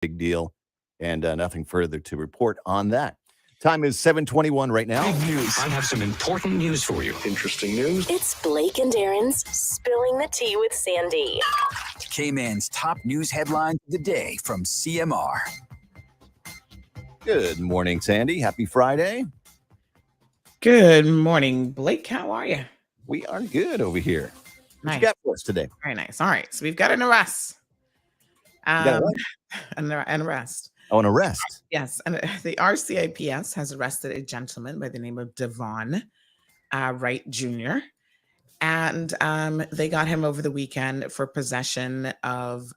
big deal, and nothing further to report on that. Time is 7:21 right now. Big news. I have some important news for you. Interesting news. It's Blake and Aaron's Spilling the Tea with Sandy. Cayman's top news headlines of the day from CMR. Good morning, Sandy. Happy Friday. Good morning, Blake. How are you? We are good over here. What Nice. you got for us today? Very nice. All right. So we've got an arrest. got what? An arrest. Oh, an arrest. Yes. And the RCIPS has arrested a gentleman by the name of Devon Wright Jr. And they got him over the weekend for possession of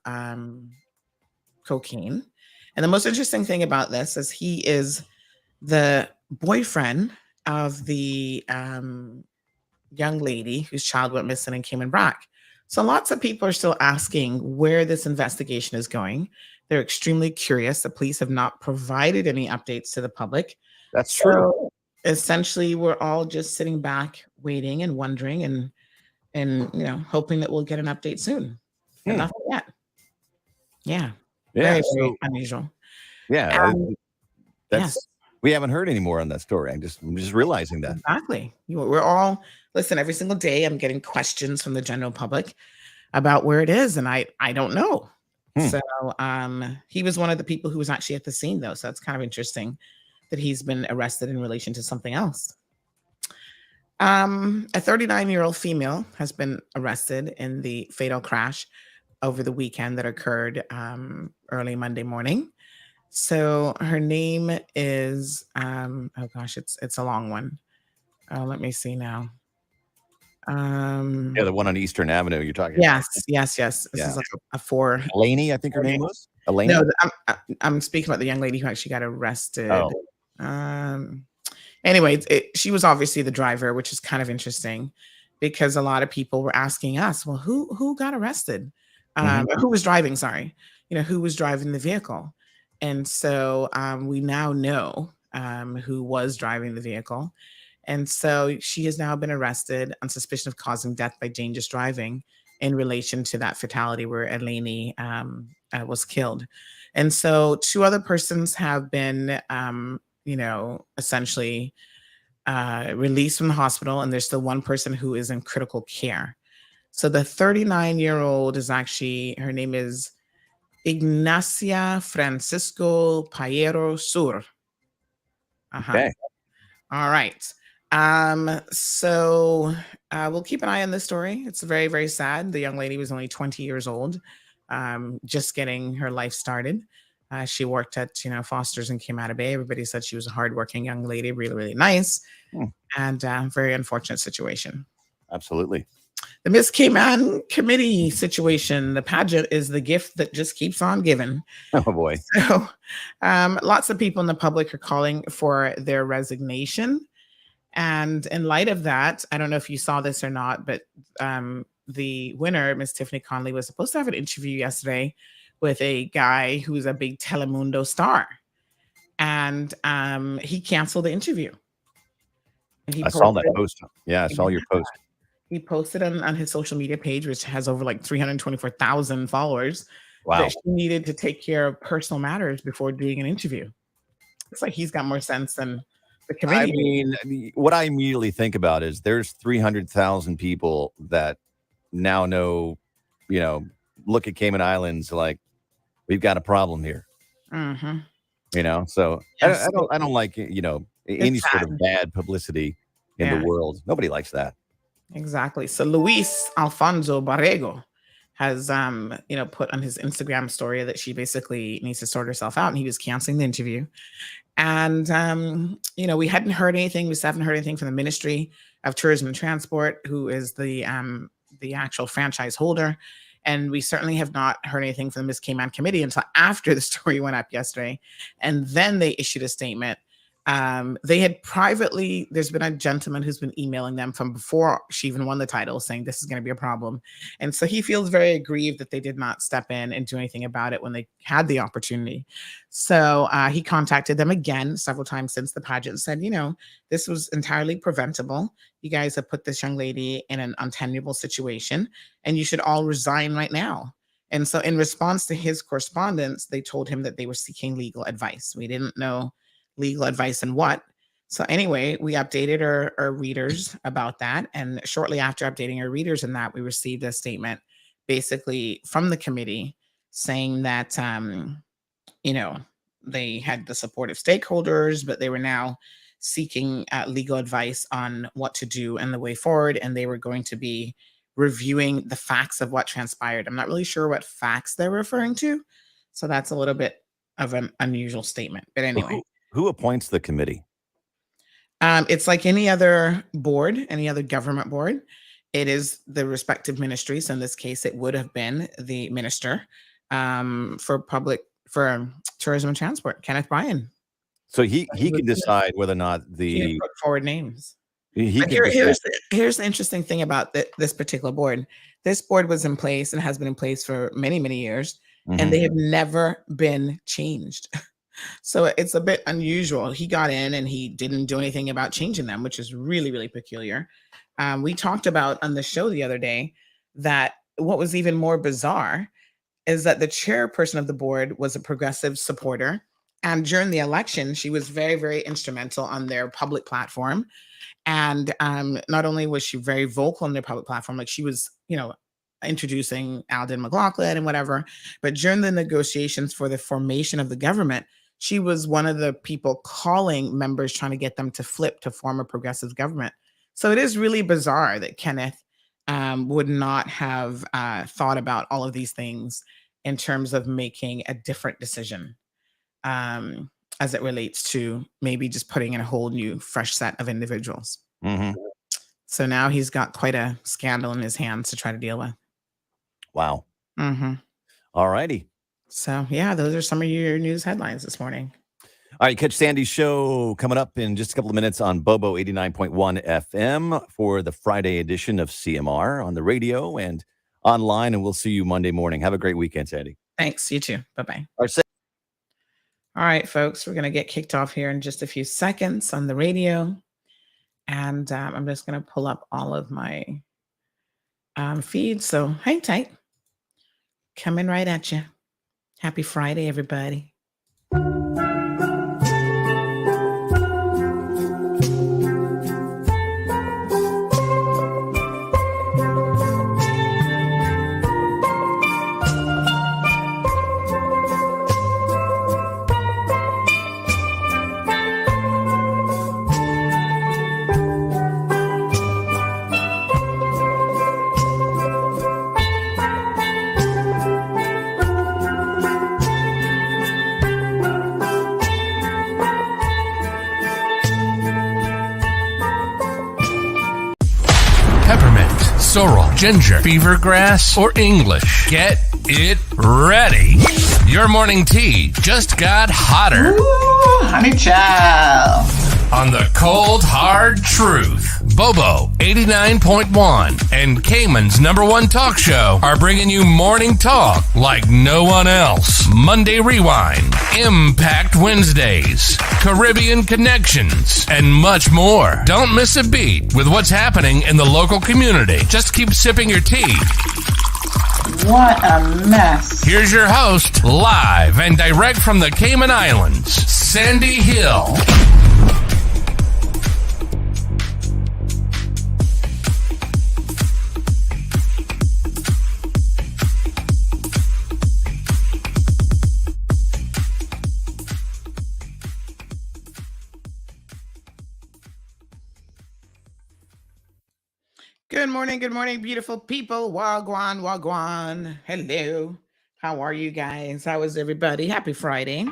cocaine. And the most interesting thing about this is he is the boyfriend of the young lady whose child went missing in Cayman. So lots of people are still asking where this investigation is going. They're extremely curious. The police have not provided any updates to the public. That's true. So essentially, we're all just sitting back, waiting and wondering and hoping that we'll get an update soon. But nothing yet. Yeah. Yeah. Very unusual. Yeah. Yes. We haven't heard any more on that story. I'm just realizing that. Exactly. We're all, listen, every single day I'm getting questions from the general public about where it is, and I don't know. So he was one of the people who was actually at the scene, though. So it's kind of interesting that he's been arrested in relation to something else. A 39-year-old female has been arrested in the fatal crash over the weekend that occurred early Monday morning. So her name is, oh gosh, it's a long one. Let me see now. The one on Eastern Avenue you're talking about. Yes. This is like a four. Eleni, I think her name was. Eleni? No, I'm speaking about the young lady who actually got arrested. Anyway, she was obviously the driver, which is kind of interesting because a lot of people were asking us, well, who got arrested? Who was driving? Sorry. Who was driving the vehicle? And so we now know who was driving the vehicle. And so she has now been arrested on suspicion of causing death by dangerous driving in relation to that fatality where Eleni was killed. And so two other persons have been, essentially released from the hospital. And there's still one person who is in critical care. So the 39-year-old is actually, her name is Ignacia Francisco Payero Sur. Okay. All right. So we'll keep an eye on this story. It's very, very sad. The young lady was only 20 years old, just getting her life started. She worked at, Foster's in Cayman Bay. Everybody said she was a hardworking young lady, really, really nice, and very unfortunate situation. Absolutely. The Miss Cayman committee situation, the pageant is the gift that just keeps on giving. Oh, boy. So lots of people in the public are calling for their resignation. And in light of that, I don't know if you saw this or not, but the winner, Miss Tiffany Conley, was supposed to have an interview yesterday with a guy who's a big Telemundo star. And he canceled the interview. I saw that post. Yeah, I saw your post. He posted on his social media page, which has over like 324,000 followers, Wow. that she needed to take care of personal matters before doing an interview. It's like he's got more sense than the committee. I mean, what I immediately think about is there's 300,000 people that now know, look at Cayman Islands like we've got a problem here. So Yes. I don't like, any sort of bad publicity in the world. Nobody likes that. Exactly. So Luis Alfonso Barrego has, put on his Instagram story that she basically needs to sort herself out, and he was canceling the interview. And, we hadn't heard anything. We still haven't heard anything from the Ministry of Tourism and Transport, who is the actual franchise holder. And we certainly have not heard anything from the Miss Cayman committee until after the story went up yesterday. And then they issued a statement. They had privately, there's been a gentleman who's been emailing them from before she even won the title saying this is going to be a problem. And so he feels very aggrieved that they did not step in and do anything about it when they had the opportunity. So he contacted them again several times since the pageant, said, this was entirely preventable. You guys have put this young lady in an untenable situation and you should all resign right now. And so in response to his correspondence, they told him that they were seeking legal advice. We didn't know legal advice and what. So anyway, we updated our readers about that. And shortly after updating our readers in that, we received a statement basically from the committee saying that, they had the support of stakeholders, but they were now seeking legal advice on what to do and the way forward. And they were going to be reviewing the facts of what transpired. I'm not really sure what facts they're referring to. So that's a little bit of an unusual statement. But anyway. Who appoints the committee? It's like any other board, any other government board. It is the respective ministries. In this case, it would have been the minister for tourism and transport, Kenneth Bryan. So he can decide whether or not He put forward names. here's the interesting thing about this particular board. This board was in place and has been in place for many, many years, and they have never been changed. So it's a bit unusual. He got in and he didn't do anything about changing them, which is really, really peculiar. We talked about on the show the other day that what was even more bizarre is that the chairperson of the board was a progressive supporter. And during the election, she was very, very instrumental on their public platform. And not only was she very vocal on their public platform, like she was, introducing Alden McLaughlin and whatever, but during the negotiations for the formation of the government, she was one of the people calling members, trying to get them to flip to form a progressive government. So it is really bizarre that Kenneth would not have thought about all of these things in terms of making a different decision as it relates to maybe just putting in a whole new, fresh set of individuals. So now he's got quite a scandal in his hands to try to deal with. Wow. All righty. So, yeah, those are some of your news headlines this morning. All right, catch Sandy's show coming up in just a couple of minutes on Bobo 89.1 FM for the Friday edition of CMR on the radio and online, and we'll see you Monday morning. Have a great weekend, Sandy. Thanks. You too. Bye-bye. All right, folks, we're going to get kicked off here in just a few seconds on the radio, and I'm just going to pull up all of my feeds, so hang tight. Coming right at you. Happy Friday, everybody. Sorrel, ginger, beaver grass, or English. Get it ready. Your morning tea just got hotter. Ooh, honey child. On the cold, hard truth. Bobo 89.1 and Cayman's #1 talk show are bringing you morning talk like no one else. Monday Rewind, Impact Wednesdays, Caribbean Connections, and much more. Don't miss a beat with what's happening in the local community. Just keep sipping your tea. What a mess. Here's your host, live and direct from the Cayman Islands, Sandy Hill. Good morning, beautiful people. Wagwan, wagwan. Hello. How are you guys? How is everybody? Happy Friday.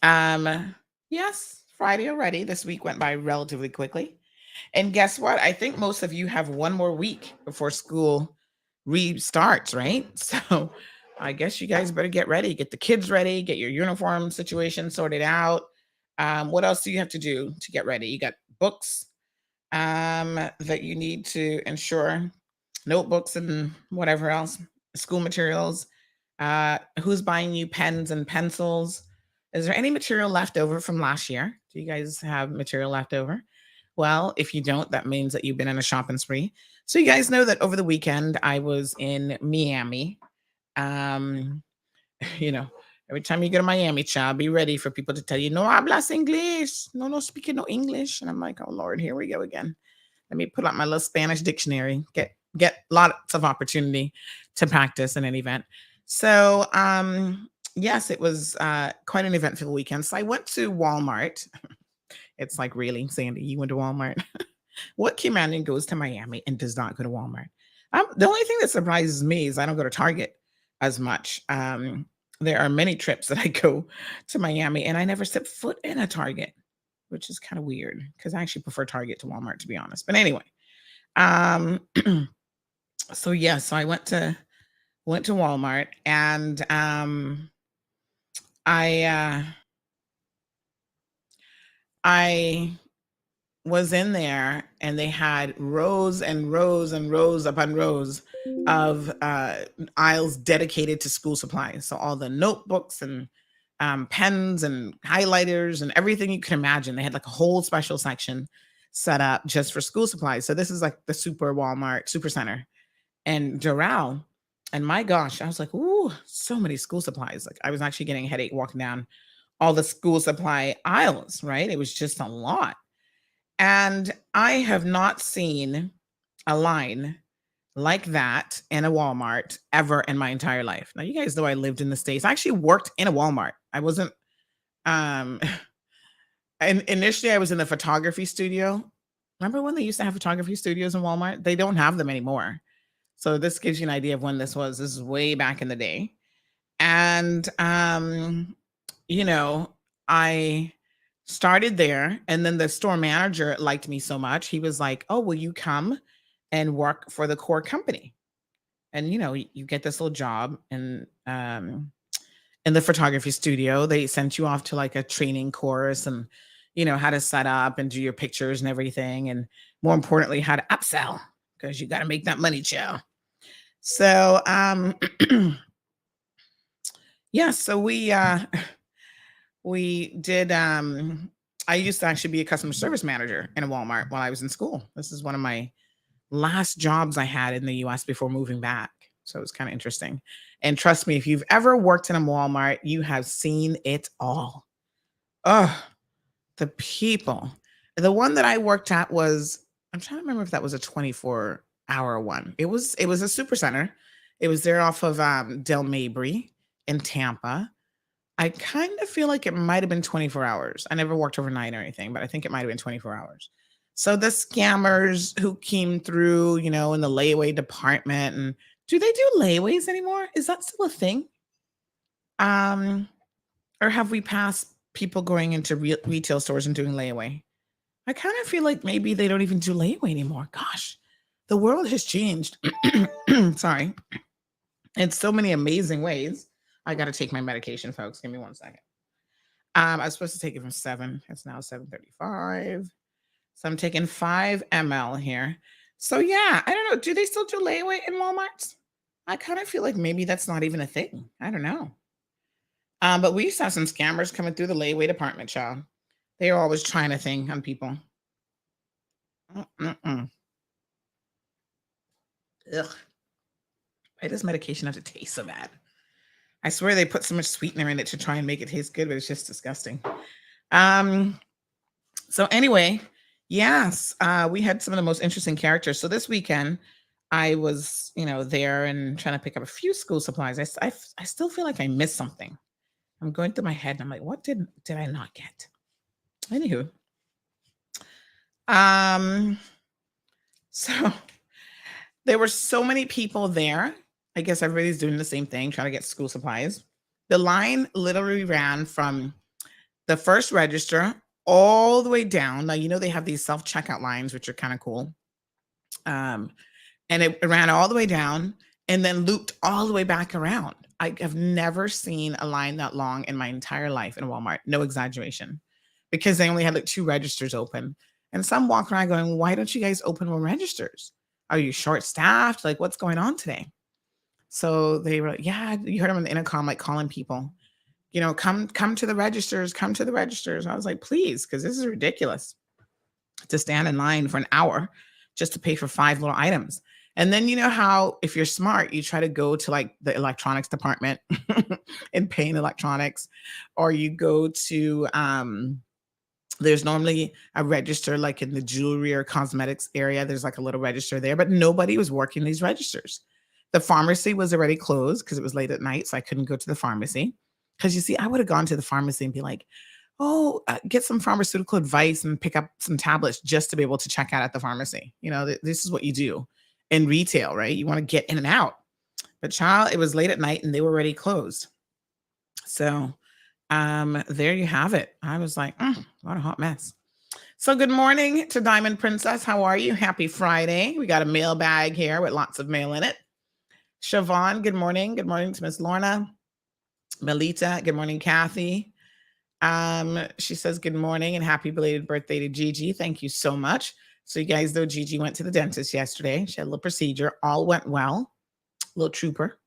Yes, Friday already. This week went by relatively quickly. And guess what? I think most of you have one more week before school restarts, right? So I guess you guys better get ready, get the kids ready, get your uniform situation sorted out. What else do you have to do to get ready? You got books that you need to ensure, notebooks and whatever else, school materials. Who's buying you pens and pencils? Is there any material left over from last year? Do you guys have material left over? Well, if you don't, that means that you've been on a shopping spree. So you guys know that over the weekend, I was in Miami Um, you know, every time you go to Miami, child, be ready for people to tell you, no hablas English. No speaking no English. And I'm like, oh Lord, here we go again. Let me put out my little Spanish dictionary. Get lots of opportunity to practice in an event. So yes, it was quite an eventful weekend. So I went to Walmart. It's like, really, Sandy, you went to Walmart? What Caymanian goes to Miami and does not go to Walmart? The only thing that surprises me is I don't go to Target as much. There are many trips that I go to Miami and I never set foot in a Target, which is kind of weird because I actually prefer Target to Walmart, to be honest. But anyway, so I went to Walmart and I was in there and they had rows and rows and rows upon rows of aisles dedicated to school supplies. So all the notebooks and pens and highlighters and everything you can imagine. They had like a whole special section set up just for school supplies. So this is like the super Walmart super center and Doral. And my gosh, I was like, ooh, so many school supplies. Like I was actually getting a headache walking down all the school supply aisles, right? It was just a lot. And I have not seen a line like that in a Walmart ever in my entire life. Now, you guys know I lived in the States. I actually worked in a Walmart. I wasn't, and initially I was in the photography studio. Remember when they used to have photography studios in Walmart? They don't have them anymore. So this gives you an idea of when this was. This is way back in the day. And, I started there, and then the store manager liked me so much. He was like, oh, will you come and work for the core company? And, you get this little job in the photography studio. They sent you off to like a training course and, how to set up and do your pictures and everything. And more importantly, how to upsell, because you got to make that money, child. So, so we did, I used to actually be a customer service manager in a Walmart while I was in school. This is one of my last jobs I had in the US before moving back. So it was kind of interesting. And trust me, if you've ever worked in a Walmart, you have seen it all. Oh, the people. The one that I worked at was, I'm trying to remember if that was a 24-hour one. It was a super center. It was there off of Del Mabry in Tampa. I kind of feel like it might have been 24 hours. I never worked overnight or anything, but I think it might have been 24 hours. So the scammers who came through, in the layaway department, and do they do layaways anymore? Is that still a thing? Or have we passed people going into retail stores and doing layaway? I kind of feel like maybe they don't even do layaway anymore. Gosh, the world has changed. Sorry. In so many amazing ways. I got to take my medication, folks. Give me 1 second. I was supposed to take it from 7. It's now 7:35. So I'm taking 5 ml here. So yeah, I don't know. Do they still do layaway in Walmarts? I kind of feel like maybe that's not even a thing. I don't know. But we used to have some scammers coming through the layaway department, child. They are always trying a thing on people. Ugh. Why does medication have to taste so bad? I swear they put so much sweetener in it to try and make it taste good, but it's just disgusting. So anyway, yes, we had some of the most interesting characters. So this weekend, I was, there and trying to pick up a few school supplies. I still feel like I missed something. I'm going through my head and I'm like, what did I not get? Anywho, so there were so many people there. I guess everybody's doing the same thing, trying to get school supplies. The line literally ran from the first register all the way down. Now, they have these self-checkout lines, which are kind of cool. And it ran all the way down and then looped all the way back around. I have never seen a line that long in my entire life in Walmart. No exaggeration. Because they only had like 2 registers open. And some walk around going, why don't you guys open more registers? Are you short-staffed? Like, what's going on today? So they were like, yeah, you heard them on the intercom, like calling people, come to the registers, come to the registers. I was like, please, because this is ridiculous to stand in line for an hour just to pay for 5 little items. And then you know how if you're smart, you try to go to like the electronics department in Payne Electronics, or you go to there's normally a register like in the jewelry or cosmetics area. There's like a little register there, but nobody was working these registers. The pharmacy was already closed because it was late at night, so I couldn't go to the pharmacy. Because you see, I would have gone to the pharmacy and be like, oh, get some pharmaceutical advice and pick up some tablets just to be able to check out at the pharmacy. You know, this is what you do in retail, right? You want to get in and out. But child, it was late at night and they were already closed. So there you have it. I was like, what a hot mess. So good morning to Diamond Princess. How are you? Happy Friday. We got a mailbag here with lots of mail in it. Siobhan, good morning. Good morning to Miss Lorna. Melita, good morning, Kathy. She says good morning and happy belated birthday to Gigi. Thank you so much. So you guys know Gigi went to the dentist yesterday. She had a little procedure. All went well. Little trooper.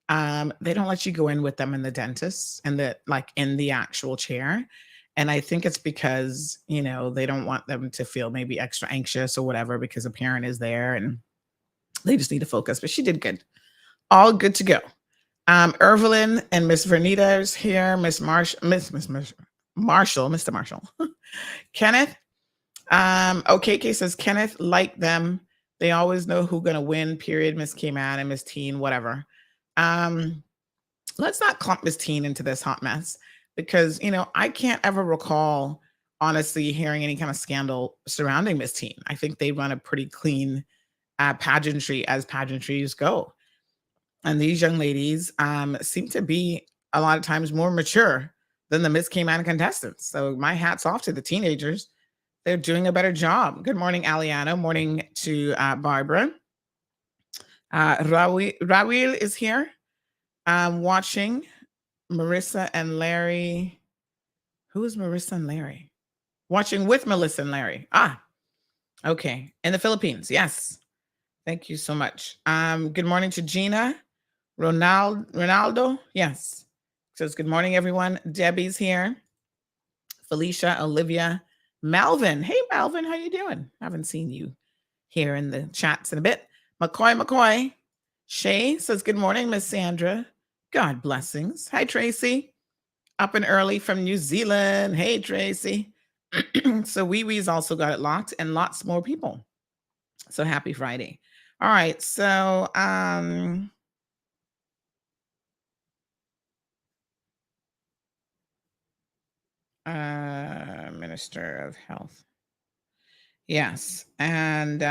They don't let you go in with them in the dentist and in the actual chair. And I think it's because, you know, they don't want them to feel maybe extra anxious or whatever because a parent is there and they just need to focus. But she did good. All good to go. Evelyn and Miss Vernita is here. Mr. Marshall. Kenneth. OKK says, Kenneth, like them. They always know who's going to win, period. Miss Cayman and Miss Teen, whatever. Let's not clump Miss Teen into this hot mess because, you know, I can't ever recall, honestly, hearing any kind of scandal surrounding Miss Teen. I think they run a pretty clean pageantry as pageantries go. And these young ladies seem to be a lot of times more mature than the Miss Cayman contestants. So my hat's off to the teenagers. They're doing a better job. Good morning, Aliano. Morning to Barbara. Rawil is here watching. Marissa and Larry. Who is Marissa and Larry? Watching with Melissa and Larry. Okay. In the Philippines. Yes. Thank you so much. Good morning to Gina. Ronaldo. Yes. Says good morning, everyone. Debbie's here. Felicia, Olivia, Melvin. Hey, Melvin, how you doing? Haven't seen you here in the chats in a bit. McCoy. Shay says good morning, Miss Sandra. God blessings. Hi, Tracy. Up and early from New Zealand. Hey, Tracy. So Wee Wee's also got it locked and lots more people. So happy Friday. All right. So Minister of Health. Yes. And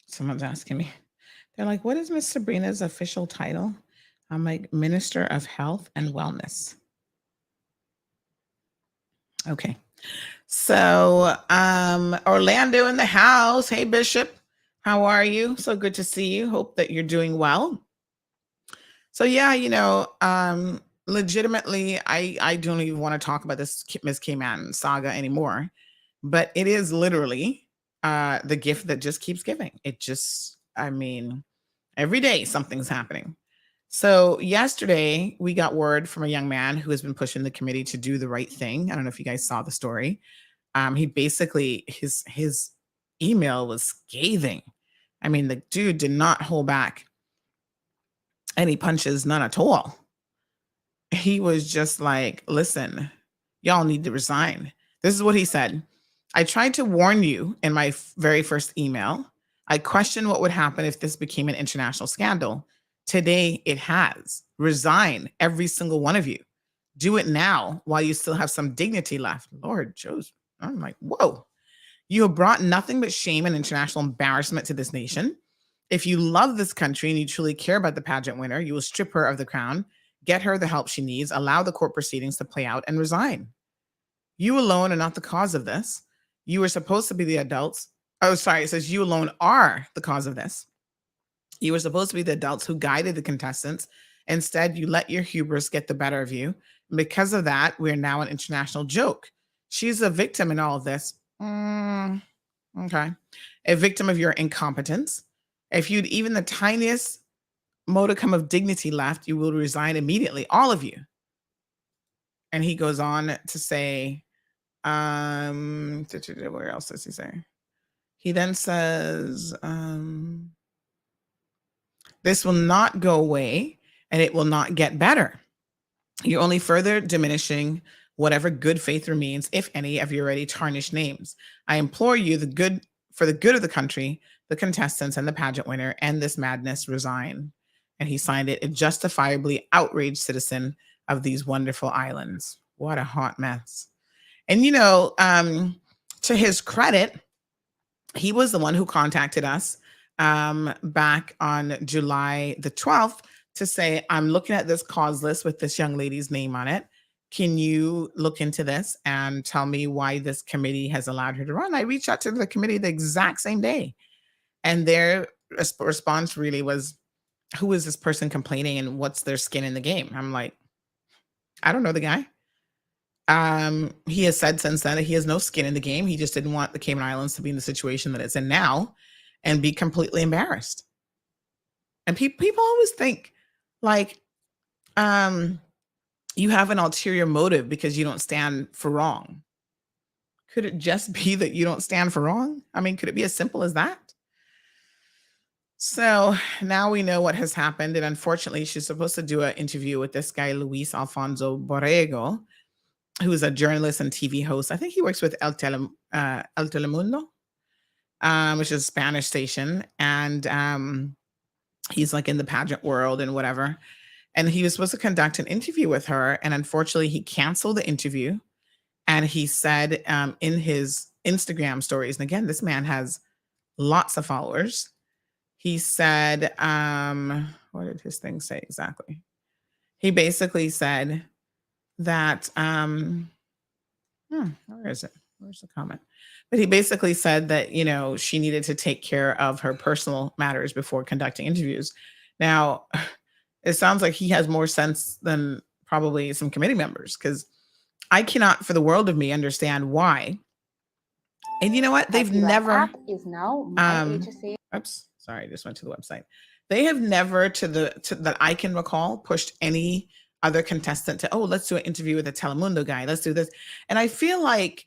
someone's asking me. They're like, what is Miss Sabrina's official title? I'm like, Minister of Health and Wellness. Okay. So Orlando in the house. Hey, Bishop. How are you? So good to see you. Hope that you're doing well. So yeah, you know, legitimately, I don't even want to talk about this Miss Cayman saga anymore, but it is literally the gift that just keeps giving. It just, I mean, every day something's happening. So yesterday we got word from a young man who has been pushing the committee to do the right thing. I don't know if you guys saw the story. He basically, his email was scathing. I mean, the dude did not hold back any punches, none at all. He was just like, listen, y'all need to resign. This is what he said. I tried to warn you in my very first email. I questioned what would happen if this became an international scandal. Today it has. Resign, every single one of you. Do it now while you still have some dignity left. Lord Joseph. I'm like, whoa. You have brought nothing but shame and international embarrassment to this nation. If you love this country and you truly care about the pageant winner, you will strip her of the crown, get her the help she needs, allow the court proceedings to play out, and resign. You alone are not the cause of this. You were supposed to be the adults. Oh, sorry. It says you alone are the cause of this. You were supposed to be the adults who guided the contestants. Instead, you let your hubris get the better of you. And because of that, we're now an international joke. She's a victim in all of this. Okay. A victim of your incompetence. If you'd even the tiniest modicum of dignity left, you will resign immediately, all of you. And he goes on to say, Where else does he say? He then says, this will not go away and it will not get better. You're only further diminishing whatever good faith remains, if any, of your already tarnished names. I implore you, for the good of the country, the contestants and the pageant winner, end this madness, resign. And he signed it, a justifiably outraged citizen of these wonderful islands. What a hot mess. And, to his credit, he was the one who contacted us back on July the 12th to say, I'm looking at this cause list with this young lady's name on it. Can you look into this and tell me why this committee has allowed her to run? I reached out to the committee the exact same day. And their response really was, who is this person complaining and what's their skin in the game? I'm like, I don't know the guy. He has said since then that he has no skin in the game. He just didn't want the Cayman Islands to be in the situation that it's in now and be completely embarrassed. And people always think like you have an ulterior motive because you don't stand for wrong. Could it just be that you don't stand for wrong? I mean, could it be as simple as that? So now we know what has happened. And unfortunately, she's supposed to do an interview with this guy, Luis Alfonso Borrego, who is a journalist and TV host. I think he works with El Telemundo, which is a Spanish station. And he's like in the pageant world and whatever. And he was supposed to conduct an interview with her. And unfortunately, he canceled the interview. And he said in his Instagram stories, and again, this man has lots of followers. He said, what did his thing say exactly? He basically said that, where is it? Where's the comment? But he basically said that, she needed to take care of her personal matters before conducting interviews. Now, it sounds like he has more sense than probably some committee members, because I cannot for the world of me understand why. And you know what? They've never is now oops, sorry, I just went to the website. They have never to that I can recall pushed any other contestant to, let's do an interview with a Telemundo guy. Let's do this. And I feel like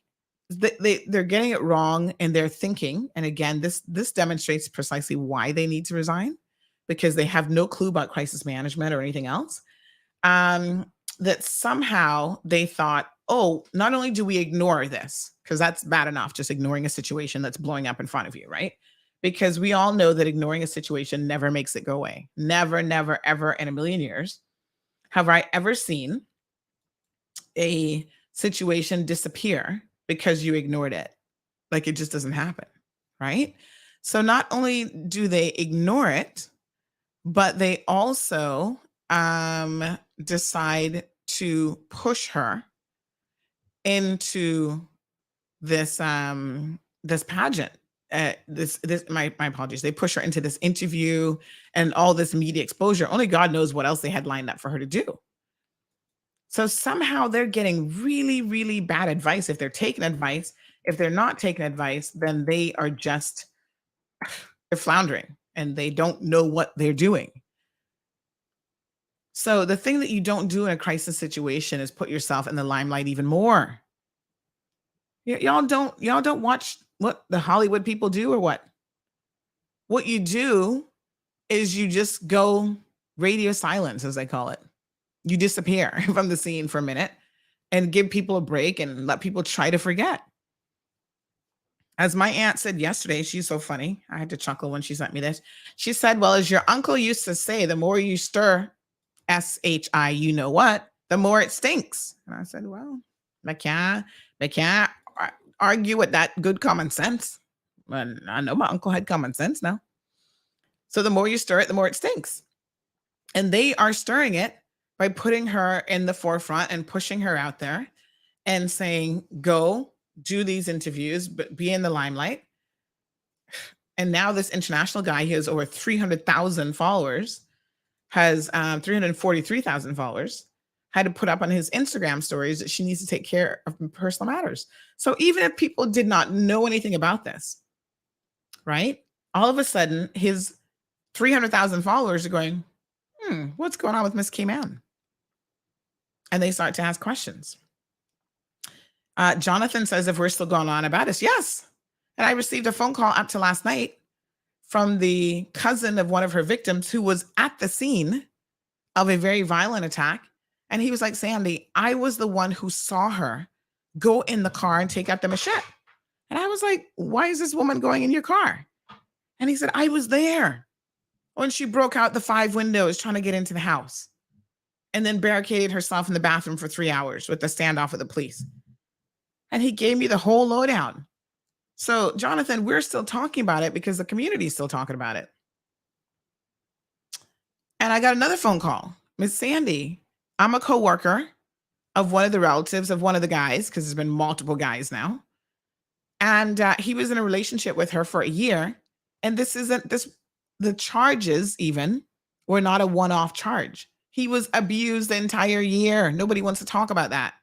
they're getting it wrong in their thinking. And again, this demonstrates precisely why they need to resign, because they have no clue about crisis management or anything else. That somehow they thought, not only do we ignore this, because that's bad enough, just ignoring a situation that's blowing up in front of you, right? Because we all know that ignoring a situation never makes it go away. Never, never, ever in a million years have I ever seen a situation disappear because you ignored it. Like, it just doesn't happen, right? So not only do they ignore it, but they also decide to push her into this this pageant. My apologies. They push her into this interview and all this media exposure. Only God knows what else they had lined up for her to do. So somehow they're getting really, really bad advice. If they're taking advice, if they're not taking advice, then they are just, they're floundering and they don't know what they're doing. So the thing that you don't do in a crisis situation is put yourself in the limelight even more. Y'all don't watch what the Hollywood people do or what? What you do is you just go radio silence, as they call it. You disappear from the scene for a minute and give people a break and let people try to forget. As my aunt said yesterday, she's so funny. I had to chuckle when she sent me this. She said, well, as your uncle used to say, the more you stir, S-H-I, you know what, the more it stinks. And I said, well, I can't argue with that good common sense. But I know my uncle had common sense now. So the more you stir it, the more it stinks. And they are stirring it by putting her in the forefront and pushing her out there and saying, go do these interviews, but be in the limelight. And now this international guy, he has over 300,000 followers, has 343,000 followers, had to put up on his Instagram stories that she needs to take care of personal matters. So even if people did not know anything about this, right? All of a sudden, his 300,000 followers are going, what's going on with Miss Cayman? And they start to ask questions. Jonathan says if we're still going on about us, yes. And I received a phone call up to last night from the cousin of one of her victims who was at the scene of a very violent attack. And he was like, Sandy, I was the one who saw her go in the car and take out the machete. And I was like, why is this woman going in your car? And he said, I was there when she broke out the 5 windows trying to get into the house and then barricaded herself in the bathroom for 3 hours with the standoff with the police. And he gave me the whole lowdown. So, Jonathan, we're still talking about it because the community is still talking about it. And I got another phone call. Miss Sandy, I'm a coworker of one of the relatives of one of the guys, because there's been multiple guys now. And he was in a relationship with her for a year. And the charges even were not a one-off charge. He was abused the entire year. Nobody wants to talk about that.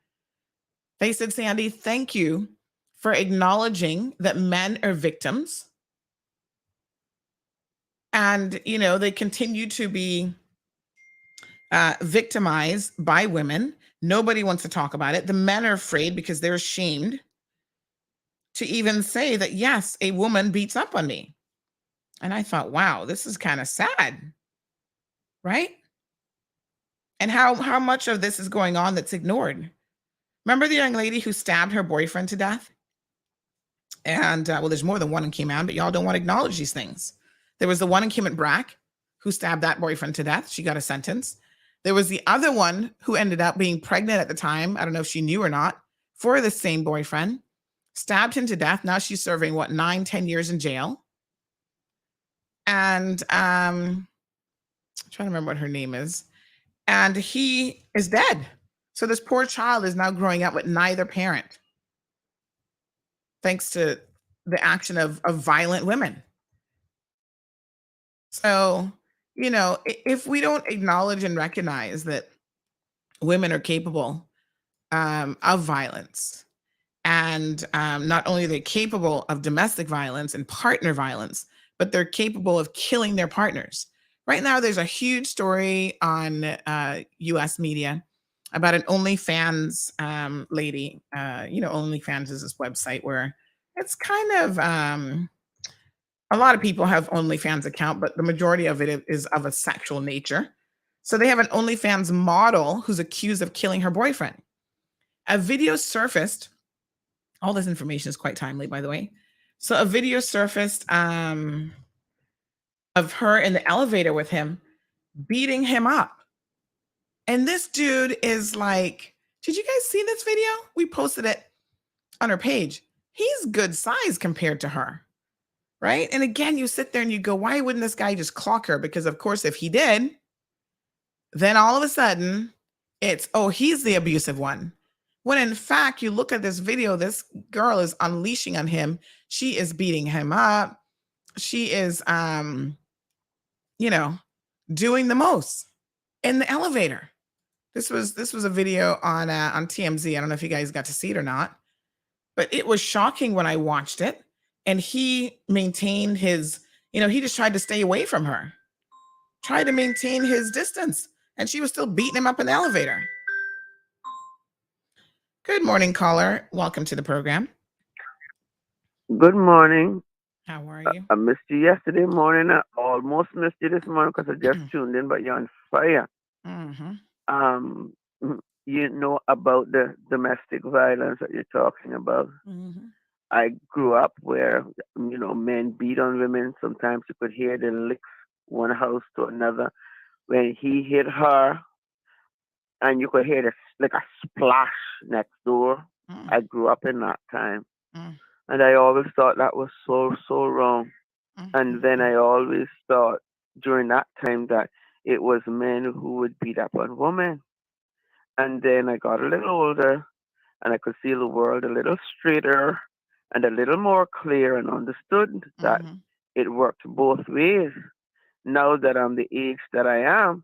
They said, Sandy, thank you for acknowledging that men are victims. And, they continue to be victimized by women. Nobody wants to talk about it. The men are afraid because they're ashamed to even say that, yes, a woman beats up on me. And I thought, wow, this is kind of sad, right? And how much of this is going on that's ignored? Remember the young lady who stabbed her boyfriend to death? And there's more than one in Cayman, but y'all don't want to acknowledge these things. There was the one in Cayman Brack who stabbed that boyfriend to death. She got a sentence. There was the other one who ended up being pregnant at the time. I don't know if she knew or not, for the same boyfriend, stabbed him to death. Now she's serving 9-10 years in jail. And I'm trying to remember what her name is. And he is dead. So this poor child is now growing up with neither parent, thanks to the action of violent women. So, if we don't acknowledge and recognize that women are capable of violence, and not only are they capable of domestic violence and partner violence, but they're capable of killing their partners. Right now, there's a huge story on U.S. media about an OnlyFans lady. OnlyFans is this website where it's kind of a lot of people have OnlyFans account, but the majority of it is of a sexual nature. So they have an OnlyFans model who's accused of killing her boyfriend. A video surfaced. All this information is quite timely, by the way. So a video surfaced of her in the elevator with him, beating him up. And this dude is like, did you guys see this video? We posted it on her page. He's good size compared to her, right? And again, you sit there and you go, why wouldn't this guy just clock her? Because of course, if he did, then all of a sudden it's, oh, he's the abusive one. When in fact, you look at this video, this girl is unleashing on him. She is beating him up. She is, doing the most in the elevator. This was a video on TMZ. I don't know if you guys got to see it or not, but it was shocking when I watched it. And he maintained his, he just tried to stay away from her, tried to maintain his distance, and she was still beating him up in the elevator. Good morning, caller. Welcome to the program. Good morning. How are you? I missed you yesterday morning. I almost missed you this morning because I just tuned in, but you're on fire. Mm-hmm. You know about the domestic violence that you're talking about. Mm-hmm. I grew up where, men beat on women. Sometimes you could hear the licks one house to another. When he hit her, and you could hear this like a splash next door. Mm. I grew up in that time. Mm. And I always thought that was so wrong. Mm-hmm. And then I always thought during that time that it was men who would beat up on women. And then I got a little older and I could see the world a little straighter and a little more clear and understood that it worked both ways. Now that I'm the age that I am,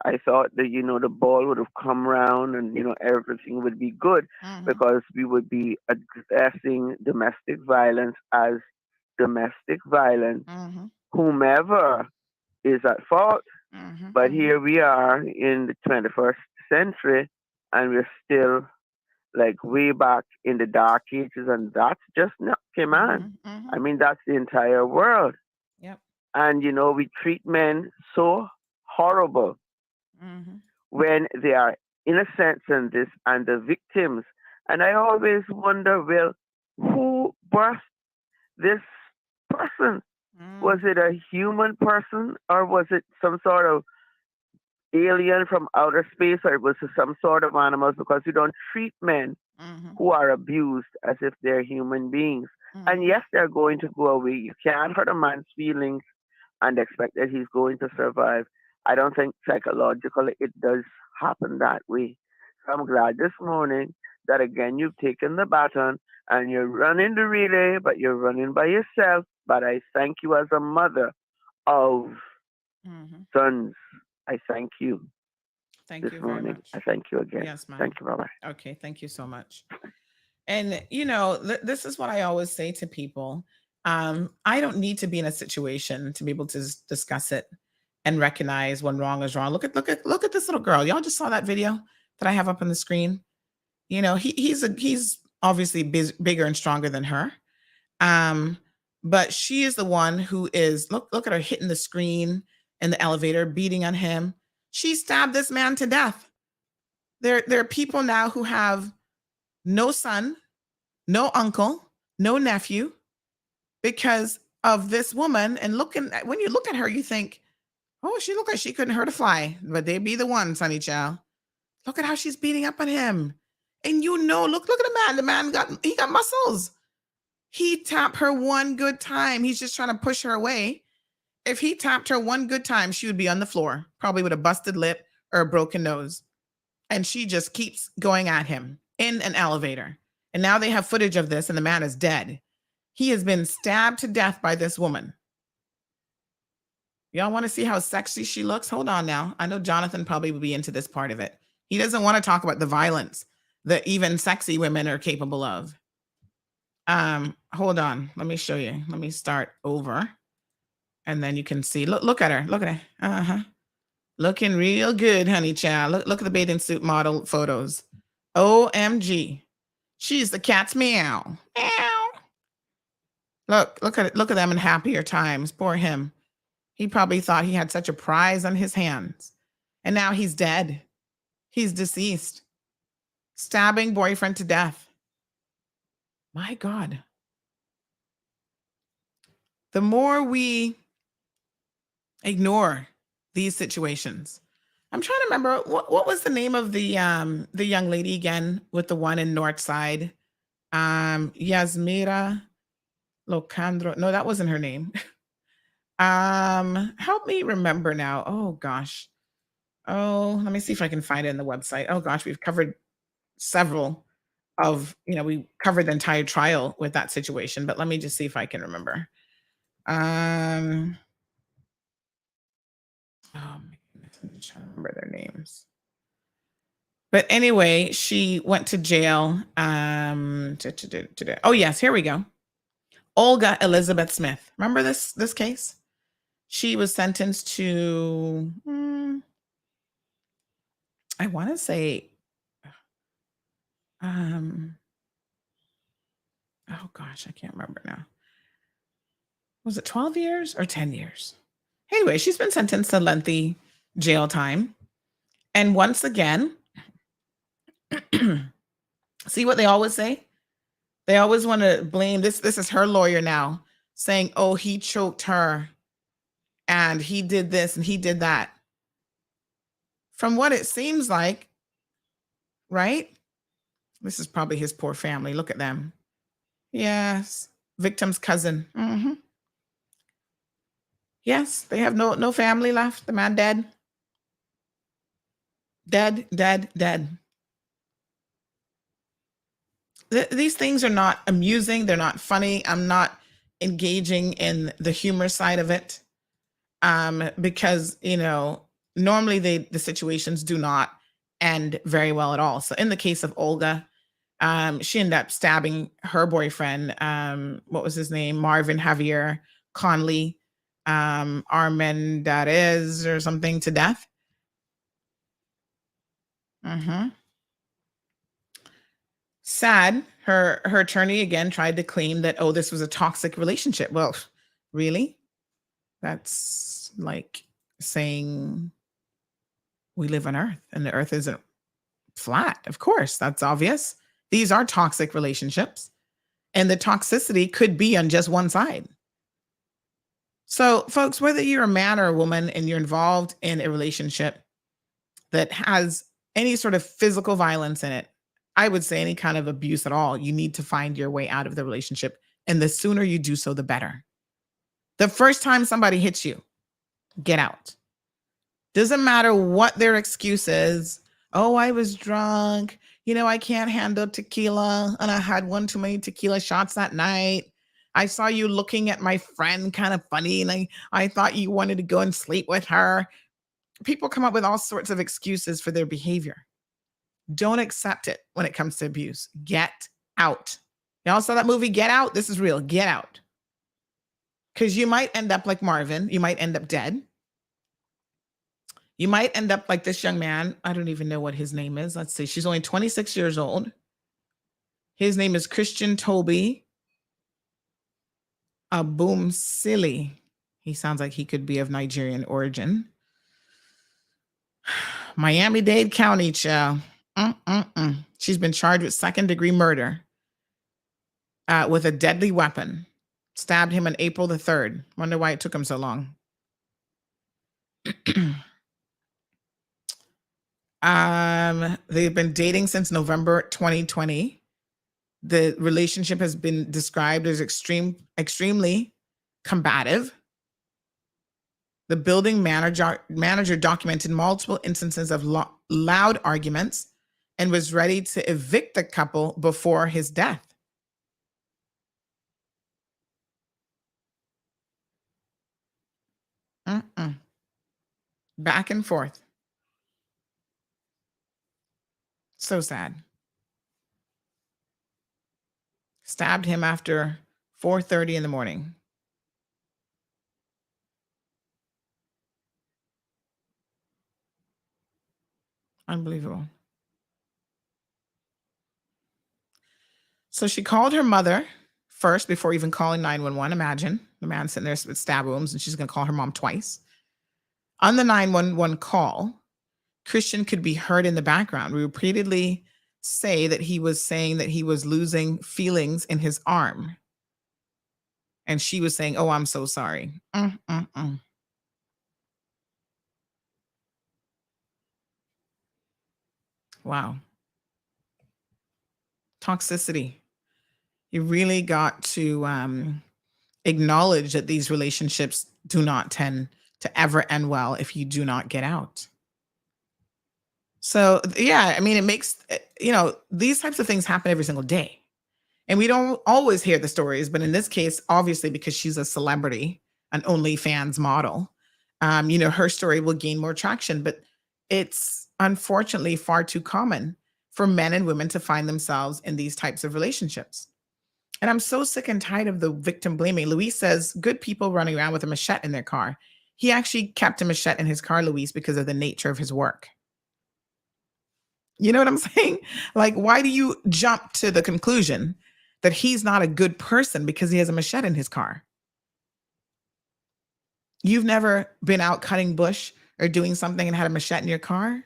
I thought that, the ball would have come round and, everything would be good because we would be addressing domestic violence as domestic violence, whomever is at fault. But here we are in the 21st century and we're still like way back in the dark ages, and that's just not Cayman. I mean, that's the entire world. Yep. And we treat men so horrible when they are innocent in this and the victims. And I always wonder, well, who birthed this person? Was it a human person, or was it some sort of alien from outer space, or it was some sort of animals? Because you don't treat men who are abused as if they're human beings. And yes, they're going to go away. You can't hurt a man's feelings and expect that he's going to survive. I don't think psychologically it does happen that way. So I'm glad this morning that again you've taken the baton and you're running the relay, but you're running by yourself. But I thank you as a mother of sons. I thank you. Thank this you very morning. much. I thank you again. Yes, ma'am. Thank you, bye-bye. Okay, thank you so much. And this is what I always say to people. I don't need to be in a situation to be able to discuss it and recognize when wrong is wrong. Look at this little girl. Y'all just saw that video that I have up on the screen. He's obviously bigger and stronger than her. But she is the one who is look at her hitting the screen in the elevator, beating on him. She stabbed this man to death. There are people now who have no son, no uncle, no nephew because of this woman. And when you look at her, you think, oh, she looked like she couldn't hurt a fly, but they be the one, Sonny Chow. Look at how she's beating up on him. And look at the man. The man got muscles. He tapped her one good time. He's just trying to push her away. If he tapped her one good time, she would be on the floor, probably with a busted lip or a broken nose. And she just keeps going at him in an elevator. And now they have footage of this, and the man is dead. He has been stabbed to death by this woman. Y'all want to see how sexy she looks? Hold on now. I know Jonathan probably will be into this part of it. He doesn't want to talk about the violence that even sexy women are capable of. Hold on. Let me show you. Let me start over. And then you can see. Look at her. Look at her. Uh-huh. Looking real good, honey child. Look at the bathing suit model photos. OMG. She's the cat's meow. Meow. Look at them in happier times. Poor him. He probably thought he had such a prize on his hands. And now he's dead. He's deceased. Stabbing boyfriend to death. My God. The more we ignore these situations. I'm trying to remember what was the name of the young lady again with the one in Northside? Yasmira Locandro. No, that wasn't her name. Help me remember now. Oh gosh. Oh, let me see if I can find it in the website. Oh gosh, we've covered several of, we covered the entire trial with that situation, but let me just see if I can remember. Oh man, I'm trying to remember their names. But anyway, she went to jail. Oh yes, here we go. Olga Elizabeth Smith. Remember this case? She was sentenced to, I want to say, oh gosh, I can't remember now. Was it 12 years or 10 years? Anyway, she's been sentenced to lengthy jail time. And once again, see what they always say? They always want to blame this. This is her lawyer now saying, oh, he choked her and he did this and he did that. From what it seems like, right? This is probably his poor family. Look at them. Yes. Victim's cousin. Mm-hmm. Yes, they have no family left. The man dead. Dead. These things are not amusing. They're not funny. I'm not engaging in the humor side of it because, normally the situations do not end very well at all. So in the case of Olga, she ended up stabbing her boyfriend. What was his name? Marvin Javier Conley, Armendariz or something to death. Sad. Her attorney again tried to claim that, oh, this was a toxic relationship. Well, really? That's like saying we live on Earth and the Earth isn't flat. Of course, that's obvious. These are toxic relationships, and the toxicity could be on just one side. So, folks, whether you're a man or a woman and you're involved in a relationship that has any sort of physical violence in it, I would say any kind of abuse at all, you need to find your way out of the relationship. And the sooner you do so, the better. The first time somebody hits you, get out. Doesn't matter what their excuse is. Oh, I was drunk. I can't handle tequila, and I had one too many tequila shots that night. I saw you looking at my friend kind of funny, and I thought you wanted to go and sleep with her. People come up with all sorts of excuses for their behavior. Don't accept it when it comes to abuse. Get out. Y'all saw that movie, Get Out? This is real. Get out. Because you might end up like Marvin. You might end up dead. You might end up like this young man. I don't even know what his name is. Let's see. She's only 26 years old. His name is Christian Toby Abumsili. He sounds like he could be of Nigerian origin. Miami-Dade County, child. She's been charged with second-degree murder with a deadly weapon. Stabbed him on April the 3rd. Wonder why it took him so long. They've been dating since November 2020. The relationship has been described as extremely combative. The building manager documented multiple instances of loud arguments and was ready to evict the couple before his death. Back and forth. So sad. Stabbed him after 4:30 in the morning. Unbelievable. So she called her mother first before even calling 911. Imagine the man sitting there with stab wounds, and she's going to call her mom twice. On the 911 call, Christian could be heard in the background repeatedly say that he was saying that he was losing feelings in his arm. And she was saying, oh, I'm so sorry. Wow. Toxicity. You really got to acknowledge that these relationships do not tend to ever end well if you do not get out. So, yeah, I mean, it makes, these types of things happen every single day. And we don't always hear the stories. But in this case, obviously, because she's a celebrity, an OnlyFans model, her story will gain more traction. But it's unfortunately far too common for men and women to find themselves in these types of relationships. And I'm so sick and tired of the victim blaming. Luis says, good people running around with a machete in their car. He actually kept a machete in his car, Luis, because of the nature of his work. You know what I'm saying? Like, why do you jump to the conclusion that he's not a good person because he has a machete in his car? You've never been out cutting bush or doing something and had a machete in your car?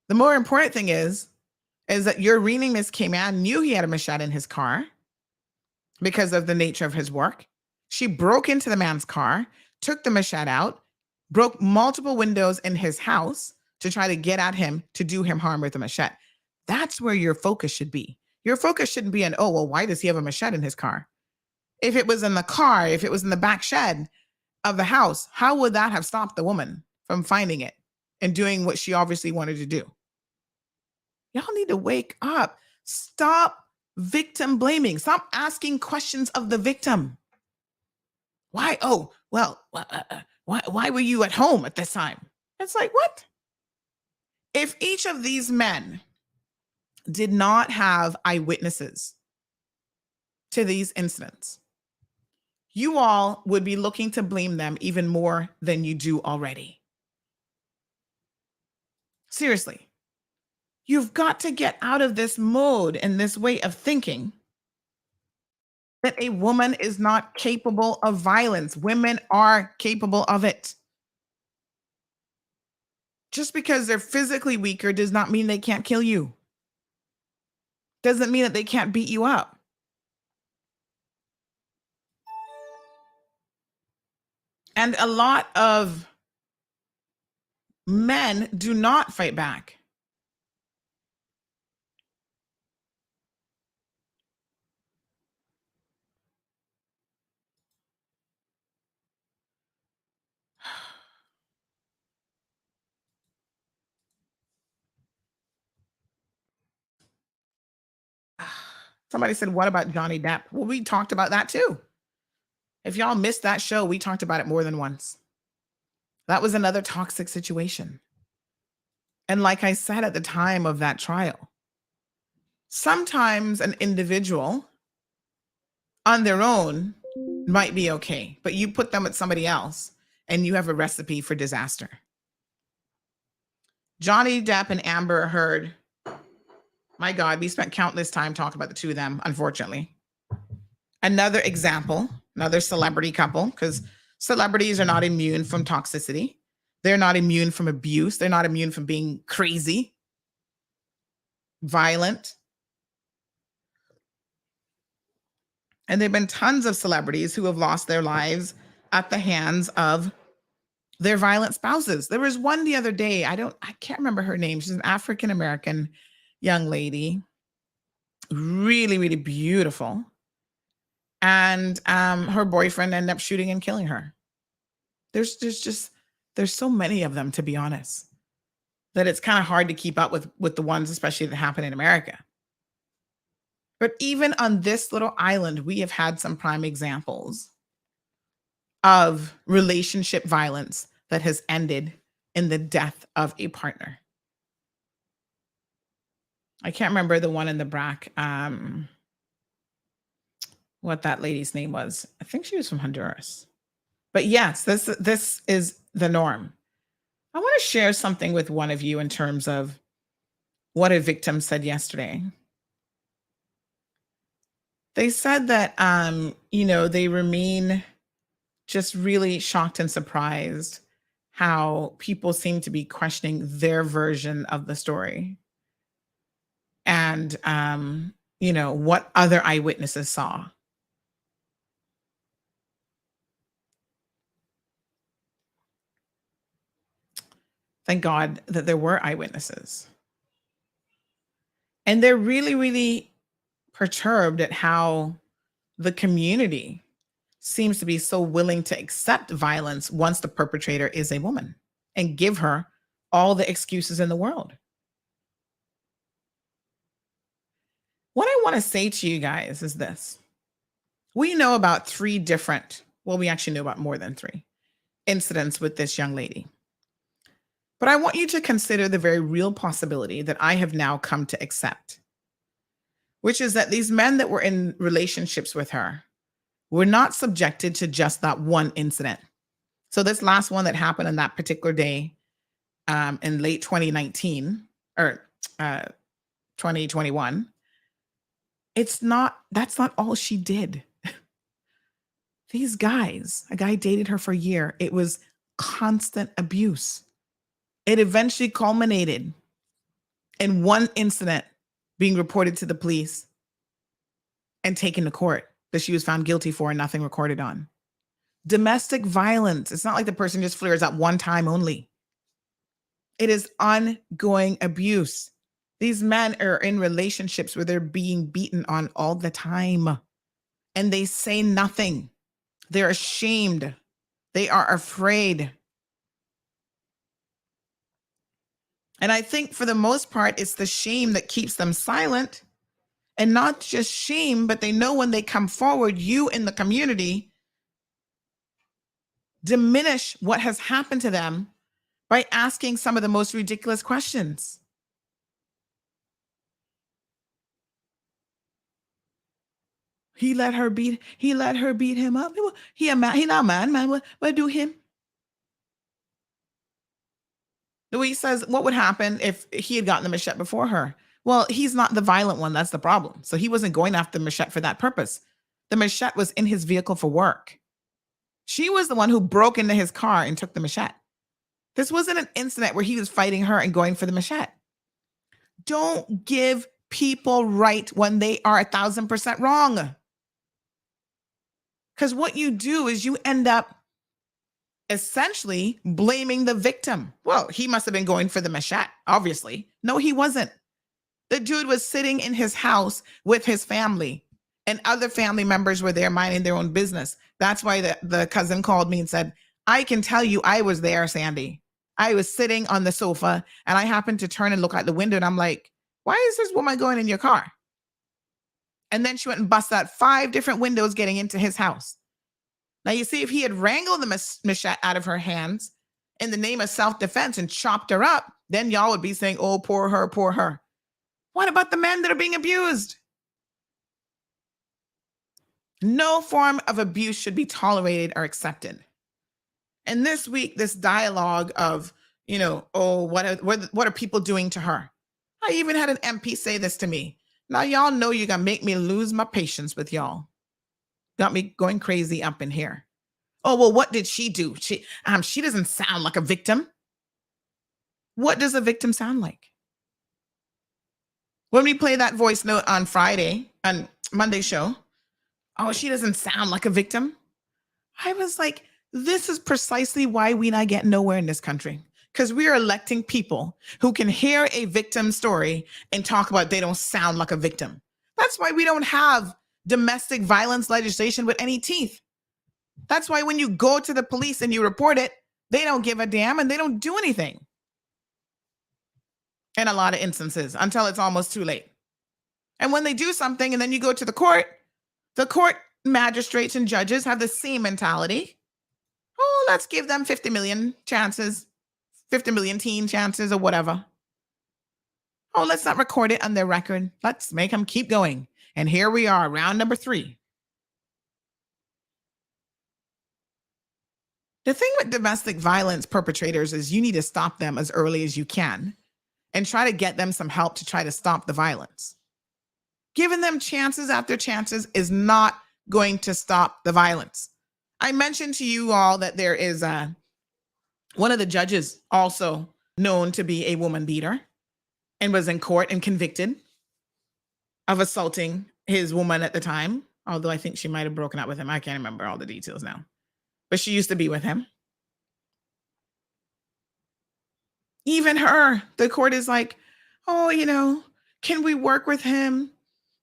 The more important thing is that your reading Miss Cayman knew he had a machete in his car because of the nature of his work. She broke into the man's car, took the machete out, broke multiple windows in his house to try to get at him, to do him harm with a machete. That's where your focus should be. Your focus shouldn't be on, oh, well, why does he have a machete in his car? If it was in the car, if it was in the back shed of the house, how would that have stopped the woman from finding it and doing what she obviously wanted to do? Y'all need to wake up. Stop victim blaming. Stop asking questions of the victim. Why? Oh, well, why were you at home at this time? It's like, what? If each of these men did not have eyewitnesses to these incidents, you all would be looking to blame them even more than you do already. Seriously. You've got to get out of this mode and this way of thinking that a woman is not capable of violence. Women are capable of it. Just because they're physically weaker does not mean they can't kill you. Doesn't mean that they can't beat you up. And a lot of men do not fight back. Somebody said, what about Johnny Depp? Well, we talked about that too. If y'all missed that show, we talked about it more than once. That was another toxic situation. And like I said at the time of that trial, sometimes an individual on their own might be okay, but you put them with somebody else and you have a recipe for disaster. Johnny Depp and Amber Heard, my God, we spent countless time talking about the two of them, unfortunately. Another example, another celebrity couple, because celebrities are not immune from toxicity. They're not immune from abuse. They're not immune from being crazy, violent. And there have been tons of celebrities who have lost their lives at the hands of their violent spouses. There was one the other day, I can't remember her name. She's an African-American young lady, really, really beautiful. And her boyfriend ended up shooting and killing her. There's so many of them, to be honest, that it's kind of hard to keep up with the ones, especially that happen in America. But even on this little island, we have had some prime examples of relationship violence that has ended in the death of a partner. I can't remember the one in the BRAC, what that lady's name was. I think she was from Honduras. But yes, this is the norm. I want to share something with one of you in terms of what a victim said yesterday. They said that, they remain just really shocked and surprised how people seem to be questioning their version of the story. And, what other eyewitnesses saw. Thank God that there were eyewitnesses. And they're really, really perturbed at how the community seems to be so willing to accept violence once the perpetrator is a woman and give her all the excuses in the world. What I want to say to you guys is this. We know about we actually know about more than 3 incidents with this young lady. But I want you to consider the very real possibility that I have now come to accept, which is that these men that were in relationships with her were not subjected to just that one incident. So this last one that happened on that particular day in late 2019 or 2021, that's not all she did. These guys, a guy dated her for a year. It was constant abuse. It eventually culminated in one incident being reported to the police and taken to court that she was found guilty for and nothing recorded on. Domestic violence. It's not like the person just flares up one time only. It is ongoing abuse. These men are in relationships where they're being beaten on all the time and they say nothing. They're ashamed. They are afraid. And I think for the most part, it's the shame that keeps them silent. And not just shame, but they know when they come forward, you in the community diminish what has happened to them by asking some of the most ridiculous questions. He let her beat him up. He not man, what do him? Louise says, what would happen if he had gotten the machete before her? Well, he's not the violent one. That's the problem. So he wasn't going after the machete for that purpose. The machete was in his vehicle for work. She was the one who broke into his car and took the machete. This wasn't an incident where he was fighting her and going for the machete. Don't give people right when they are 1,000% wrong. Because what you do is you end up essentially blaming the victim. Well, he must have been going for the machete, obviously. No, he wasn't. The dude was sitting in his house with his family, and other family members were there minding their own business. That's why the cousin called me and said, I can tell you I was there, Sandy. I was sitting on the sofa, and I happened to turn and look out the window, and I'm like, why is this woman going in your car? And then she went and busted out 5 different windows getting into his house. Now, you see, if he had wrangled the machete out of her hands in the name of self-defense and chopped her up, then y'all would be saying, oh, poor her, poor her. What about the men that are being abused? No form of abuse should be tolerated or accepted. And this week, this dialogue of, oh, what are people doing to her? I even had an MP say this to me. Now, y'all know you're going to make me lose my patience with y'all. Got me going crazy up in here. Oh, well, what did she do? She doesn't sound like a victim. What does a victim sound like? When we play that voice note on Friday, on Monday show, oh, she doesn't sound like a victim. I was like, this is precisely why we not get nowhere in this country. Because we are electing people who can hear a victim story and talk about they don't sound like a victim. That's why we don't have domestic violence legislation with any teeth. That's why when you go to the police and you report it, they don't give a damn and they don't do anything. In a lot of instances, until it's almost too late. And when they do something and then you go to the court magistrates and judges have the same mentality. Oh, let's give them 50 million chances, 50 million teen chances or whatever. Oh, let's not record it on their record. Let's make them keep going. And here we are, round number 3. The thing with domestic violence perpetrators is you need to stop them as early as you can and try to get them some help to try to stop the violence. Giving them chances after chances is not going to stop the violence. I mentioned to you all that there is one of the judges also known to be a woman beater and was in court and convicted of assaulting his woman at the time, although I think she might have broken up with him. I can't remember all the details now, but she used to be with him. Even her, the court is like, oh, can we work with him?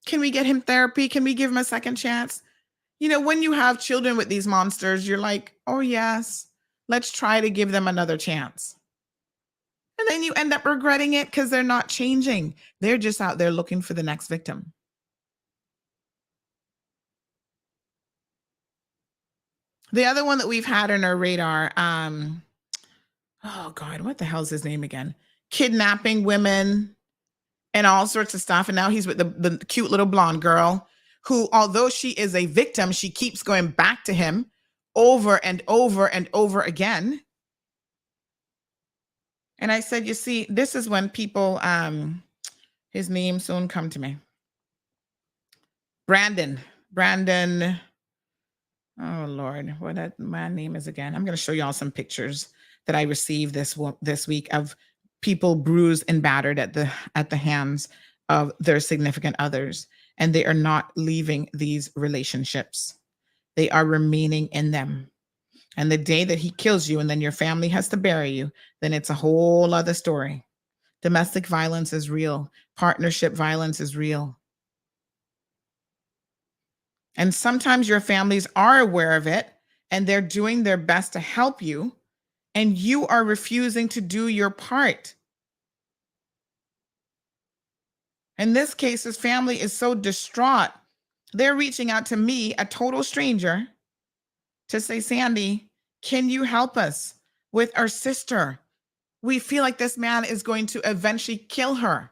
Can we get him therapy? Can we give him a second chance? When you have children with these monsters, you're like, oh, yes, let's try to give them another chance. And then you end up regretting it because they're not changing. They're just out there looking for the next victim. The other one that we've had on our radar, oh God, what the hell's his name again? Kidnapping women and all sorts of stuff. And now he's with the cute little blonde girl who, although she is a victim, she keeps going back to him over and over and over again. And I said, you see, this is when people, his name soon come to me. Brandon, oh Lord, what that man name is again. I'm going to show y'all some pictures that I received this week of people bruised and battered at the hands of their significant others, and they are not leaving these relationships. They are remaining in them. And the day that he kills you and then your family has to bury you, then it's a whole other story. Domestic violence is real. Partnership violence is real. And sometimes your families are aware of it and they're doing their best to help you, and you are refusing to do your part. In this case, his family is so distraught, they're reaching out to me, a total stranger, to say, Sandy, can you help us with our sister? We feel like this man is going to eventually kill her,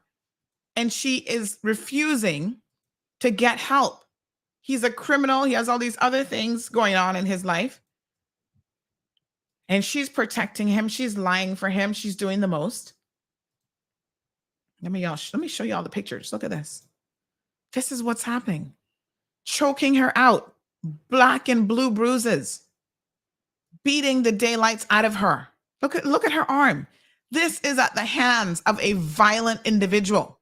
and she is refusing to get help. He's a criminal. He has all these other things going on in his life. And she's protecting him. She's lying for him. She's doing the most. Let me show y'all the pictures. Look at this. This is what's happening. Choking her out. Black and blue bruises. Beating the daylights out of her. Look at her arm. This is at the hands of a violent individual.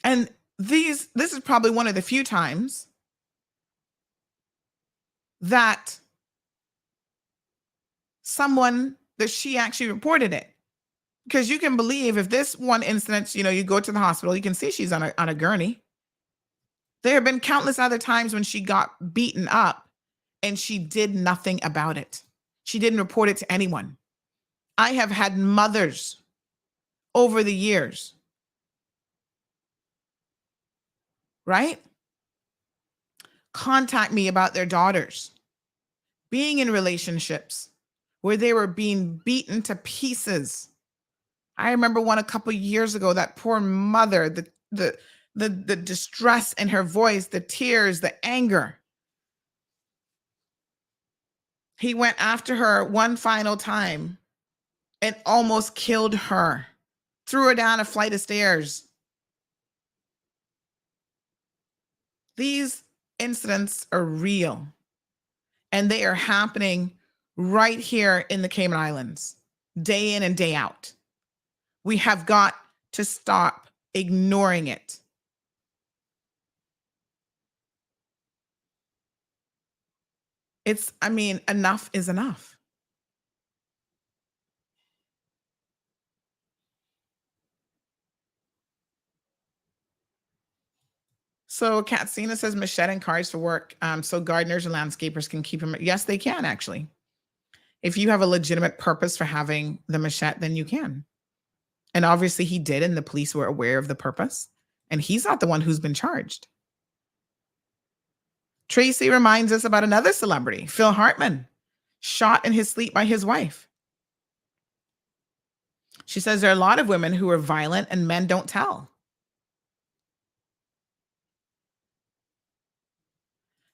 And this is probably one of the few times that she actually reported it. Because you can believe if this one incident, you go to the hospital, you can see she's on a gurney. There have been countless other times when she got beaten up and she did nothing about it. She didn't report it to anyone. I have had mothers over the years, right, contact me about their daughters being in relationships where they were being beaten to pieces. I remember one a couple years ago, that poor mother, the distress in her voice, the tears, the anger. He went after her one final time and almost killed her, threw her down a flight of stairs. These incidents are real, and they are happening right here in the Cayman Islands, day in and day out. We have got to stop ignoring it. Enough is enough. So Katsina says machete and cars for work. So gardeners and landscapers can keep them. Yes, they can actually. If you have a legitimate purpose for having the machete, then you can. And obviously he did, and the police were aware of the purpose. And he's not the one who's been charged. Tracy reminds us about another celebrity, Phil Hartman, shot in his sleep by his wife. She says there are a lot of women who are violent and men don't tell.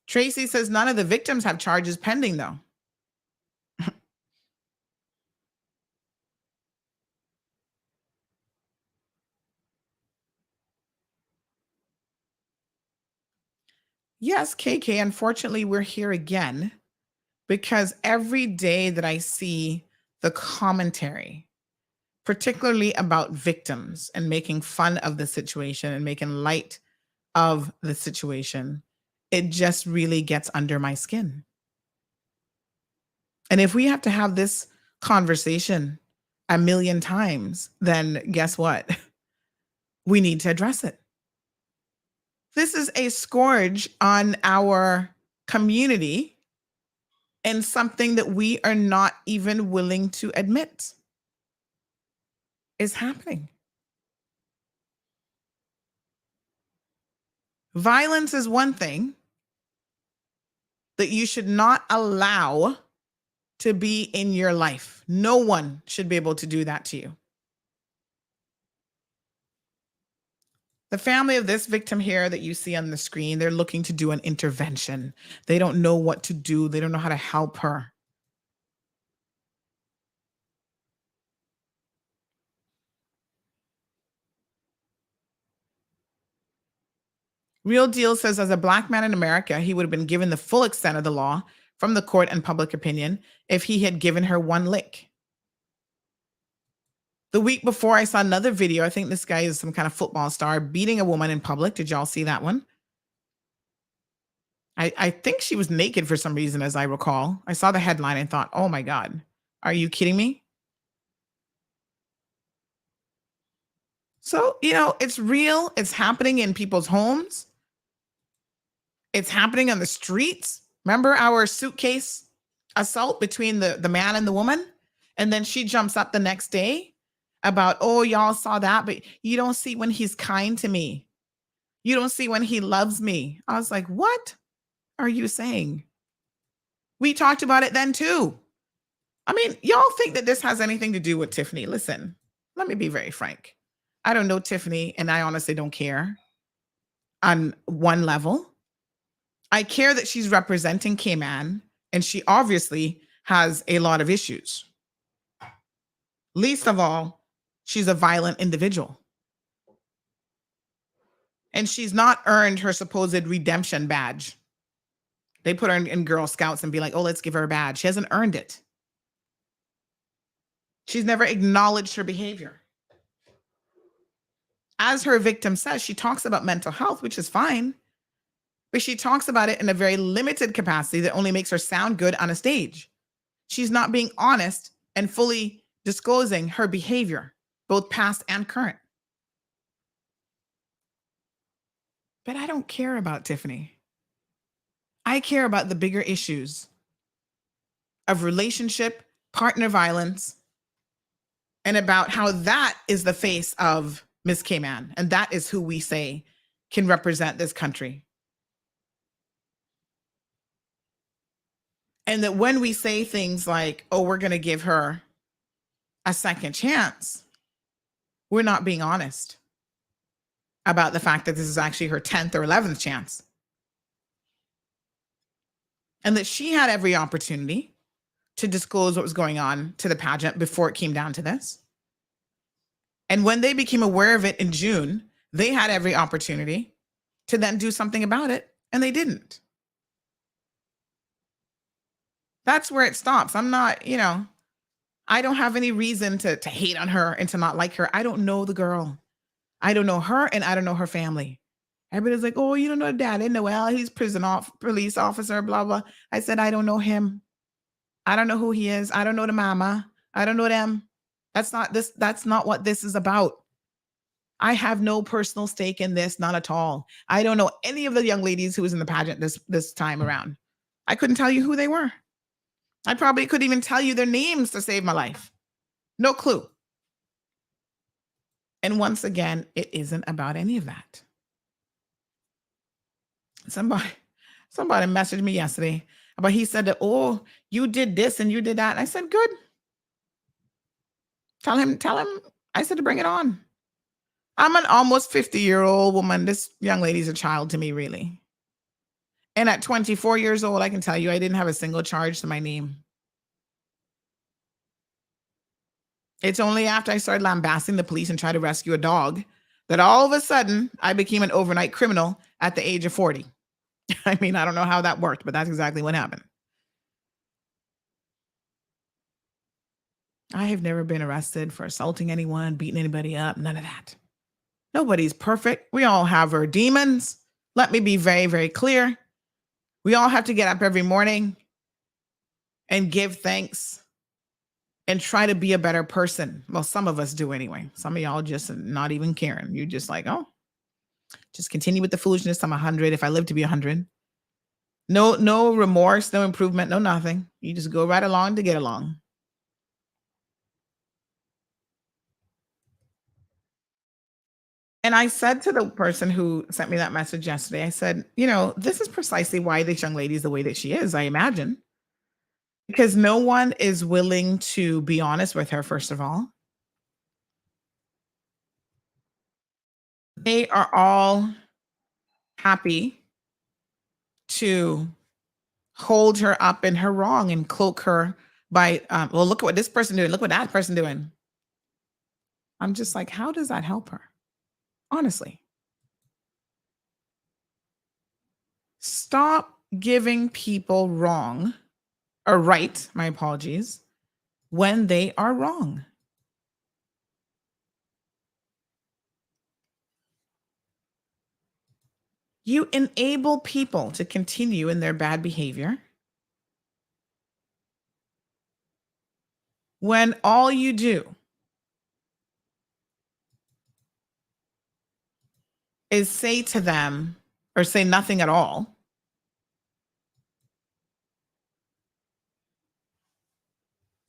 Tracy says none of the victims have charges pending, though. Yes, KK, unfortunately, we're here again because every day that I see the commentary, particularly about victims and making fun of the situation and making light of the situation, it just really gets under my skin. And if we have to have this conversation a million times, then guess what? We need to address it. This is a scourge on our community and something that we are not even willing to admit is happening. Violence is one thing that you should not allow to be in your life. No one should be able to do that to you. The family of this victim here that you see on the screen, they're looking to do an intervention. They don't know what to do. They don't know how to help her. Real Deal says, as a Black man in America, he would have been given the full extent of the law from the court and public opinion if he had given her one lick. The week before, I saw another video. I think this guy is some kind of football star beating a woman in public. Did y'all see that one? I think she was naked for some reason, as I recall. I saw the headline and thought, oh my God, are you kidding me? So, it's real. It's happening in people's homes. It's happening on the streets. Remember our suitcase assault between the man and the woman? And then she jumps up the next day about, oh, y'all saw that, but you don't see when he's kind to me. You don't see when he loves me. I was like, what are you saying? We talked about it then too. Y'all think that this has anything to do with Tiffany? Listen, let me be very frank. I don't know Tiffany, and I honestly don't care on one level. I care that she's representing Cayman, and she obviously has a lot of issues. Least of all, she's a violent individual. And she's not earned her supposed redemption badge. They put her in Girl Scouts and be like, oh, let's give her a badge. She hasn't earned it. She's never acknowledged her behavior. As her victim says, she talks about mental health, which is fine, but she talks about it in a very limited capacity that only makes her sound good on a stage. She's not being honest and fully disclosing her behavior, both past and current. But I don't care about Tiffany. I care about the bigger issues of relationship, partner violence, and about how that is the face of Miss Cayman. And that is who we say can represent this country. And that when we say things like, oh, we're going to give her a second chance, we're not being honest about the fact that this is actually her 10th or 11th chance. And that she had every opportunity to disclose what was going on to the pageant before it came down to this. And when they became aware of it in June, they had every opportunity to then do something about it, and they didn't. That's where it stops. I'm not, I don't have any reason to hate on her and to not like her. I don't know the girl. I don't know her, and I don't know her family. Everybody's like, oh, you don't know dad. I know, well, he's police officer, blah, blah. I said, I don't know him. I don't know who he is. I don't know the mama. I don't know them. That's not what this is about. I have no personal stake in this, not at all. I don't know any of the young ladies who was in the pageant this time around. I couldn't tell you who they were. I probably couldn't even tell you their names to save my life. No clue. And once again, it isn't about any of that. Somebody messaged me yesterday about, he said that, oh, you did this and you did that. I said, good. Tell him, I said to bring it on. I'm an almost 50-year-old woman. This young lady's a child to me, really. And at 24 years old, I can tell you I didn't have a single charge to my name. It's only after I started lambasting the police and tried to rescue a dog that all of a sudden I became an overnight criminal at the age of 40. I mean, I don't know how that worked, but that's exactly what happened. I have never been arrested for assaulting anyone, beating anybody up, none of that. Nobody's perfect. We all have our demons. Let me be very, very clear. We all have to get up every morning and give thanks and try to be a better person. Well, some of us do anyway. Some of y'all just not even caring. You're just like, oh, just continue with the foolishness. I'm 100. If I live to be 100, no remorse, no improvement, no nothing. You just go right along to get along. And I said to the person who sent me that message yesterday, I said, this is precisely why this young lady is the way that she is, I imagine. Because no one is willing to be honest with her, first of all. They are all happy to hold her up in her wrong and cloak her by, well, look at what this person doing. Look what that person doing. I'm just like, how does that help her? Honestly. Stop giving people wrong or right, my apologies, when they are wrong. You enable people to continue in their bad behavior when all you do is say to them, or say nothing at all,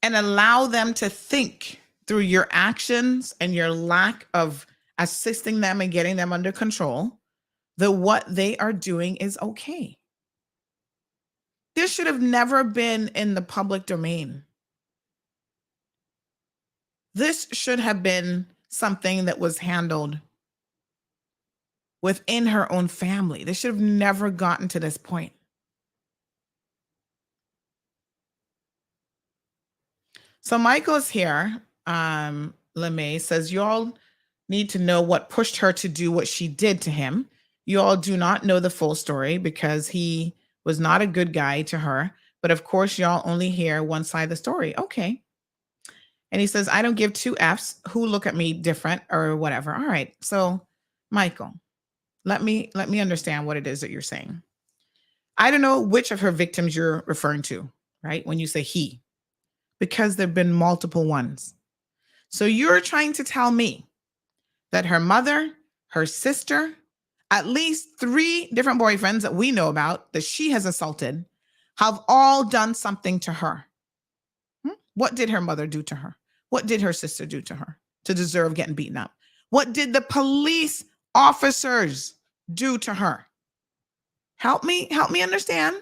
and allow them to think through your actions and your lack of assisting them and getting them under control, that what they are doing is okay. This should have never been in the public domain. This should have been something that was handled within her own family. They should have never gotten to this point. So Michael's here. LeMay says, you all need to know what pushed her to do what she did to him. You all do not know the full story because he was not a good guy to her. But of course, y'all only hear one side of the story. Okay. And he says, I don't give two F's who look at me different or whatever. All right. So Michael, let me understand what it is that you're saying. I don't know which of her victims you're referring to, right? When you say he, because there've been multiple ones. So you're trying to tell me that her mother, her sister, at least 3 different boyfriends that we know about that she has assaulted have all done something to her. What did her mother do to her? What did her sister do to her to deserve getting beaten up? What did the police officers do to her? Help me understand.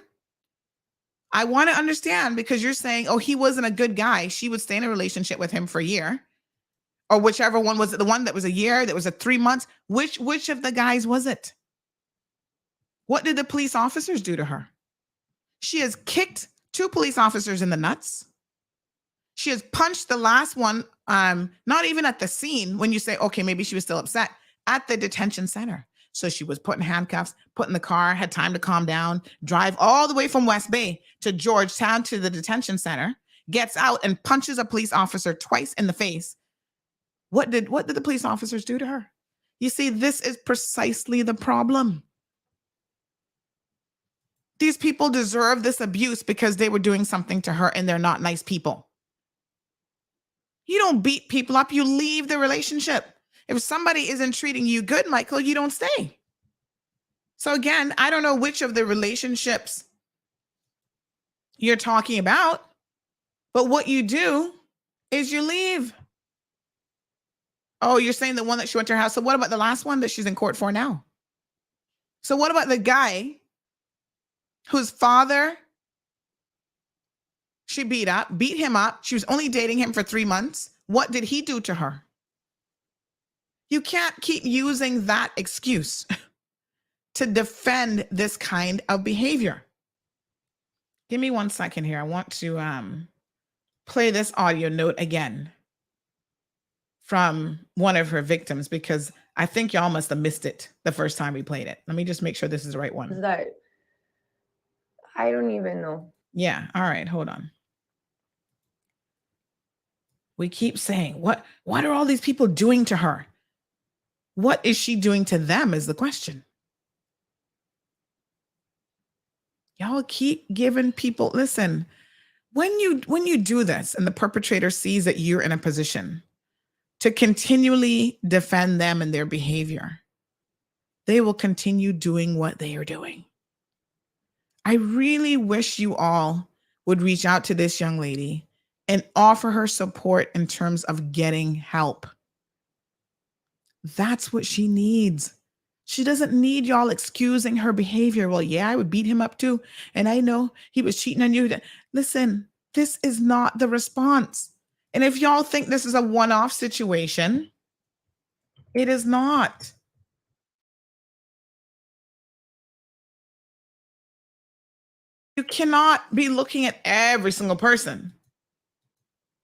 I want to understand, because you're saying, oh, he wasn't a good guy. She would stay in a relationship with him for a year, or whichever one was it, the one that was a year, that was a 3 months. Which of the guys was it? What did the police officers do to her? She has kicked 2 police officers in the nuts. She has punched the last one, not even at the scene when you say, okay, maybe she was still upset, at the detention center. So she was put in handcuffs, put in the car, had time to calm down, drive all the way from West Bay to Georgetown to the detention center, gets out and punches a police officer twice in the face. What did the police officers do to her? You see, this is precisely the problem. These people deserve this abuse because they were doing something to her, and they're not nice people. You don't beat people up, you leave the relationship. If somebody isn't treating you good, Michael, you don't stay. So again, I don't know which of the relationships you're talking about, but what you do is you leave. Oh, you're saying the one that she went to her house. So what about the last one that she's in court for now? So what about the guy whose father she beat him up? She was only dating him for 3 months. What did he do to her? You can't keep using that excuse to defend this kind of behavior. Give me 1 second here. I want to play this audio note again from one of her victims, because I think y'all must have missed it the first time we played it. Let me just make sure this is the right one. That I don't even know. Yeah. All right. Hold on. We keep saying, what are all these people doing to her? What is she doing to them is the question. Y'all keep giving people, listen, when you do this and the perpetrator sees that you're in a position to continually defend them and their behavior, they will continue doing what they are doing. I really wish you all would reach out to this young lady and offer her support in terms of getting help. That's what she needs. She doesn't need y'all excusing her behavior. Well, yeah, I would beat him up too. And I know he was cheating on you. Listen, this is not the response. And if y'all think this is a one-off situation, it is not. You cannot be looking at every single person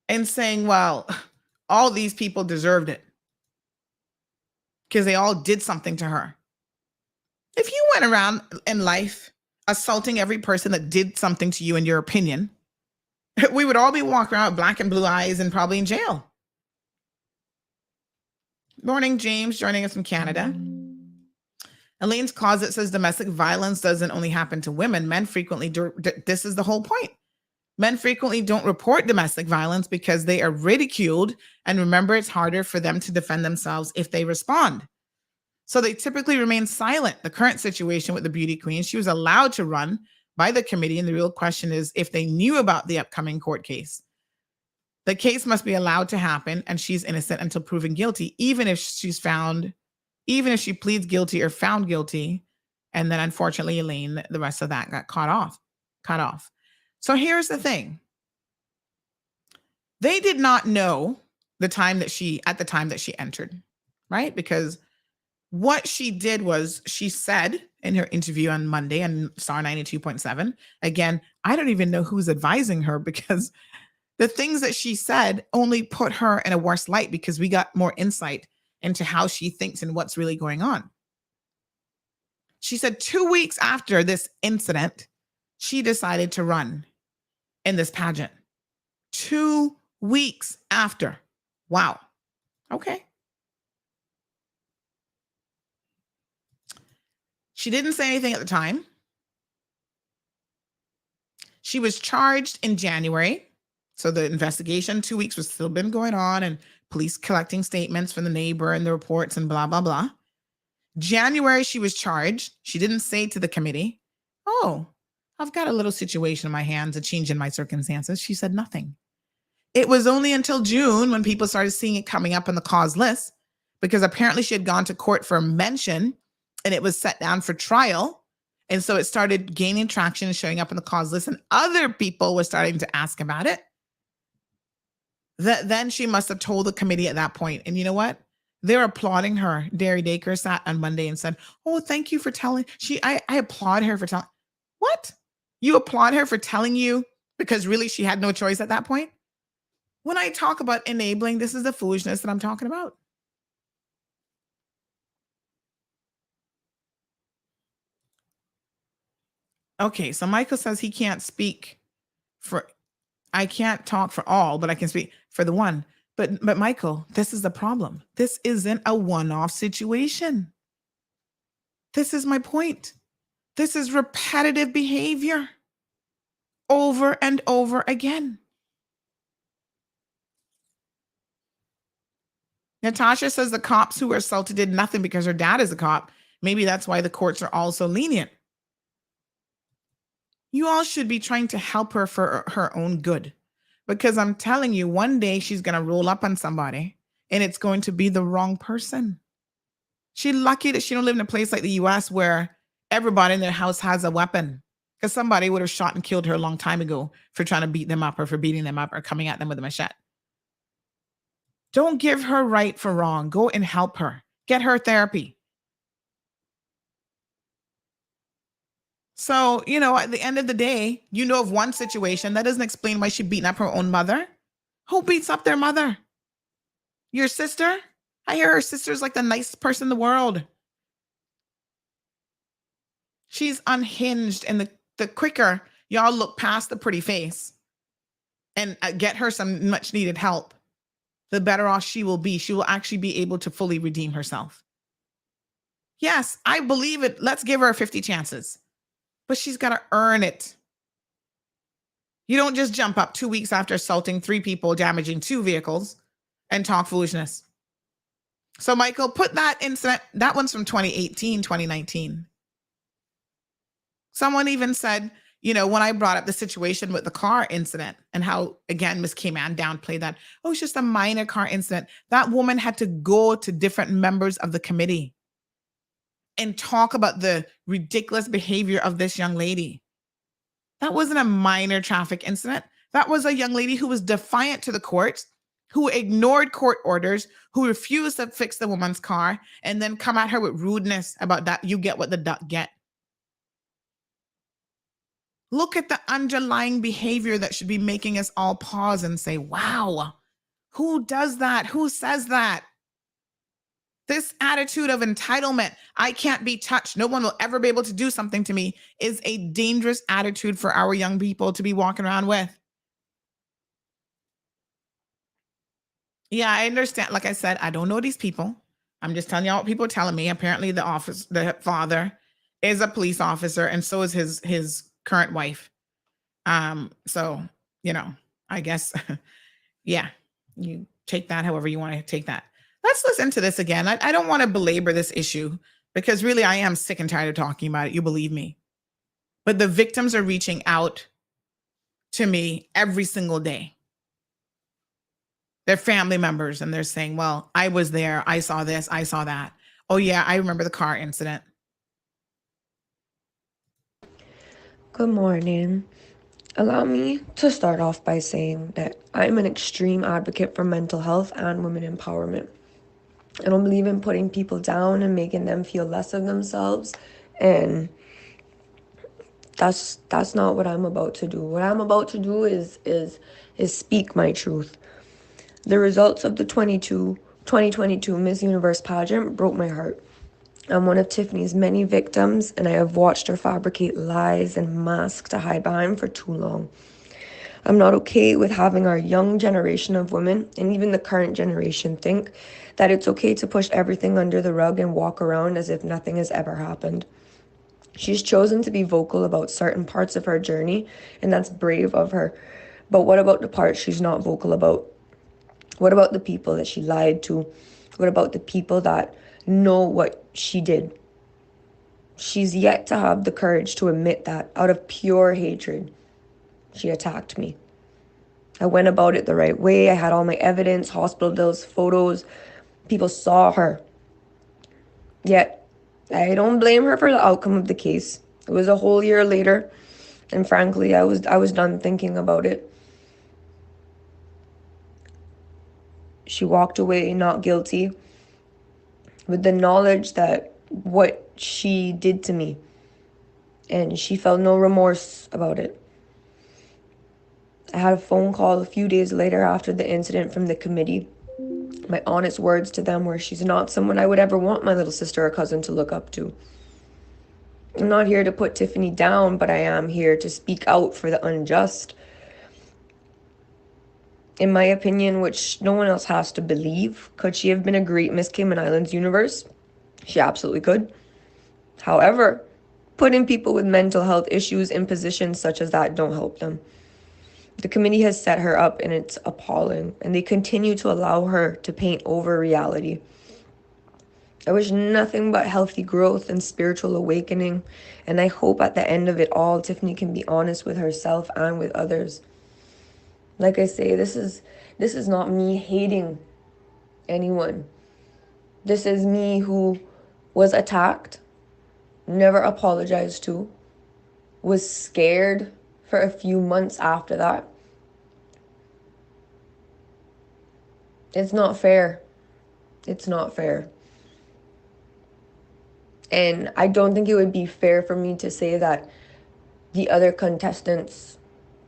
and saying, well, all these people deserved it because they all did something to her. If you went around in life assaulting every person that did something to you in your opinion, we would all be walking around with black and blue eyes and probably in jail. Morning, James, joining us from Canada. Elaine's Closet says domestic violence doesn't only happen to women. Men frequently do. This is the whole point. Men frequently don't report domestic violence because they are ridiculed. And remember, it's harder for them to defend themselves if they respond. So they typically remain silent. The current situation with the beauty queen, she was allowed to run by the committee. And the real question is if they knew about the upcoming court case. The case must be allowed to happen and she's innocent until proven guilty, even if she pleads guilty or found guilty. And then unfortunately, Elaine, the rest of that got cut off. So here's the thing. They did not know at the time that she entered, right? Because What she did was she said in her interview on Monday on Star 92.7, again, I don't even know who's advising her because the things that she said only put her in a worse light because we got more insight into how she thinks and what's really going on. She said 2 weeks after this incident, she decided to run in this pageant. 2 weeks after. Wow. Okay. She didn't say anything at the time. She was charged in January. So the investigation, 2 weeks was still been going on and police collecting statements from the neighbor and the reports and blah, blah, blah. January, she was charged. She didn't say to the committee, oh, I've got a little situation in my hands, a change in my circumstances. She said nothing. It was only until June when people started seeing it coming up on the cause list because apparently she had gone to court for a mention and it was set down for trial. And so it started gaining traction and showing up on the cause list and other people were starting to ask about it. Then she must have told the committee at that point. And you know what? They're applauding her. Derry Dacre sat on Monday and said, oh, thank you for telling. I applaud her for telling. What? You applaud her for telling you because really she had no choice at that point? When I talk about enabling, this is the foolishness that I'm talking about. Okay, so Michael says he can't speak for, I can't talk for all, but I can speak for the one. But Michael, this is the problem. This isn't a one-off situation. This is my point. This is repetitive behavior over and over again. Natasha says the cops who were assaulted did nothing because her dad is a cop. Maybe that's why the courts are all so lenient. You all should be trying to help her for her own good. Because I'm telling you, one day she's going to roll up on somebody and it's going to be the wrong person. She's lucky that she don't live in a place like the US where everybody in their house has a weapon. Because somebody would have shot and killed her a long time ago for trying to beat them up or for beating them up or coming at them with a machete. Don't give her right for wrong. Go and help her. Get her therapy. So, at the end of the day, you know of one situation that doesn't explain why she beating up her own mother. Who beats up their mother? Your sister? I hear her sister's like the nicest person in the world. She's unhinged, and the quicker y'all look past the pretty face and get her some much needed help, the better off she will be. She will actually be able to fully redeem herself. Yes, I believe it. Let's give her 50 chances. But she's got to earn it. You don't just jump up 2 weeks after assaulting 3 people, damaging 2 vehicles, and talk foolishness. So, Michael, put that incident, that one's from 2018, 2019. Someone even said, when I brought up the situation with the car incident and how, again, Miss Cayman downplayed that, oh, it's just a minor car incident. That woman had to go to different members of the committee and talk about the ridiculous behavior of this young lady. That wasn't a minor traffic incident. That was a young lady who was defiant to the courts, who ignored court orders, who refused to fix the woman's car, and then come at her with rudeness about that. You get what the duck get. Look at the underlying behavior that should be making us all pause and say, wow, who does that? Who says that? This attitude of entitlement, I can't be touched, no one will ever be able to do something to me, is a dangerous attitude for our young people to be walking around with. Yeah, I understand. Like I said, I don't know these people. I'm just telling you what people are telling me. Apparently the father is a police officer, and so is his current wife. So, I guess, yeah, you take that however you want to take that. Let's listen to this again. I don't want to belabor this issue because really I am sick and tired of talking about it. You believe me. But the victims are reaching out to me every single day. They're family members and they're saying, well, I was there. I saw this. I saw that. Oh yeah, I remember the car incident. Good morning. Allow me to start off by saying that I'm an extreme advocate for mental health and women empowerment. I don't believe in putting people down and making them feel less of themselves. And that's not what I'm about to do. What I'm about to do is speak my truth. The results of the 2022 Miss Universe pageant broke my heart. I'm one of Tiffany's many victims, and I have watched her fabricate lies and masks to hide behind for too long. I'm not okay with having our young generation of women, and even the current generation, think that it's okay to push everything under the rug and walk around as if nothing has ever happened. She's chosen to be vocal about certain parts of her journey, and that's brave of her. But what about the parts she's not vocal about? What about the people that she lied to? What about the people that know what she did? She's yet to have the courage to admit that out of pure hatred, she attacked me. I went about it the right way. I had all my evidence, hospital bills, photos. People saw her. Yet, I don't blame her for the outcome of the case. It was a whole year later, and frankly, I was done thinking about it. She walked away not guilty, with the knowledge that what she did to me, and she felt no remorse about it. I had a phone call a few days later after the incident from the committee. My honest words to them were, she's not someone I would ever want my little sister or cousin to look up to. I'm not here to put Tiffany down, but I am here to speak out for the unjust. In my opinion, which no one else has to believe, could she have been a great Miss Cayman Islands universe? She absolutely could. However, putting people with mental health issues in positions such as that don't help them. The committee has set her up, and it's appalling, and they continue to allow her to paint over reality. I wish nothing but healthy growth and spiritual awakening, and I hope at the end of it all, Tiffany can be honest with herself and with others. Like I say, this is not me hating anyone. This is me who was attacked, never apologized to, was scared for a few months after that. It's not fair. It's not fair. And I don't think it would be fair for me to say that the other contestants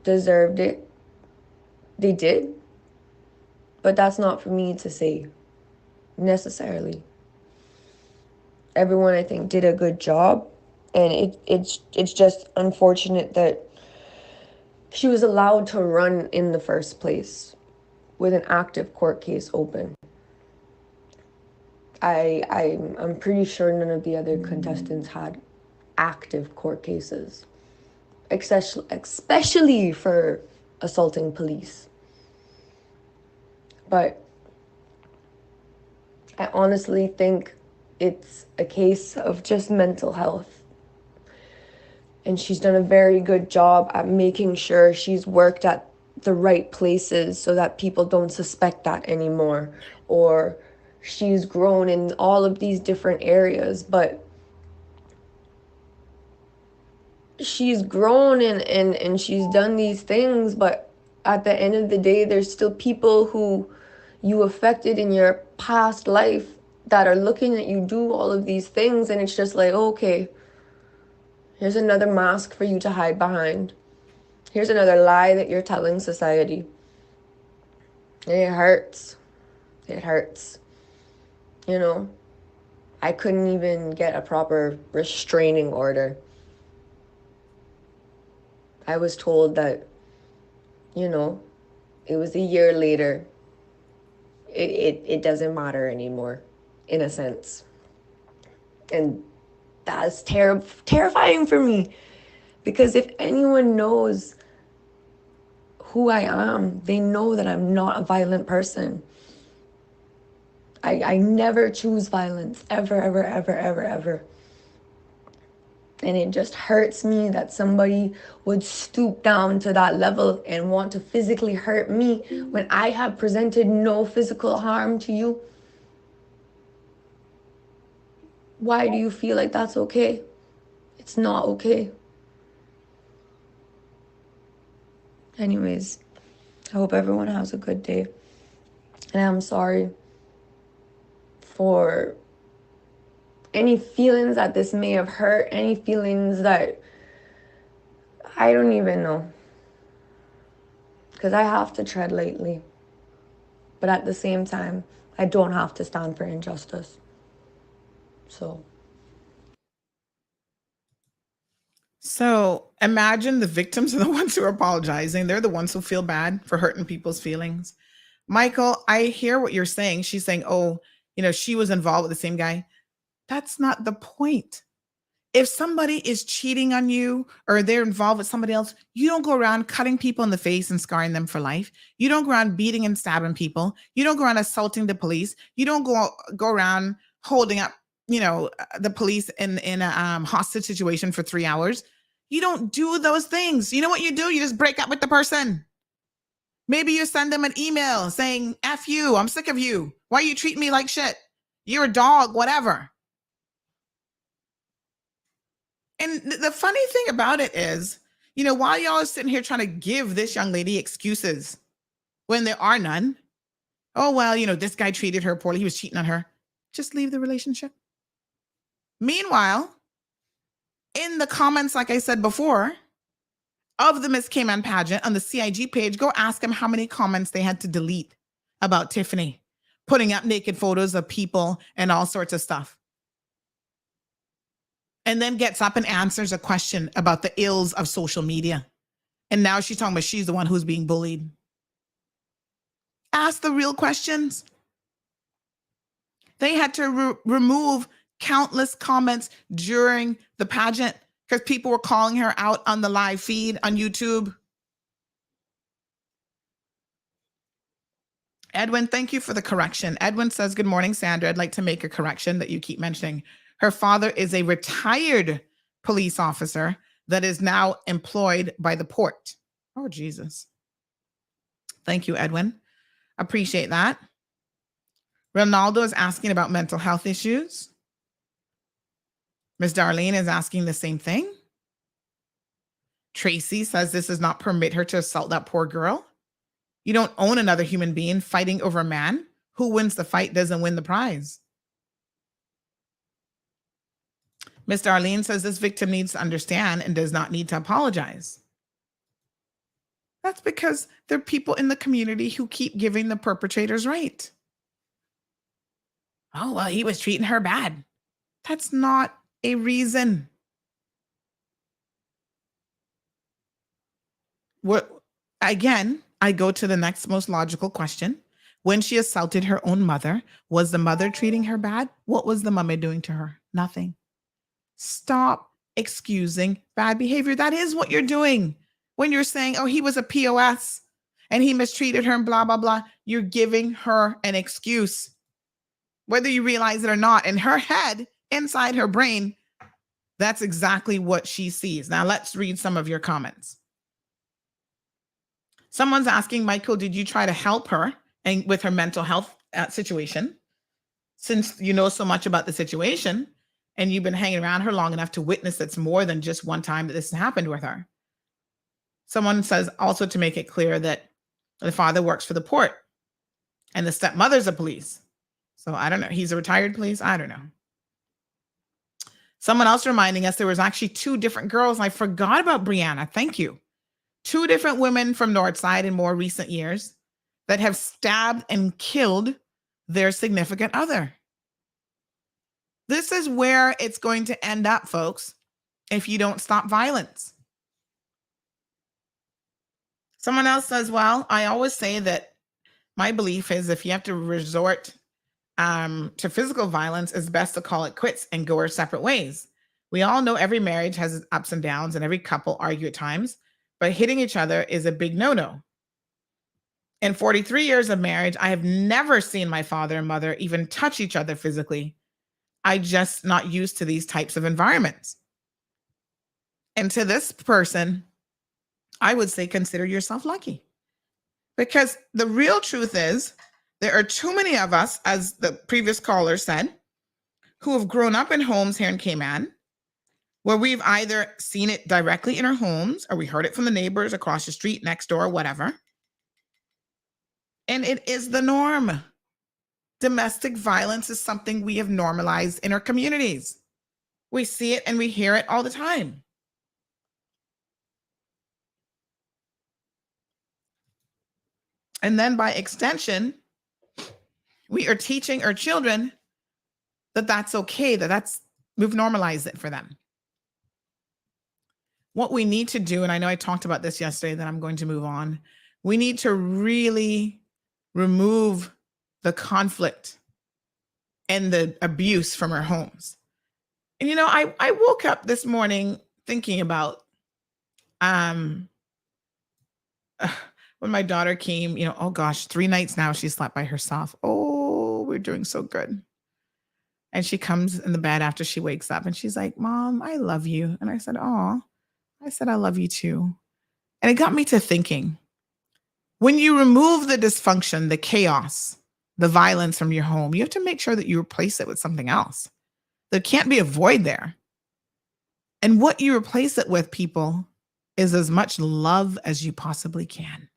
deserved it. They did. But that's not for me to say necessarily. Everyone, I think, did a good job. And it's just unfortunate that she was allowed to run in the first place with an active court case open. I'm pretty sure none of the other contestants had active court cases, especially for assaulting police. But I honestly think it's a case of just mental health. And she's done a very good job at making sure she's worked at the right places so that people don't suspect that anymore. Or she's grown in all of these different areas, but she's grown and she's done these things, but at the end of the day, there's still people who you affected in your past life that are looking at you do all of these things, and it's just like, okay, here's another mask for you to hide behind. Here's another lie that you're telling society. And it hurts. It hurts. You know, I couldn't even get a proper restraining order. I was told that, you know, it was a year later. It doesn't matter anymore, in a sense. And that's terrifying for me. Because if anyone knows who I am, they know that I'm not a violent person. I never choose violence, ever, ever, ever, ever, ever. And it just hurts me that somebody would stoop down to that level and want to physically hurt me when I have presented no physical harm to you. Why do you feel like that's okay? It's not okay. Anyways, I hope everyone has a good day. And I'm sorry for any feelings that this may have hurt, any feelings that I don't even know. Because I have to tread lightly. But at the same time, I don't have to stand for injustice. So imagine the victims are the ones who are apologizing. They're the ones who feel bad for hurting people's feelings. Michael, I hear what you're saying. She's saying, oh, she was involved with the same guy. That's not the point. If somebody is cheating on you or they're involved with somebody else, you don't go around cutting people in the face and scarring them for life. You don't go around beating and stabbing people. You don't go around assaulting the police. You don't go around holding up, the police in a hostage situation for 3 hours. You don't do those things. You know what you do? You just break up with the person. Maybe you send them an email saying, F you, I'm sick of you. Why you treat me like shit? You're a dog, whatever. And the funny thing about it is, while y'all are sitting here trying to give this young lady excuses when there are none, oh, well, this guy treated her poorly. He was cheating on her. Just leave the relationship. Meanwhile, in the comments, like I said before, of the Miss Cayman pageant on the CIG page, go ask them how many comments they had to delete about Tiffany putting up naked photos of people and all sorts of stuff. And then gets up and answers a question about the ills of social media. And now she's talking about she's the one who's being bullied. Ask the real questions. They had to remove countless comments during the pageant because people were calling her out on the live feed on YouTube. Edwin, thank you for the correction. Edwin says, good morning, Sandra. I'd like to make a correction that you keep mentioning. Her father is a retired police officer that is now employed by the port. Oh, Jesus. Thank you, Edwin. Appreciate that. Ronaldo is asking about mental health issues. Miss Darlene is asking the same thing. Tracy says this does not permit her to assault that poor girl. You don't own another human being fighting over a man. Who wins the fight doesn't win the prize. Miss Darlene says this victim needs to understand and does not need to apologize. That's because there are people in the community who keep giving the perpetrators right. Oh, well, he was treating her bad. That's not a reason. Again, I go to the next most logical question. When she assaulted her own mother, was the mother treating her bad? What was the mummy doing to her? Nothing. Stop excusing bad behavior. That is what you're doing. When you're saying, oh, he was a POS and he mistreated her and blah, blah, blah, you're giving her an excuse, whether you realize it or not. In her head, inside her brain, that's exactly what she sees. Now let's read some of your comments. Someone's asking, Michael, did you try to help her and with her mental health situation? Since you know so much about the situation and you've been hanging around her long enough to witness it's more than just one time that this happened with her. Someone says also to make it clear that the father works for the port and the stepmother's a police. So I don't know. He's a retired police. I don't know. Someone else reminding us there was actually 2 different girls. I forgot about Brianna. Thank you. 2 different women from Northside in more recent years that have stabbed and killed their significant other. This is where it's going to end up, folks, if you don't stop violence. Someone else says, well, I always say that my belief is if you have to resort to physical violence, it's best to call it quits and go our separate ways. We all know every marriage has its ups and downs and every couple argue at times, but hitting each other is a big no-no. In 43 years of marriage, I have never seen my father and mother even touch each other physically. I just not used to these types of environments. And to this person, I would say consider yourself lucky. Because the real truth is, there are too many of us, as the previous caller said, who have grown up in homes here in Cayman, where we've either seen it directly in our homes or we heard it from the neighbors across the street, next door, whatever. And it is the norm. Domestic violence is something we have normalized in our communities. We see it and we hear it all the time. And then by extension, we are teaching our children that that's okay, we've normalized it for them. What we need to do, and I know I talked about this yesterday, that I'm going to move on. We need to really remove the conflict and the abuse from our homes. And I woke up this morning thinking about when my daughter came, oh gosh, 3 nights now she slept by herself. Oh, we're doing so good. And she comes in the bed after she wakes up and she's like, Mom, I love you. And I said, oh, I love you too. And it got me to thinking, when you remove the dysfunction, the chaos, the violence from your home, you have to make sure that you replace it with something else. There can't be a void there. And what you replace it with, people, is as much love as you possibly can.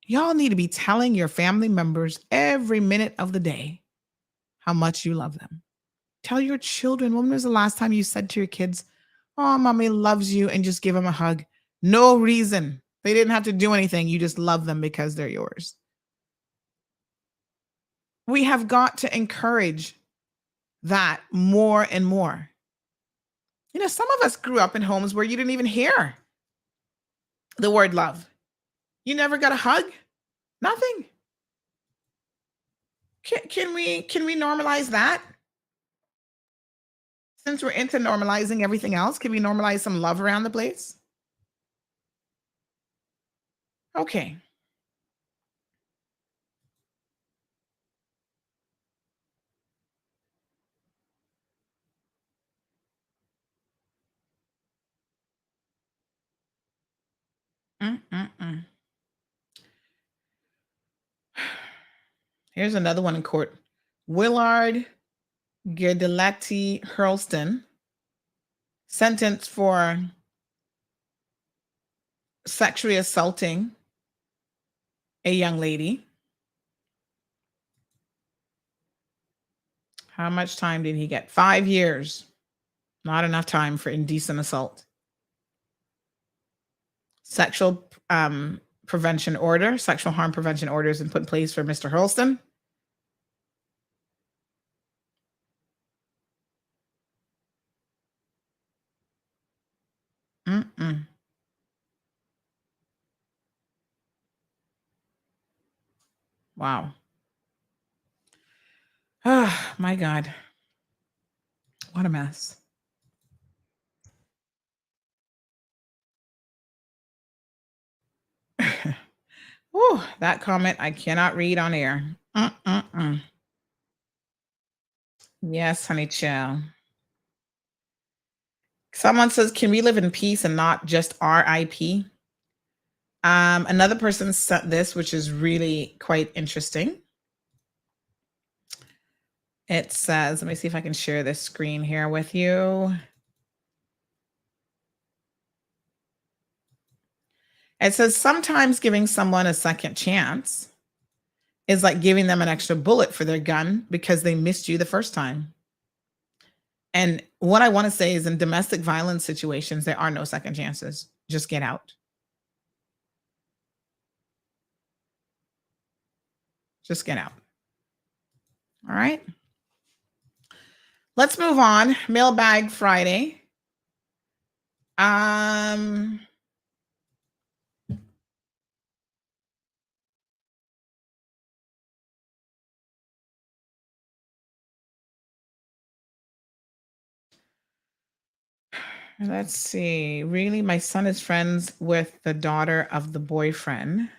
Y'all need to be telling your family members every minute of the day how much you love them. Tell your children, when was the last time you said to your kids, oh, mommy loves you, and just give them a hug? No reason. They didn't have to do anything. You just love them because they're yours. We have got to encourage that more and more. Some of us grew up in homes where you didn't even hear the word love. You never got a hug? Nothing. Can we normalize that? Since we're into normalizing everything else, can we normalize some love around the place? Okay. Here's another one in court. Willard Gedeletti Hurlston, sentenced for sexually assaulting a young lady. How much time did he get? 5 years. Not enough time for indecent assault. Sexual prevention order, sexual harm prevention orders been put in place for Mr. Hurlston. Wow. Oh, my God. What a mess. Ooh, that comment I cannot read on air. Yes, honey chill. Someone says, can we live in peace and not just RIP? Another person sent this, which is really quite interesting. It says, let me see if I can share this screen here with you. It says, sometimes giving someone a second chance is like giving them an extra bullet for their gun because they missed you the first time. And what I want to say is, in domestic violence situations, there are no second chances. Just get out. Just get out. All right. Let's move on. Mailbag Friday. Let's see. Really, my son is friends with the daughter of the boyfriend.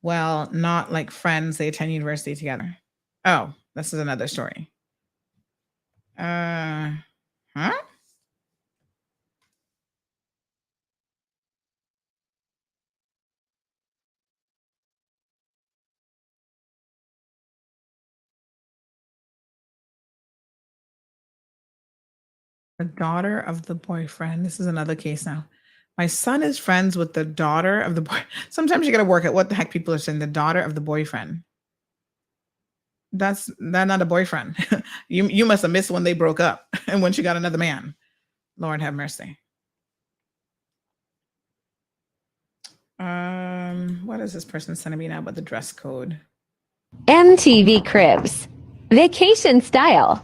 Well, not like friends. They attend university together. Oh, this is another story. Huh? The daughter of the boyfriend. This is another case now. My son is friends with the daughter of the boy. Sometimes you got to work at what the heck people are saying. The daughter of the boyfriend. That's not a boyfriend. You must have missed when they broke up and when she got another man. Lord have mercy. What is this person sending me now about the dress code? MTV Cribs. Vacation style.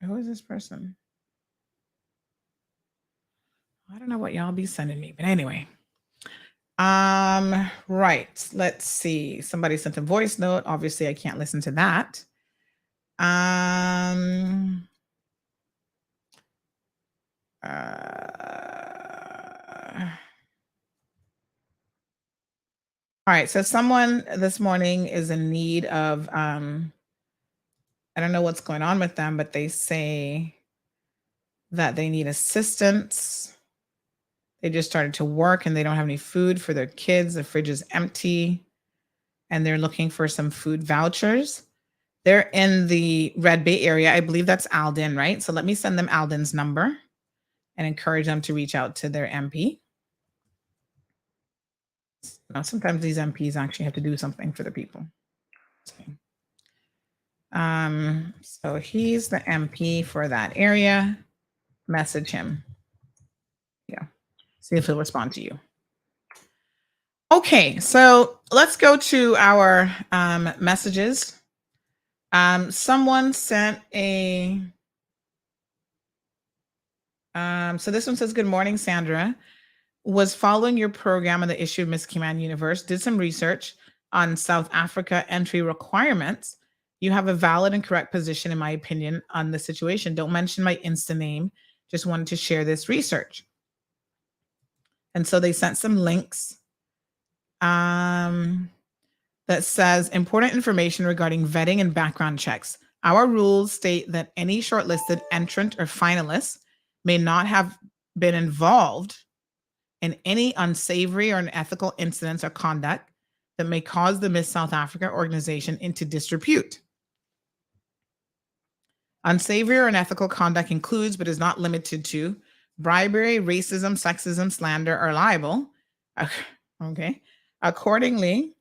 Who is this person? I don't know what y'all be sending me, but anyway. Right. Let's see. Somebody sent a voice note. Obviously, I can't listen to that. All right. So someone this morning is in need of, I don't know what's going on with them, but they say that they need assistance. They just started to work and they don't have any food for their kids. The fridge is empty and they're looking for some food vouchers. They're in the Red Bay area. I believe that's Alden, right? So let me send them Alden's number and encourage them to reach out to their MP. Now, sometimes these MPs actually have to do something for the people. So he's the MP for that area. Message him. Yeah. See if he'll respond to you. Okay, so let's go to our messages. Someone sent a so this one says, good morning, Sandra. Was following your program on the issue of Miss Cayman Universe, did some research on South Africa entry requirements. You have a valid and correct position, in my opinion, on the situation. Don't mention my Insta name. Just wanted to share this research. And so they sent some links that says important information regarding vetting and background checks. Our rules state that any shortlisted entrant or finalist may not have been involved in any unsavory or unethical incidents or conduct that may cause the Miss South Africa organization into disrepute. Unsavory or unethical conduct includes, but is not limited to, bribery, racism, sexism, slander, or libel. Okay. Accordingly,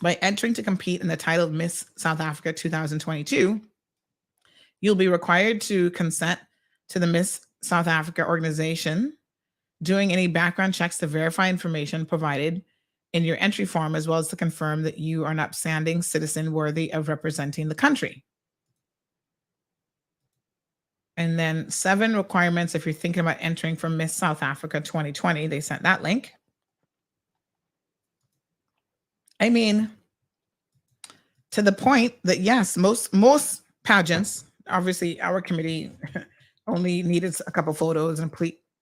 by entering to compete in the title of Miss South Africa 2022, you'll be required to consent to the Miss South Africa organization doing any background checks to verify information provided in your entry form, as well as to confirm that you are an upstanding citizen worthy of representing the country. And then 7 requirements if you're thinking about entering for Miss South Africa 2020. They sent that link. I mean, to the point that yes, most pageants, obviously our committee only needed a couple photos and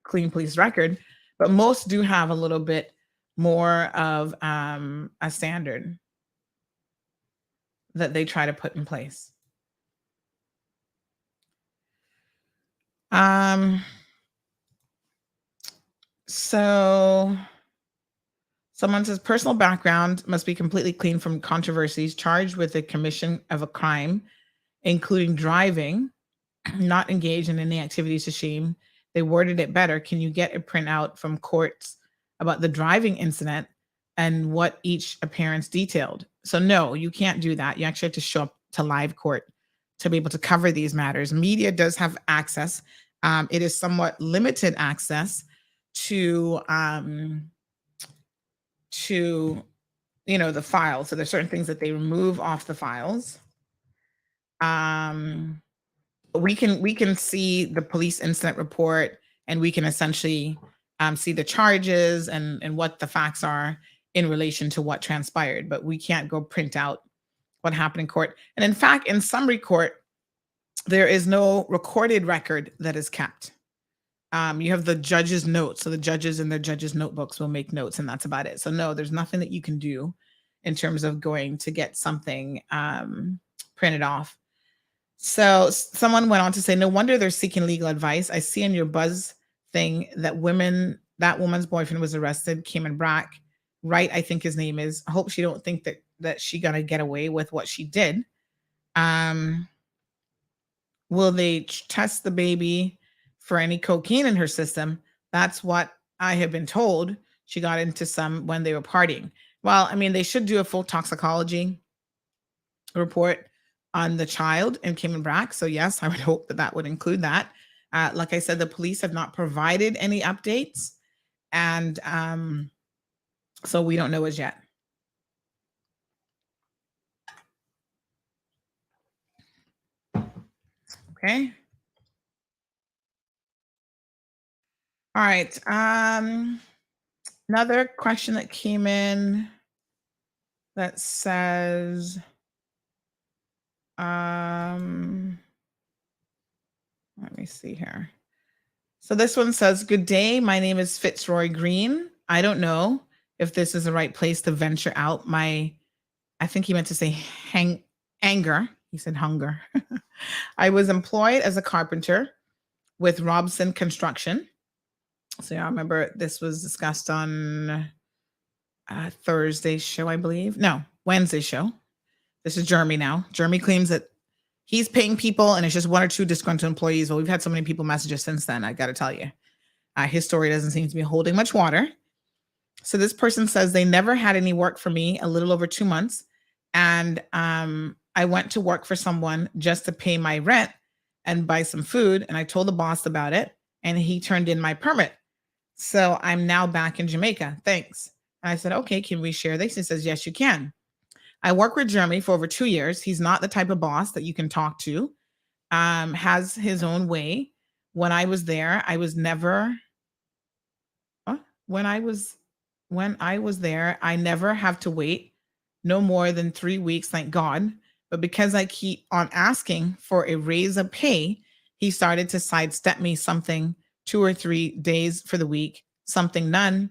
clean police record, but most do have a little bit more of a standard that they try to put in place. So someone says personal background must be completely clean from controversies, charged with the commission of a crime, including driving, not engaged in any activities to shame. They worded it better. Can you get a printout from courts about the driving incident and what each appearance detailed? So no, you can't do that. You actually have to show up to live court to be able to cover these matters. Media does have access. It is somewhat limited access to the files. So there's certain things that they remove off the files. We can see the police incident report, and we can essentially see the charges and what the facts are in relation to what transpired, but we can't go print out what happened in court. And in fact, in summary court, there is no recorded record that is kept. You have the judge's notes. So the judges in their judge's notebooks will make notes, and that's about it. So no, there's nothing that you can do in terms of going to get something printed off. So someone went on to say, no wonder they're seeking legal advice. I see in your buzz thing that woman's boyfriend was arrested, Cayman Brack. Right, I think his name is. I hope she don't think that she gonna get away with what she did. Will they test the baby for any cocaine in her system? That's what I have been told. She got into some when they were partying. Well, I mean, they should do a full toxicology report on the child in Cayman Brac. So yes, I would hope that that would include that. Like I said, the police have not provided any updates, and so we don't know as yet. Okay. All right. Another question that came in that says, let me see here. So this one says, good day. My name is Fitzroy Green. I don't know if this is the right place to venture out my, I think he meant to say anger. He said hunger. I was employed as a carpenter with Robson Construction. So yeah, I remember this was discussed on Thursday's show, I believe. No, Wednesday's show. This is Jeremy now. Jeremy claims that he's paying people and it's just one or two disgruntled employees. Well, we've had so many people message us since then. I got to tell you, his story doesn't seem to be holding much water. So this person says they never had any work for me, a little over 2 months. And I went to work for someone just to pay my rent and buy some food. And I told the boss about it and he turned in my permit. So I'm now back in Jamaica. Thanks. And I said, okay, can we share this? He says, yes, you can. I worked with Jeremy for over 2 years. He's not the type of boss that you can talk to, has his own way. When I was there, I was never, when I was there, I never have to wait no more than 3 weeks, thank God. But because I keep on asking for a raise of pay, he started to sidestep me something 2 or 3 days for the week, something none.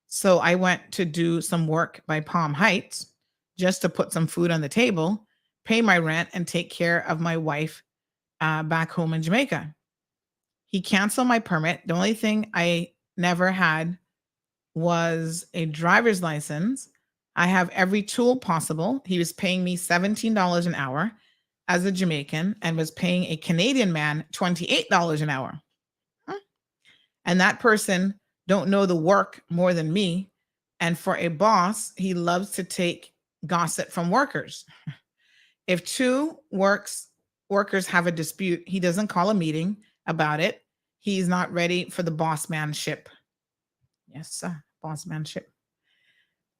So I went to do some work by Palm Heights just to put some food on the table, pay my rent, and take care of my wife back home in Jamaica. He canceled my permit. The only thing I never had was a driver's license. I have every tool possible. He was paying me $17 an hour as a Jamaican and was paying a Canadian man $28 an hour. And that person don't know the work more than me. And for a boss, he loves to take gossip from workers. If two workers have a dispute, he doesn't call a meeting about it. He's not ready for the bossmanship. Yes, sir. Bossmanship.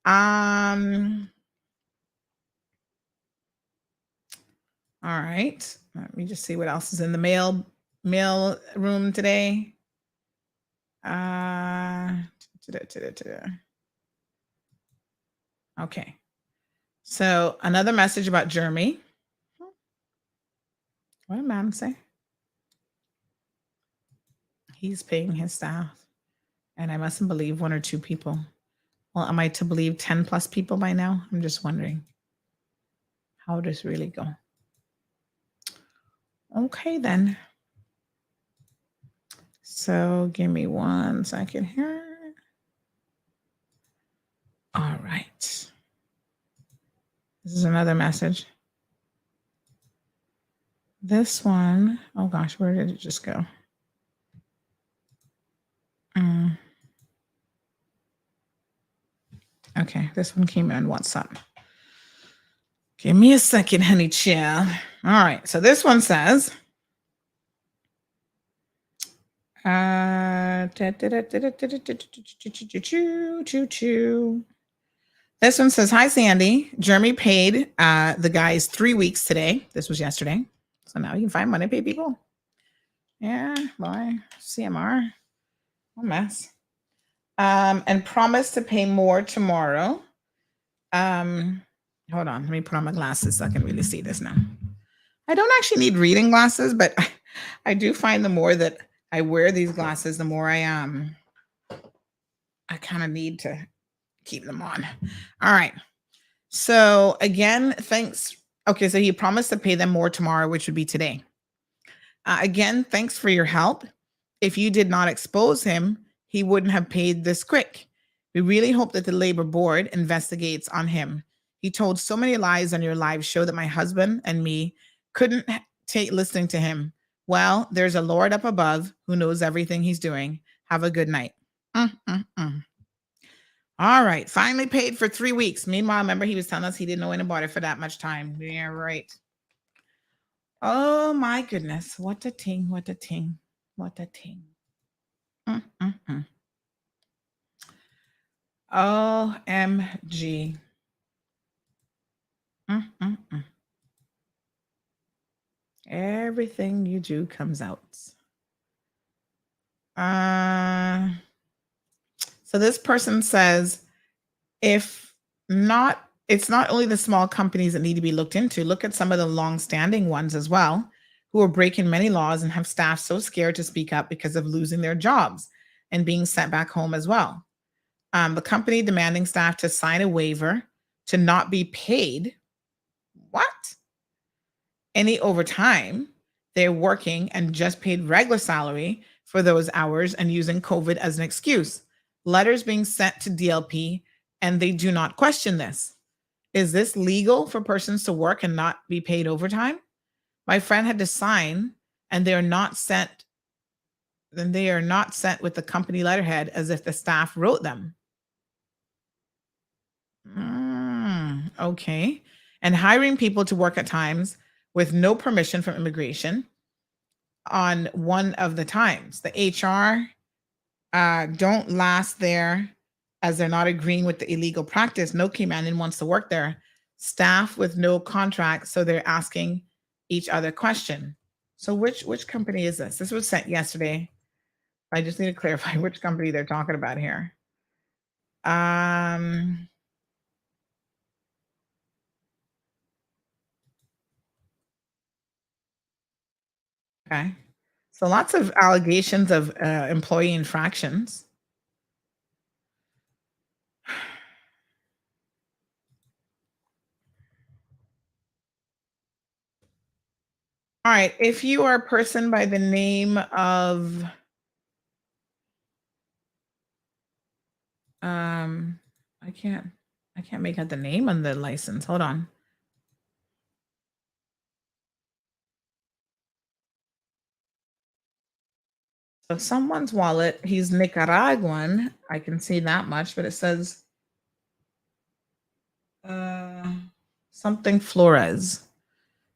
All right. Let me just see what else is in the mail room today. Okay. So another message about Jeremy. What did man say? He's paying his staff. And I mustn't believe 1 or 2 people. Well, am I to believe 10 plus people by now? I'm just wondering how does this really go? Okay, then. So give me 1 second here. All right. This is another message. This one, oh gosh, where did it just go? Okay, this one came in on WhatsApp. Give me a second, honey child. All right, so this one says, this one says, hi, Sandy. Jeremy paid the guys 3 weeks today. This was yesterday. So now you can find money to pay people. Yeah, boy, CMR. What a mess. And promised to pay more tomorrow. Hold on, let me put on my glasses so I can really see this now. I don't actually need reading glasses, but I do find the more that I wear these glasses, the more I kind of need to keep them on. All right. So again, thanks. Okay, so he promised to pay them more tomorrow, which would be today. Again, thanks for your help. If you did not expose him, he wouldn't have paid this quick. We really hope that the labor board investigates on him. He told so many lies on your live show that my husband and me couldn't take listening to him. Well, there's a Lord up above who knows everything he's doing. Have a good night. All All right. Finally paid for 3 weeks. Meanwhile, remember he was telling us he didn't know anything about it for that much time. Yeah, right. Oh my goodness. What a ting. What a ting. What a ting. Mm-mm-mm. OMG. Mm-mm-mm. Everything you do comes out. So this person says, it's not only the small companies that need to be looked into. Look at some of the long-standing ones as well, who are breaking many laws and have staff so scared to speak up because of losing their jobs and being sent back home as well. The company demanding staff to sign a waiver to not be paid. What? Any overtime they're working and just paid regular salary for those hours and using COVID as an excuse. Letters being sent to DLP and they do not question this. Is this legal for persons to work and not be paid overtime? My friend had to sign and they are not sent with the company letterhead as if the staff wrote them. Okay. And hiring people to work at times with no permission from immigration on one of the times. The HR don't last there as they're not agreeing with the illegal practice. No Cayman wants to work there. Staff with no contract, so they're asking each other question. So which company is this? This was sent yesterday. I just need to clarify which company they're talking about here. Okay. So lots of allegations of employee infractions. All right. If you are a person by the name of I can't make out the name on the license. Hold on. So someone's wallet, he's Nicaraguan. I can see that much, but it says something Flores.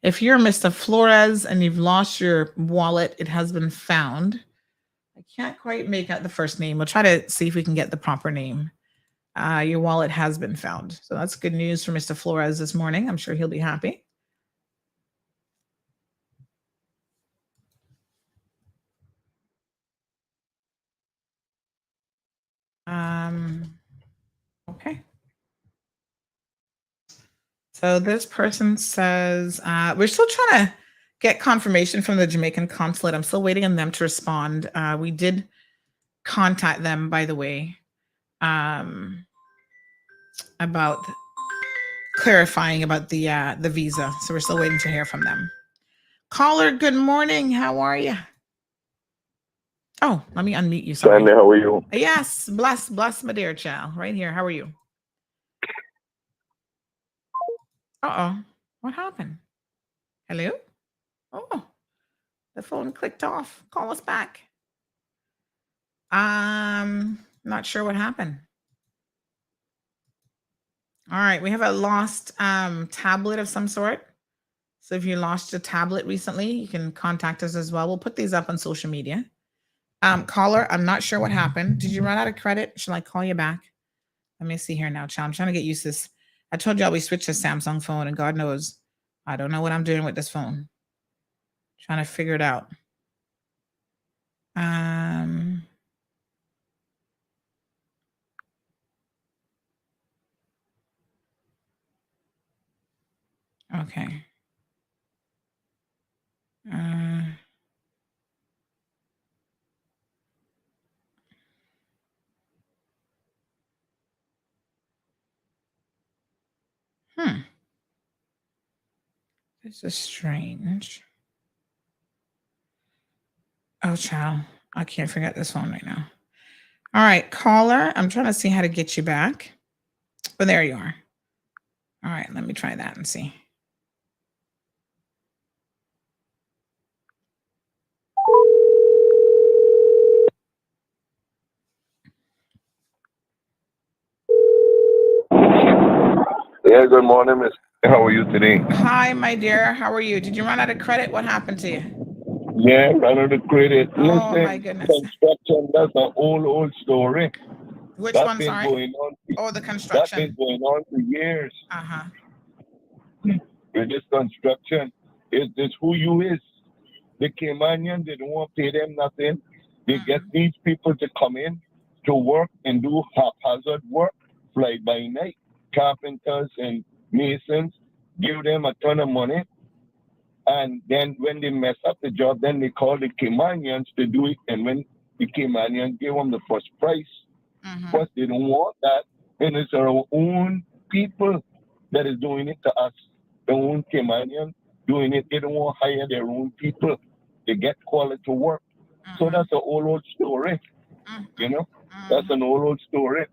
If you're Mr. Flores and you've lost your wallet, it has been found. I can't quite make out the first name. We'll try to see if we can get the proper name. Your wallet has been found. So that's good news for Mr. Flores this morning. I'm sure he'll be happy. Okay. So this person says, we're still trying to get confirmation from the Jamaican consulate. I'm still waiting on them to respond. We did contact them, by the way, about clarifying about the visa. So we're still waiting to hear from them. Caller, good morning. How are you? Oh, let me unmute you. Sorry. Sandy, how are you? Yes, bless, my dear child. Right here. How are you? Uh-oh. What happened? Hello? Oh, the phone clicked off. Call us back. Not sure what happened. All right, we have a lost tablet of some sort. So if you lost your tablet recently, you can contact us as well. We'll put these up on social media. Caller, I'm not sure what happened. Did you run out of credit? Shall I call you back? Let me see here now, child. I'm trying to get used to this. I told y'all we switched to Samsung phone, and God knows I don't know what I'm doing with this phone. Trying to figure it out. Okay. This is strange. Oh, child. I can't figure out this phone right now. All right, caller. I'm trying to see how to get you back. But there you are. All right, let me try that and see. Yeah, good morning, Miss. How are you today? Hi, my dear. How are you? Did you run out of credit? What happened to you? Yeah, run out of credit. Oh, my Listen, goodness. construction, that's an old story. Which That's one, been sorry? going on. Oh, the That's construction. been going on for years. Uh-huh. With this construction, it's who you is. The Caymanians, they don't want to pay them nothing. They get these people to come in to work and do haphazard work, fly by night. Carpenters and masons, give them a ton of money. And then when they mess up the job, then they call the Caymanians to do it. And when the Caymanians give them the first price, but they don't want that. And it's our own people that is doing it to us. The own Caymanians doing it. They don't want to hire their own people. They get quality work. So that's an old story. You know, that's an old story.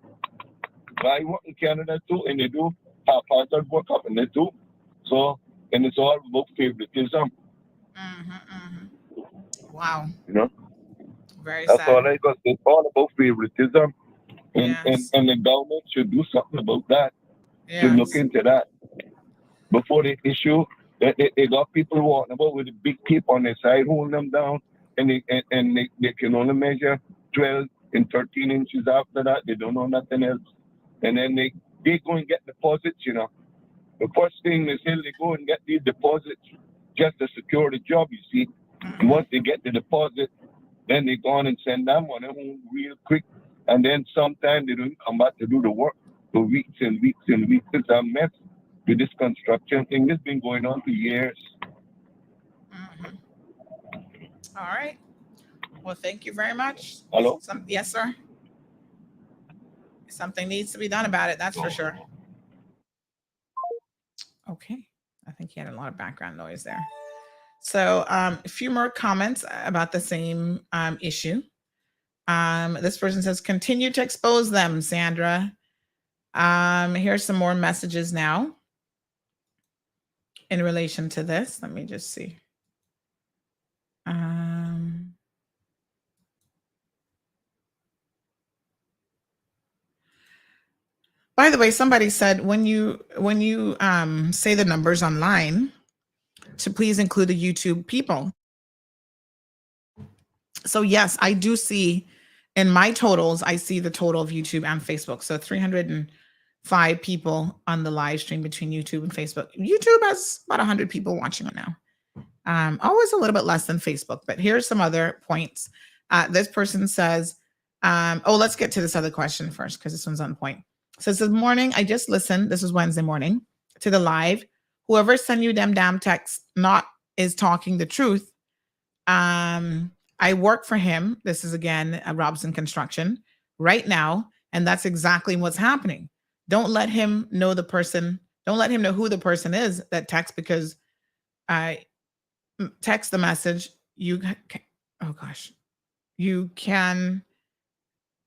I work in Canada too, and they do haphazard work up in there too. So, and it's all about favoritism. Wow. You know, Very that's sad. all I got. It's all about favoritism, and Yes. and the government should do something about that. Should look Yes. into that before they issue. They got people walking about with a big tape on their side, holding them down, and they can only measure 12 and 13 inches. After that, they don't know nothing else. And then they go and get deposits. You know, the first thing is they go and get these deposits just to secure the job. You see, and once they get the deposit, then they go on and send that money home real quick. And then sometimes they don't come back to do the work for weeks and weeks and weeks. It's a mess with this construction thing. It's been going on for years. All right. Well, thank you very much. Hello? Yes, sir. Something needs to be done about it. That's for sure. Okay. I think he had a lot of background noise there. So a few more comments about the same issue. This person says, continue to expose them, Sandra. Here's some more messages now in relation to this. Let me just see. By the way, somebody said when you say the numbers online, to please include the YouTube people. So yes, I do see in my totals, I see the total of YouTube and Facebook. So 305 people on the live stream between YouTube and Facebook. YouTube has about 100 people watching it now. Always a little bit less than Facebook, but here's some other points. This person says, let's get to this other question first because this one's on point. So it says, morning, I just listened, this was Wednesday morning, to the live. Whoever sent you them damn texts is talking the truth. I work for him. This is again, Robson Construction right now. And that's exactly what's happening. Don't let him know the person. Don't let him know who the person is that texts, because I text the message.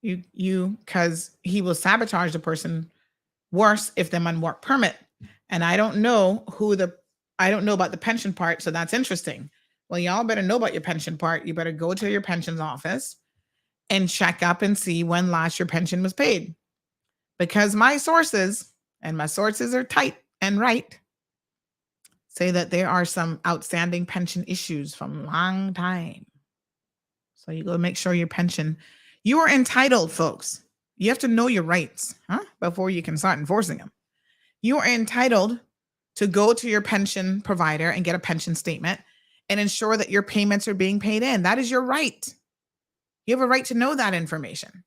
Because he will sabotage the person worse if they're on work permit. And I don't know about the pension part. So that's interesting. Well, y'all better know about your pension part. You better go to your pensions office and check up and see when last your pension was paid. Because my sources, and my sources are tight and right, say that there are some outstanding pension issues from a long time. So you go make sure your pension, you are entitled, folks. You have to know your rights, before you can start enforcing them. You are entitled to go to your pension provider and get a pension statement and ensure that your payments are being paid in. That is your right. You have a right to know that information.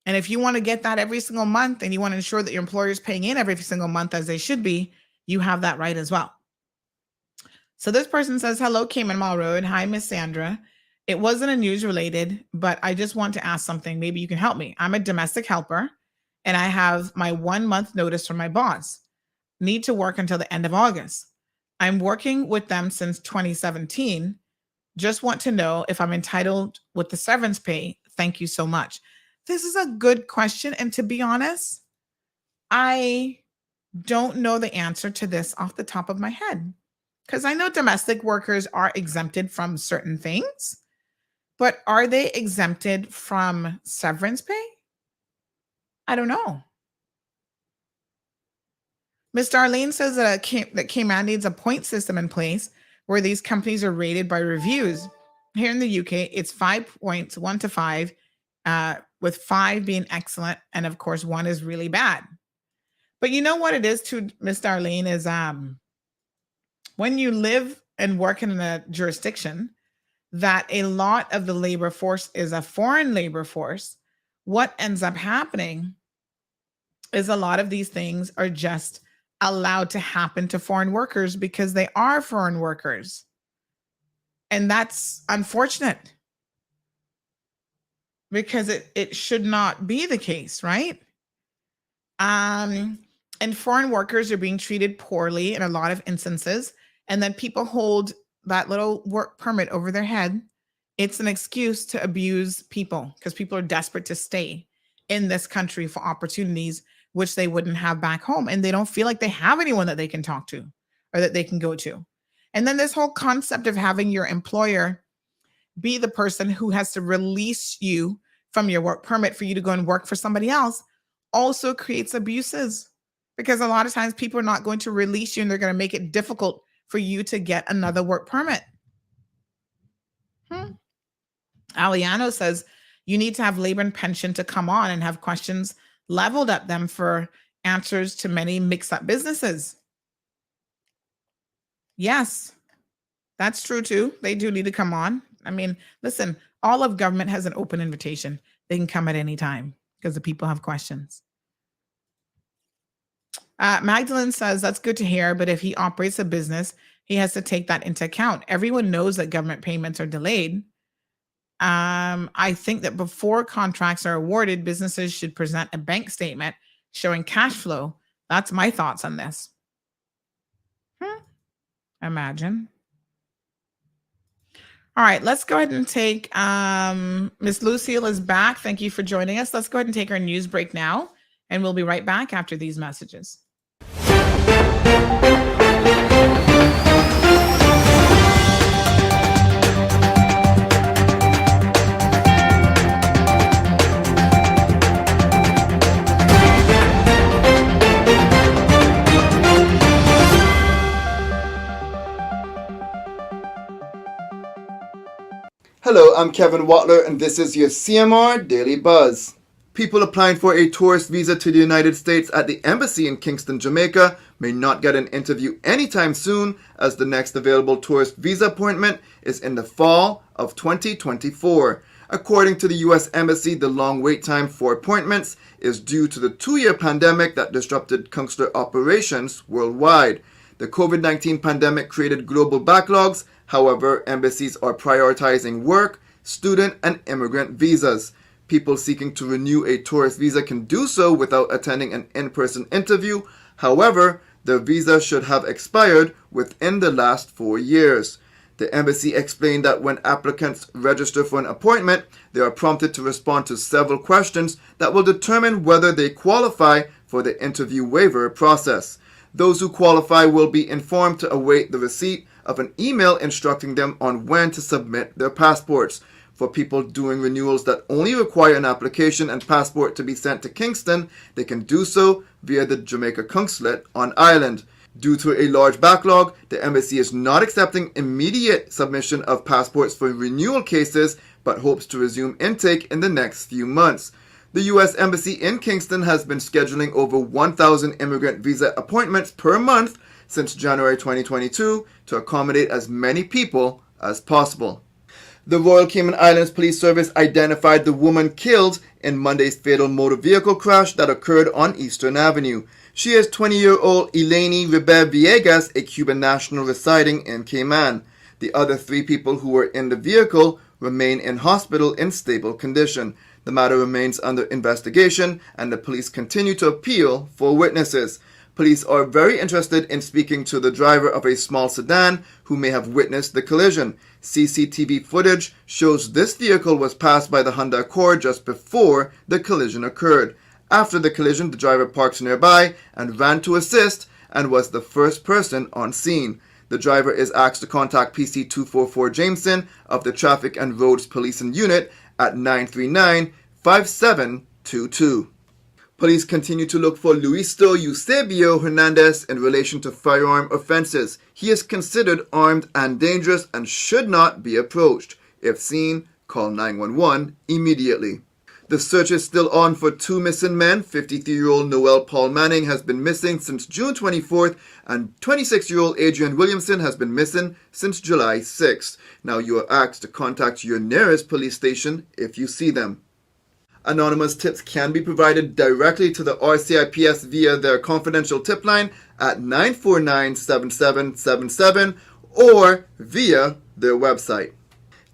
And if you want to get that every single month and you want to ensure that your employer is paying in every single month as they should be, you have that right as well. So this person says, hello, Cayman Mall Road. Hi, Miss Sandra. It wasn't a news related, but I just want to ask something. Maybe you can help me. I'm a domestic helper and I have my 1 month notice from my boss. Need to work until the end of August. I'm working with them since 2017. Just want to know if I'm entitled with the severance pay. Thank you so much. This is a good question. And to be honest, I don't know the answer to this off the top of my head, because I know domestic workers are exempted from certain things, but are they exempted from severance pay? I don't know. Ms. Darlene says that Cayman needs a point system in place where these companies are rated by reviews. Here in the UK, it's 5 points, 1 to 5, with 5 being excellent, and of course 1 is really bad. But you know what it is to Ms. Darlene is when you live and work in a jurisdiction that a lot of the labor force is a foreign labor force, what ends up happening is a lot of these things are just allowed to happen to foreign workers because they are foreign workers. And that's unfortunate because it should not be the case, right? And foreign workers are being treated poorly in a lot of instances. And then people hold that little work permit over their head. It's an excuse to abuse people because people are desperate to stay in this country for opportunities which they wouldn't have back home. And they don't feel like they have anyone that they can talk to or that they can go to. And then this whole concept of having your employer be the person who has to release you from your work permit for you to go and work for somebody else also creates abuses, because a lot of times people are not going to release you and they're going to make it difficult for you to get another work permit. Aliano says you need to have labor and pension to come on and have questions leveled at them for answers to many mixed-up businesses. Yes, that's true too. They do need to come on. I mean, listen, all of government has an open invitation. They can come at any time because the people have questions. Magdalene says, that's good to hear, but if he operates a business, he has to take that into account. Everyone knows that government payments are delayed. I think that before contracts are awarded, businesses should present a bank statement showing cash flow. That's my thoughts on this. Imagine. All right, let's go ahead and take Miss Lucille is back. Thank you for joining us. Let's go ahead and take our news break now, and we'll be right back after these messages. Hello, I'm Kevin Watler, and this is your CMR Daily Buzz. People applying for a tourist visa to the United States at the embassy in Kingston, Jamaica may not get an interview anytime soon, as the next available tourist visa appointment is in the fall of 2024. According to the U.S. Embassy, the long wait time for appointments is due to the 2-year pandemic that disrupted consular operations worldwide. The COVID-19 pandemic created global backlogs. However, embassies are prioritizing work, student, and immigrant visas. People seeking to renew a tourist visa can do so without attending an in-person interview. However, their visa should have expired within the last 4 years. The embassy explained that when applicants register for an appointment, they are prompted to respond to several questions that will determine whether they qualify for the interview waiver process. Those who qualify will be informed to await the receipt of an email instructing them on when to submit their passports. For people doing renewals that only require an application and passport to be sent to Kingston, they can do so via the Jamaica Consulate on island. Due to a large backlog, the embassy is not accepting immediate submission of passports for renewal cases, but hopes to resume intake in the next few months. The U.S. Embassy in Kingston has been scheduling over 1,000 immigrant visa appointments per month since January 2022 to accommodate as many people as possible. The Royal Cayman Islands Police Service identified the woman killed in Monday's fatal motor vehicle crash that occurred on Eastern Avenue. She is 20-year-old Eleni Ribe Villegas, a Cuban national residing in Cayman. The other 3 people who were in the vehicle remain in hospital in stable condition. The matter remains under investigation, and the police continue to appeal for witnesses. Police are very interested in speaking to the driver of a small sedan who may have witnessed the collision. CCTV footage shows this vehicle was passed by the Honda Accord just before the collision occurred. After the collision, the driver parked nearby and ran to assist and was the first person on scene. The driver is asked to contact PC 244 Jameson of the Traffic and Roads Policing Unit at 939-5722. Police continue to look for Luisto Eusebio Hernandez in relation to firearm offenses. He is considered armed and dangerous and should not be approached. If seen, call 911 immediately. The search is still on for two missing men. 53-year-old Noel Paul Manning has been missing since June 24th, and 26-year-old Adrian Williamson has been missing since July 6th. Now you are asked to contact your nearest police station if you see them. Anonymous tips can be provided directly to the RCIPS via their confidential tip line at 949-7777 or via their website.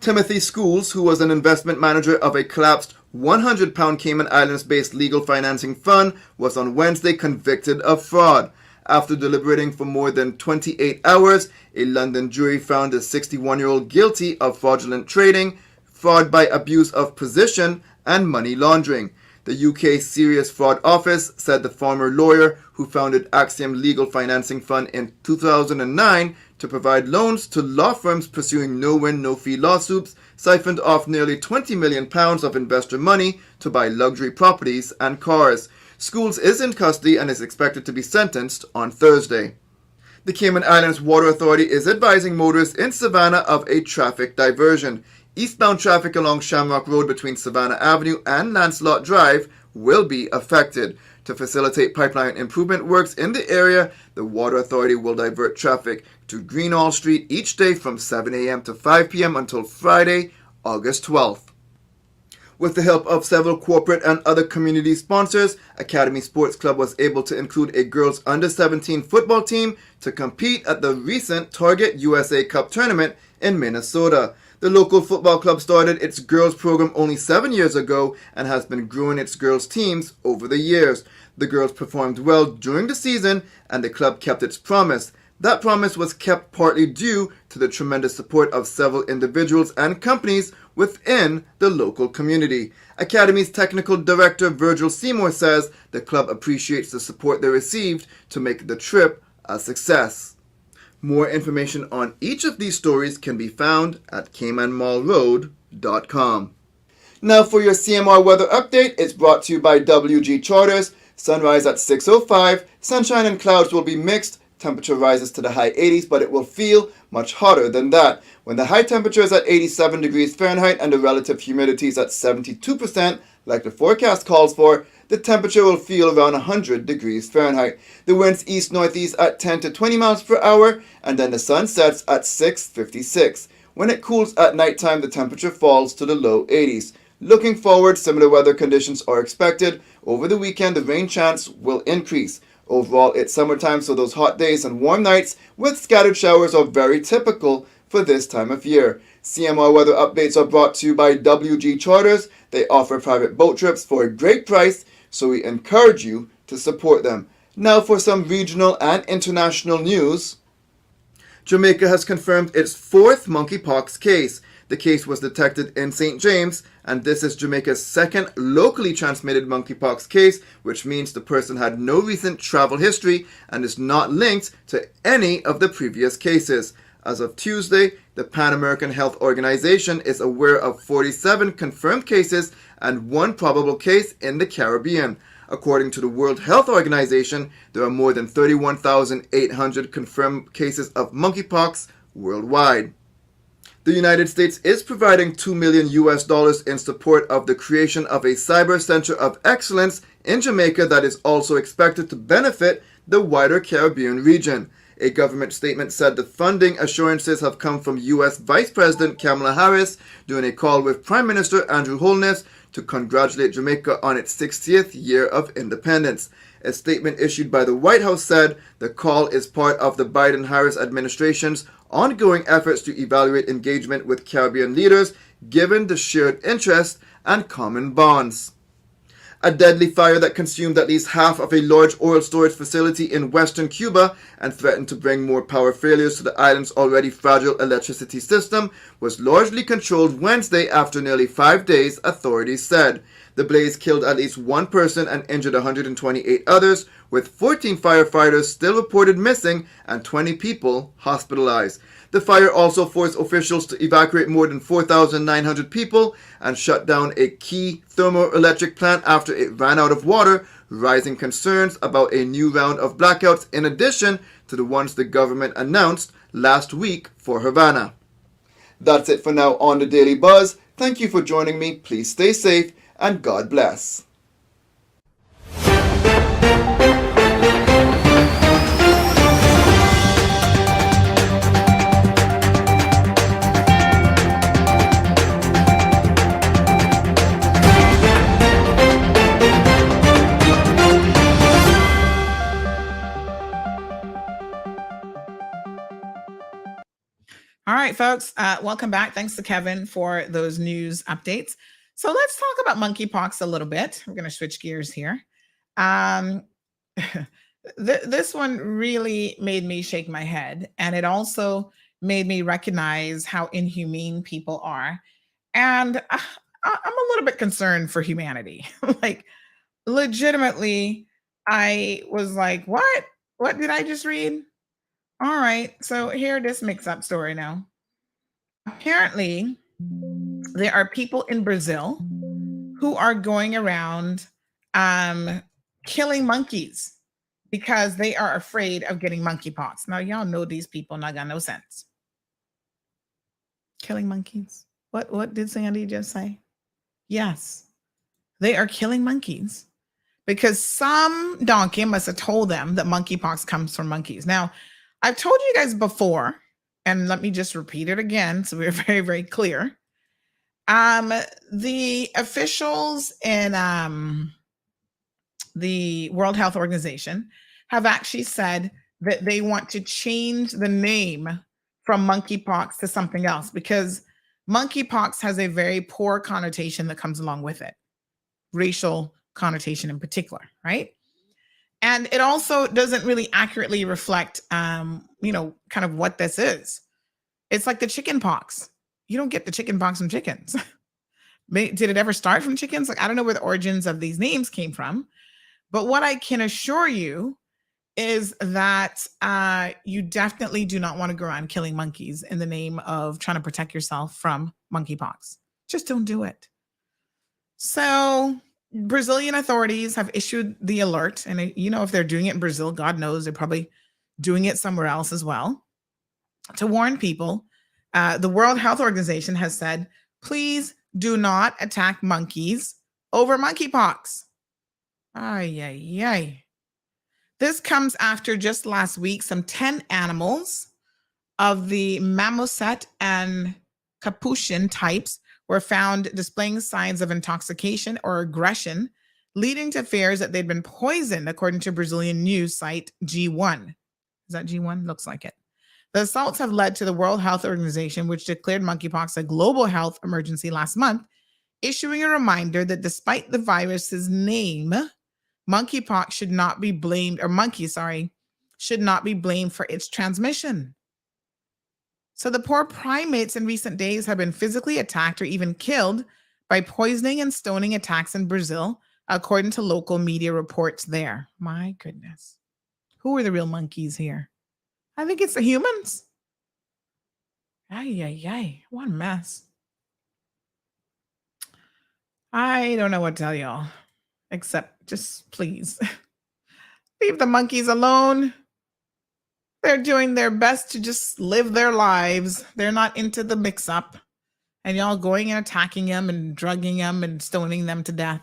Timothy Schools, who was an investment manager of a collapsed 100-pound Cayman Islands-based legal financing fund, was on Wednesday convicted of fraud. After deliberating for more than 28 hours, a London jury found the 61-year-old guilty of fraudulent trading, fraud by abuse of position, and money laundering. The UK Serious Fraud Office said the former lawyer, who founded Axiom Legal Financing Fund in 2009 to provide loans to law firms pursuing no-win, no-fee lawsuits, siphoned off nearly £20 million of investor money to buy luxury properties and cars. Schools is in custody and is expected to be sentenced on Thursday. The Cayman Islands Water Authority is advising motorists in Savannah of a traffic diversion. Eastbound traffic along Shamrock Road between Savannah Avenue and Lancelot Drive will be affected. To facilitate pipeline improvement works in the area, the Water Authority will divert traffic to Greenall Street each day from 7 a.m. to 5 p.m. until Friday, August 12th. With the help of several corporate and other community sponsors, Academy Sports Club was able to include a girls under-17 football team to compete at the recent Target USA Cup tournament in Minnesota. The local football club started its girls program only 7 years ago and has been growing its girls teams over the years. The girls performed well during the season and the club kept its promise. That promise was kept partly due to the tremendous support of several individuals and companies within the local community. Academy's technical director Virgil Seymour says the club appreciates the support they received to make the trip a success. More information on each of these stories can be found at CaymanMallRoad.com. Now for your CMR weather update, it's brought to you by WG Charters. Sunrise at 6:05. Sunshine and clouds will be mixed. Temperature rises to the high 80s, but it will feel much hotter than that. When the high temperature is at 87 degrees Fahrenheit and the relative humidity is at 72%, like the forecast calls for, the temperature will feel around 100 degrees Fahrenheit. The winds east-northeast at 10 to 20 miles per hour, and then the sun sets at 6:56. When it cools at nighttime, the temperature falls to the low 80s. Looking forward, similar weather conditions are expected. Over the weekend, the rain chance will increase. Overall, it's summertime, so those hot days and warm nights with scattered showers are very typical for this time of year. CMR weather updates are brought to you by WG Charters. They offer private boat trips for a great price, so we encourage you to support them. Now for some regional and international news. Jamaica has confirmed its fourth monkeypox case. The case was detected in St. James, and this is Jamaica's second locally transmitted monkeypox case, which means the person had no recent travel history and is not linked to any of the previous cases. As of Tuesday, the Pan American Health Organization is aware of 47 confirmed cases and one probable case in the Caribbean. According to the World Health Organization, there are more than 31,800 confirmed cases of monkeypox worldwide. The United States is providing $2 million in support of the creation of a cyber center of excellence in Jamaica that is also expected to benefit the wider Caribbean region. A government statement said the funding assurances have come from U.S. Vice President Kamala Harris during a call with Prime Minister Andrew Holness to congratulate Jamaica on its 60th year of independence. A statement issued by the White House said the call is part of the Biden-Harris administration's ongoing efforts to evaluate engagement with Caribbean leaders given the shared interest and common bonds. A deadly fire that consumed at least half of a large oil storage facility in western Cuba and threatened to bring more power failures to the island's already fragile electricity system was largely controlled Wednesday after nearly 5 days, authorities said. The blaze killed at least one person and injured 128 others, with 14 firefighters still reported missing and 20 people hospitalized. The fire also forced officials to evacuate more than 4,900 people and shut down a key thermoelectric plant after it ran out of water rising concerns about a new round of blackouts in addition to the ones the government announced last week for Havana. That's it for now on the Daily Buzz. Thank you for joining me. Please stay safe and God bless. All right, folks, welcome back. Thanks to Kevin for those news updates. So let's talk about monkeypox a little bit. We're going to switch gears here. This one really made me shake my head, and it also made me recognize how inhumane people are. And I'm a little bit concerned for humanity. Like, legitimately, I was like, what? What did I just read? All right, so here this mix-up story now. Apparently, there are people in Brazil who are going around killing monkeys because they are afraid of getting monkeypox. Now, y'all know these people not got no sense. Killing monkeys? What did Sandy just say? Yes, they are killing monkeys because some donkey must have told them that monkeypox comes from monkeys. Now, I've told you guys before, and let me just repeat it again so we're very, very clear. The officials in the World Health Organization have actually said that they want to change the name from monkeypox to something else because monkeypox has a very poor connotation that comes along with it, racial connotation in particular, right? And it also doesn't really accurately reflect, kind of what this is. It's like the chicken pox. You don't get the chicken pox from chickens. Did it ever start from chickens? Like, I don't know where the origins of these names came from. But what I can assure you is that you definitely do not want to go around killing monkeys in the name of trying to protect yourself from monkeypox. Just don't do it. So Brazilian authorities have issued the alert. And, if they're doing it in Brazil, God knows they're probably doing it somewhere else as well. To warn people, the World Health Organization has said, please do not attack monkeys over monkeypox. Ay, ay, ay. This comes after just last week, some 10 animals of the marmoset and capuchin types were found displaying signs of intoxication or aggression, leading to fears that they'd been poisoned, according to Brazilian news site G1. Is that G1? Looks like it. The assaults have led to the World Health Organization, which declared monkeypox a global health emergency last month, issuing a reminder that despite the virus's name, monkeypox should not be blamed, or monkeys, should not be blamed for its transmission. So the poor primates in recent days have been physically attacked or even killed by poisoning and stoning attacks in Brazil, according to local media reports there. My goodness. Who are the real monkeys here? I think it's the humans. Ay, ay, ay. What a mess. I don't know what to tell y'all, except just please leave the monkeys alone. They're doing their best to just live their lives. They're not into the mix-up. And y'all going and attacking them and drugging them and stoning them to death.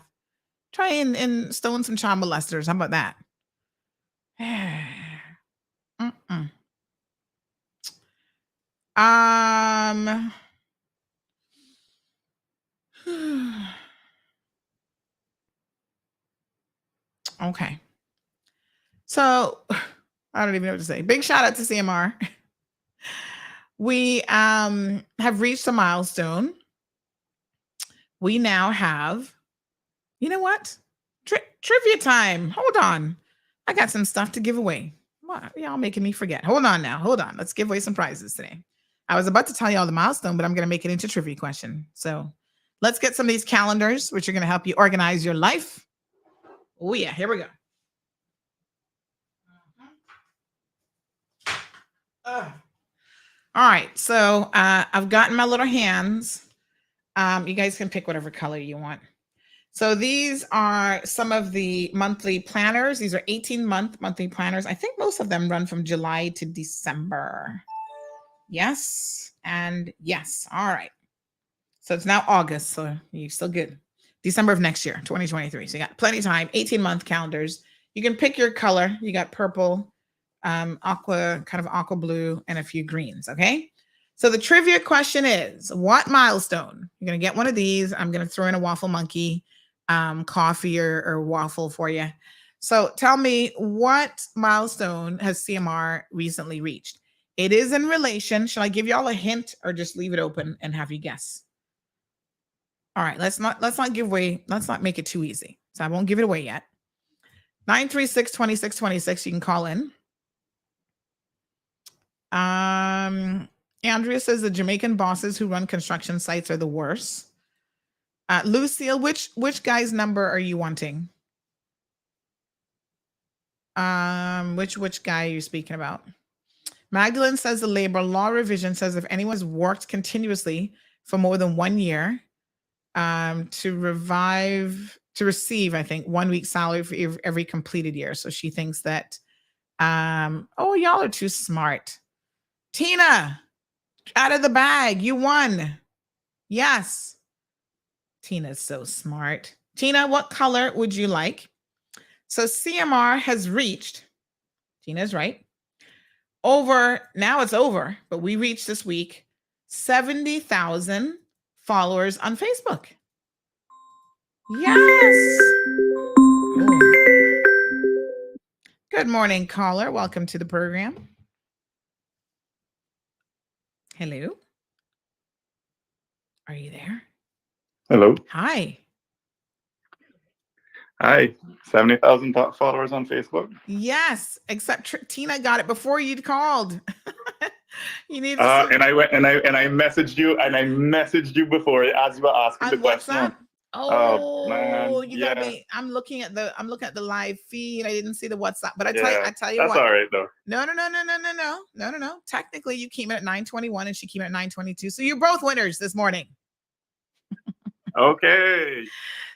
Try and stone some child molesters. How about that? Okay. So I don't even know what to say. Big shout out to CMR. We have reached a milestone. We now have, you know what? Trivia time. Hold on. I got some stuff to give away. Y'all making me forget. Hold on now. Hold on. Let's give away some prizes today. I was about to tell y'all the milestone, but I'm going to make it into trivia question. So let's get some of these calendars, which are going to help you organize your life. Oh yeah, here we go. All right, so I've gotten my little hands. You guys can pick whatever color you want. So these are some of the monthly planners. These are 18-month monthly planners. I think most of them run from July to December. Yes and yes. All right. So it's now August, so you're still good. December of next year, 2023. So you got plenty of time, 18-month calendars. You can pick your color. You got purple, aqua, kind of aqua blue, and a few greens, okay? So the trivia question is, what milestone? You're going to get one of these. I'm going to throw in a waffle monkey coffee or waffle for you. So tell me, what milestone has CMR recently reached? It is in relation. Shall I give y'all a hint or just leave it open and have you guess? All right, let's not give away. Let's not make it too easy. So I won't give it away yet. 936-2626. You can call in. Andrea says the Jamaican bosses who run construction sites are the worst. Lucille, which guy's number are you wanting? Which guy are you speaking about? Magdalene says the labor law revision says if anyone's worked continuously for more than 1 year, to receive, I think, 1 week salary for every completed year. So she thinks that, oh, y'all are too smart. Tina, out of the bag, you won. Yes. Tina's so smart. Tina, what color would you like? So CMR has reached, Tina's right, now it's over, but we reached this week 70,000 followers on Facebook. Yes. Ooh. Good morning, caller. Welcome to the program. Hello. Are you there? Hello. Hi. Hi. 70,000 followers on Facebook. Yes, except Tina got it before you'd called. You need to and I messaged you before as you were asking the question. WhatsApp? Oh man. You yeah. gotta be. I'm looking at the live feed. I didn't see the WhatsApp, but I tell you that's what. all right though. No. Technically, you came in at 9:21 and she came in at 9:22. So you're both winners this morning. Okay.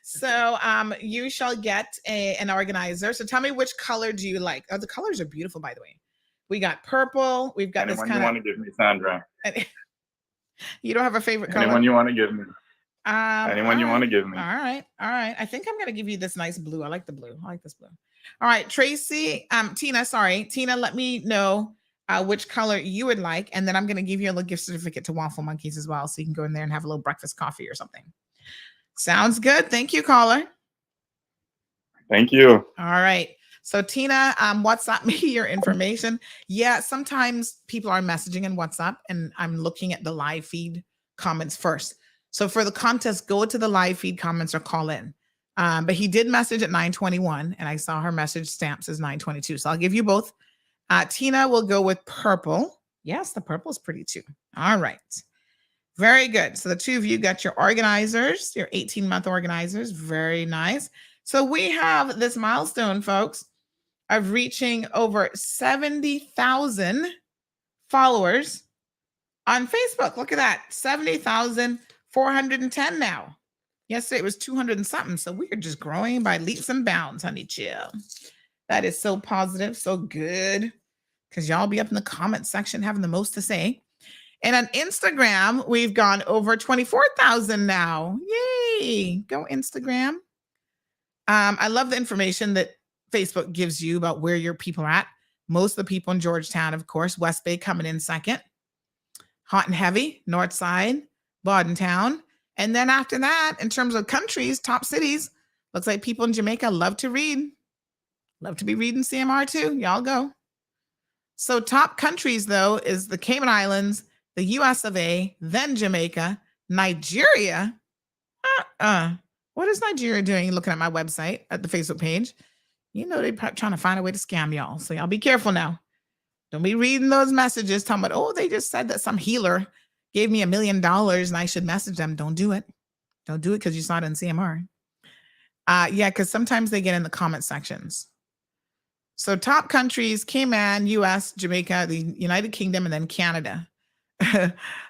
So you shall get an organizer. So tell me, which color do you like? Oh, the colors are beautiful, by the way. We got purple. We've got Anyone this kind you want to give me, Sandra? You don't have a favorite color? Anyone you want to give me? Anyone you want to give me? All right. I think I'm gonna give you this nice blue. I like the blue. I like this blue. All right, Tracy. Tina. Let me know which color you would like, and then I'm gonna give you a little gift certificate to Waffle Monkeys as well, so you can go in there and have a little breakfast coffee or something. Sounds good. Thank you, caller. Thank you. All right. So Tina, WhatsApp me your information. Yeah, sometimes people are messaging in WhatsApp, and I'm looking at the live feed comments first. So for the contest, go to the live feed comments or call in. But he did message at 9:21, and I saw her message stamps as 9:22. So I'll give you both. Tina will go with purple. Yes, the purple is pretty too. All right. Very good. So the two of you got your organizers, your 18-month organizers. Very nice. So we have this milestone, folks, of reaching over 70,000 followers on Facebook. Look at that. 70,410 now. Yesterday it was 200 and something. So we are just growing by leaps and bounds, honey chill. That is so positive, so good. Because y'all be up in the comment section having the most to say. And on Instagram, we've gone over 24,000 now. Yay. Go Instagram. I love the information that Facebook gives you about where your people are at. Most of the people in Georgetown, of course. West Bay coming in second. Hot and heavy, North Side, Bordentown. And then after that, in terms of countries, top cities, looks like people in Jamaica love to read. Love to be reading CMR too. Y'all go. So top countries, though, is the Cayman Islands, the US of A, then Jamaica, Nigeria. What is Nigeria doing? Looking at my website, at the Facebook page. You know they're trying to find a way to scam y'all. So y'all be careful now. Don't be reading those messages talking about, oh, they just said that some healer gave me $1 million and I should message them. Don't do it. Don't do it because you saw it in CMR. Yeah, because sometimes they get in the comment sections. So top countries, Cayman, US, Jamaica, the United Kingdom, and then Canada.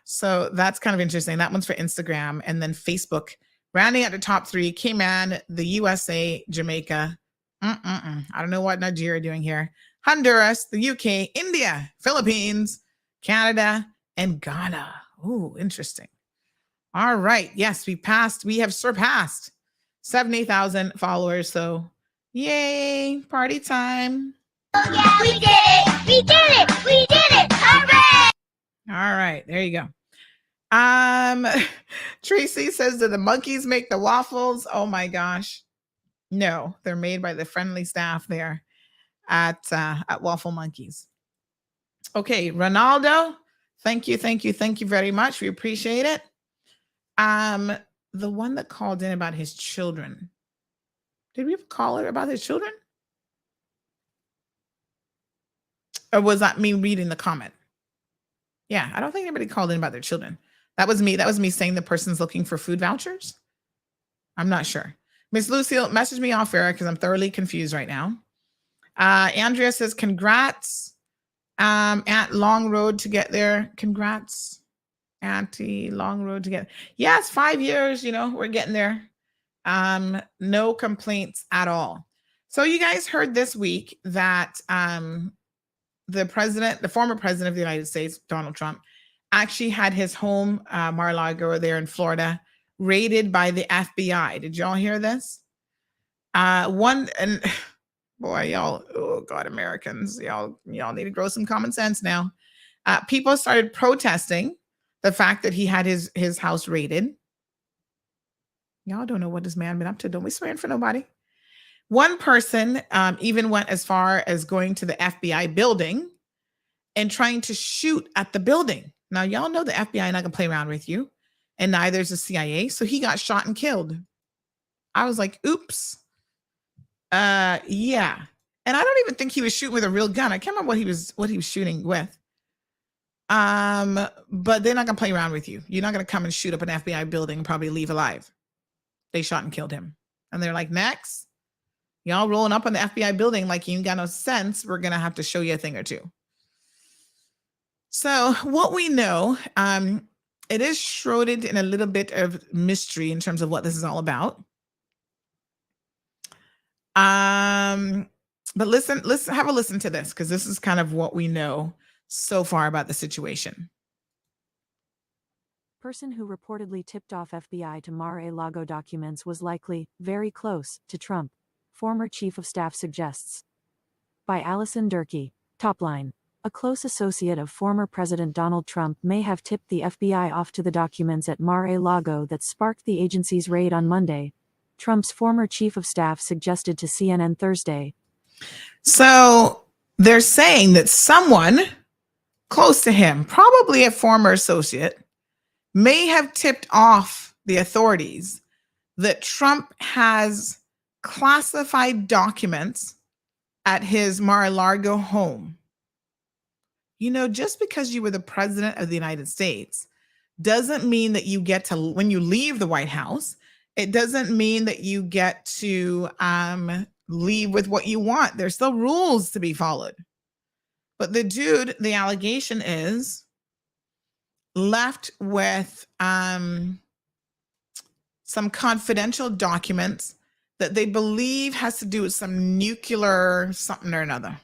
So that's kind of interesting. That one's for Instagram. And then Facebook Rounding out the top three, Cayman, the USA, Jamaica. I don't know what Nigeria doing here. Honduras, the UK, India, Philippines, Canada, and Ghana. Ooh, interesting. All right. Yes, we have surpassed 70,000 followers. So yay, party time. Oh, yeah, we did it. We did it. We did it. Hooray. All right. There you go. Tracy says, do the monkeys make the waffles? Oh my gosh. No, they're made by the friendly staff there at Waffle Monkeys. Okay, Ronaldo, thank you very much. We appreciate it. The one that called in about his children. Did we have a caller about his children? Or was that me reading the comment? Yeah, I don't think anybody called in about their children. That was me. That was me saying the person's looking for food vouchers. I'm not sure. Miss Lucille, message me off air because I'm thoroughly confused right now. Andrea says, congrats. Aunt, long road to get there. Congrats, Auntie, long road to get. Yes, 5 years, we're getting there. No complaints at all. So you guys heard this week that the former president of the United States, Donald Trump, actually had his home, Mar-a-Lago there in Florida, raided by the FBI. Did y'all hear this? Boy, y'all, oh God, Americans, y'all need to grow some common sense now. People started protesting the fact that he had his house raided. Y'all don't know what this man been up to. Don't be swearing for nobody. One person even went as far as going to the FBI building and trying to shoot at the building. Now, y'all know the FBI not gonna play around with you, and neither is the CIA. So he got shot and killed. I was like, oops. Yeah. And I don't even think he was shooting with a real gun. I can't remember what he was shooting with. But they're not gonna play around with you. You're not gonna come and shoot up an FBI building and probably leave alive. They shot and killed him. And they're like, next, y'all rolling up on the FBI building like you ain't got no sense. We're gonna have to show you a thing or two. So what we know, it is shrouded in a little bit of mystery in terms of what this is all about. But listen, have a listen to this, because this is kind of what we know so far about the situation. Person who reportedly tipped off FBI to Mar-a-Lago documents was likely very close to Trump, former chief of staff suggests. By Allison Durkee, Topline. A close associate of former President Donald Trump may have tipped the FBI off to the documents at Mar-a-Lago that sparked the agency's raid on Monday, Trump's former chief of staff suggested to CNN Thursday. So they're saying that someone close to him, probably a former associate, may have tipped off the authorities that Trump has classified documents at his Mar-a-Lago home. Just because you were the president of the United States doesn't mean that you get to, when you leave the White House, it doesn't mean that you get to leave with what you want. There's still rules to be followed. But the dude, the allegation is, left with some confidential documents that they believe has to do with some nuclear something or another.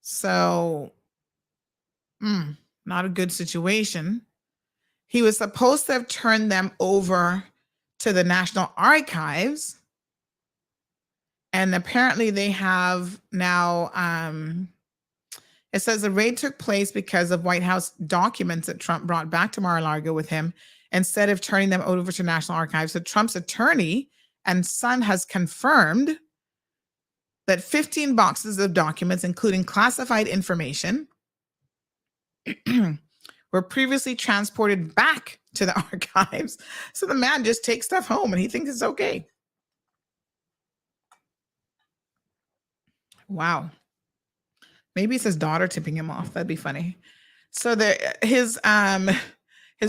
So, not a good situation. He was supposed to have turned them over to the National Archives. And apparently they have now, it says the raid took place because of White House documents that Trump brought back to Mar-a-Lago with him instead of turning them over to National Archives. So Trump's attorney and son has confirmed that 15 boxes of documents, including classified information, were previously transported back to the archives. So the man just takes stuff home and he thinks it's okay. Wow. Maybe it's his daughter tipping him off. That'd be funny. So his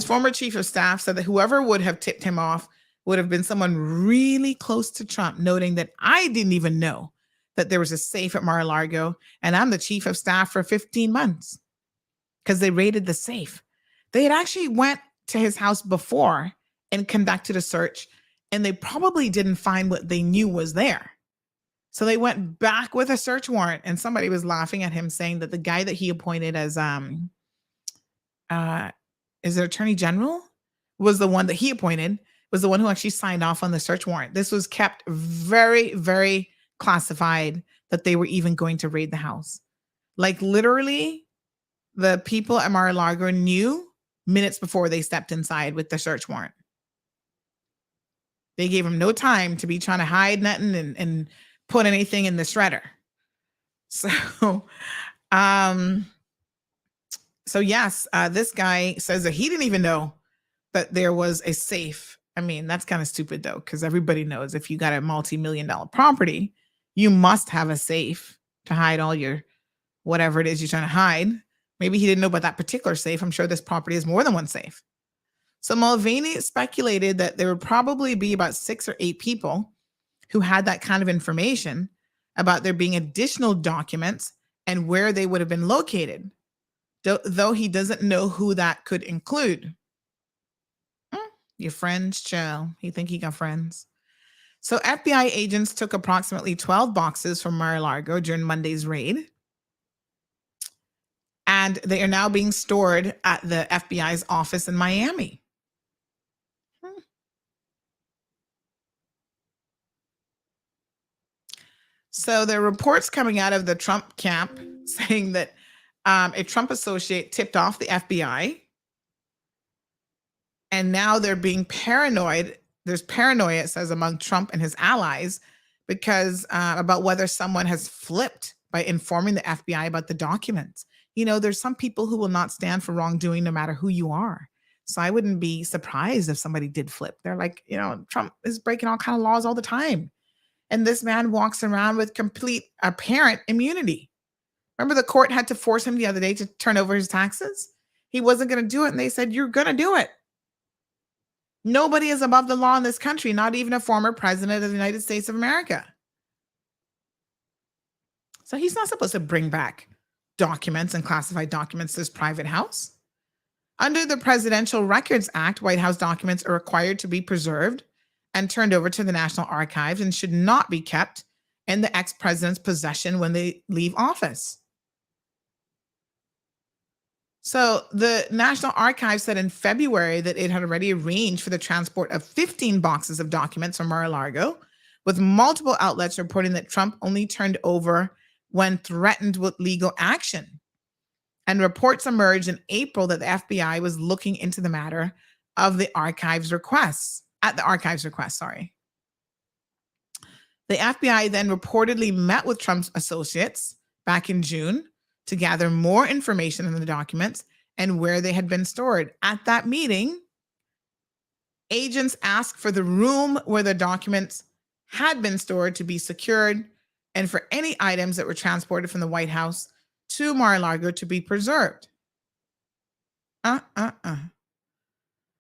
former chief of staff said that whoever would have tipped him off would have been someone really close to Trump, noting that I didn't even know that there was a safe at Mar-a-Lago, and I'm the chief of staff for 15 months because they raided the safe. They had actually went to his house before and conducted a search, and they probably didn't find what they knew was there. So they went back with a search warrant, and somebody was laughing at him saying that the guy that he appointed as is it Attorney General was the one that he appointed, was the one who actually signed off on the search warrant. This was kept very, very classified that they were even going to raid the house. Like literally, the people at Mar-a-Lago knew minutes before they stepped inside with the search warrant. They gave him no time to be trying to hide nothing and put anything in the shredder. So yes, this guy says that he didn't even know that there was a safe. I mean, that's kind of stupid though, because everybody knows if you got a multi-million-dollar property, you must have a safe to hide all your whatever it is you're trying to hide. Maybe he didn't know about that particular safe. I'm sure this property has more than one safe. So Mulvaney speculated that there would probably be about 6 or 8 people who had that kind of information about there being additional documents and where they would have been located, though he doesn't know who that could include. Your friends, chill. He think he got friends. So FBI agents took approximately 12 boxes from Mar-a-Lago during Monday's raid. And they are now being stored at the FBI's office in Miami. So there are reports coming out of the Trump camp saying that a Trump associate tipped off the FBI. And now they're being paranoid. There's paranoia, it says, among Trump and his allies because about whether someone has flipped by informing the FBI about the documents. You know, there's some people who will not stand for wrongdoing no matter who you are. So I wouldn't be surprised if somebody did flip. They're like, you know, Trump is breaking all kind of laws all the time. And this man walks around with complete apparent immunity. Remember the court had to force him the other day to turn over his taxes? He wasn't going to do it. And they said, you're going to do it. Nobody is above the law in this country, not even a former president of the United States of America. So he's not supposed to bring back documents and classified documents to his private house. Under the Presidential Records Act, White House documents are required to be preserved and turned over to the National Archives and should not be kept in the ex-president's possession when they leave office. So the National Archives said in February that it had already arranged for the transport of 15 boxes of documents from Mar-a-Lago, with multiple outlets reporting that Trump only turned over when threatened with legal action. And reports emerged in April that the FBI was looking into the matter of the archives requests, at the archives request, sorry. The FBI then reportedly met with Trump's associates back in June to gather more information on the documents and where they had been stored. At that meeting, agents asked for the room where the documents had been stored to be secured and for any items that were transported from the White House to Mar-a-Lago to be preserved.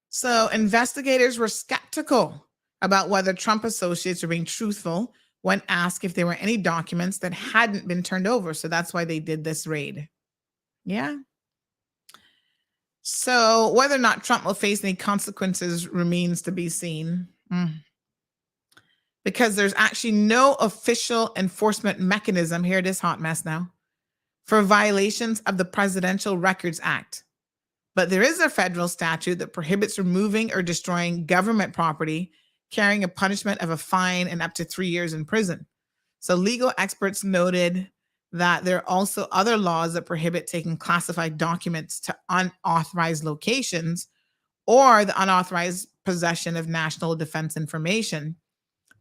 So investigators were skeptical about whether Trump associates were being truthful when asked if there were any documents that hadn't been turned over. So that's why they did this raid. Yeah. So whether or not Trump will face any consequences remains to be seen. Because there's actually no official enforcement mechanism, here it is, hot mess now, for violations of the Presidential Records Act. But there is a federal statute that prohibits removing or destroying government property, carrying a punishment of a fine and up to 3 years in prison. So legal experts noted that there are also other laws that prohibit taking classified documents to unauthorized locations or the unauthorized possession of national defense information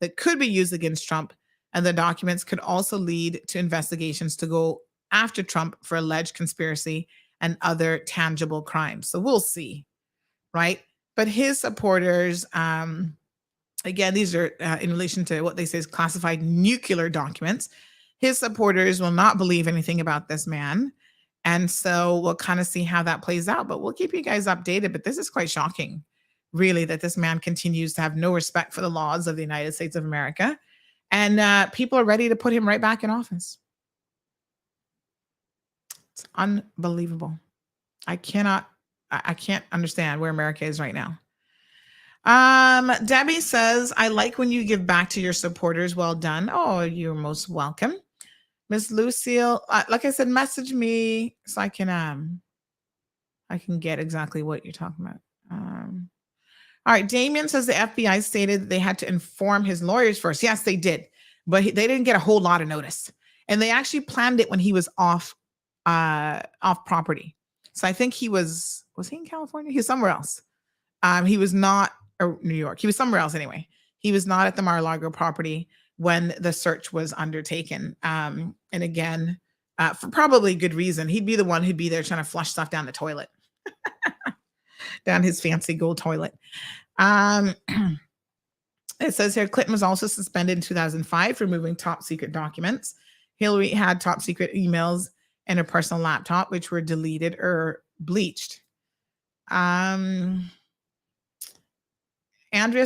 that could be used against Trump. And the documents could also lead to investigations to go after Trump for alleged conspiracy and other tangible crimes. So we'll see, right? But his supporters, again, these are in relation to what they say is classified nuclear documents. His supporters will not believe anything about this man. And so we'll kind of see how that plays out, but we'll keep you guys updated. But this is quite shocking, really, that this man continues to have no respect for the laws of the United States of America. And people are ready to put him right back in office. It's unbelievable. I can't understand where America is right now. Debbie says, I like when you give back to your supporters. Well done. Oh, you're most welcome. Miss Lucille, like I said, message me so I can get exactly what you're talking about. All right, Damien says the FBI stated they had to inform his lawyers first. Yes, they did, but they didn't get a whole lot of notice, and they actually planned it when he was off property. So I think was he in California? He was somewhere else. He was not New York. He was somewhere else anyway. He was not at the Mar-a-Lago property when the search was undertaken. And again, for probably good reason. He'd be the one who'd be there trying to flush stuff down the toilet, down his fancy gold toilet. It says here, Clinton was also suspended in 2005 for moving top secret documents. Hillary had top secret emails and her personal laptop, which were deleted or bleached. Andrea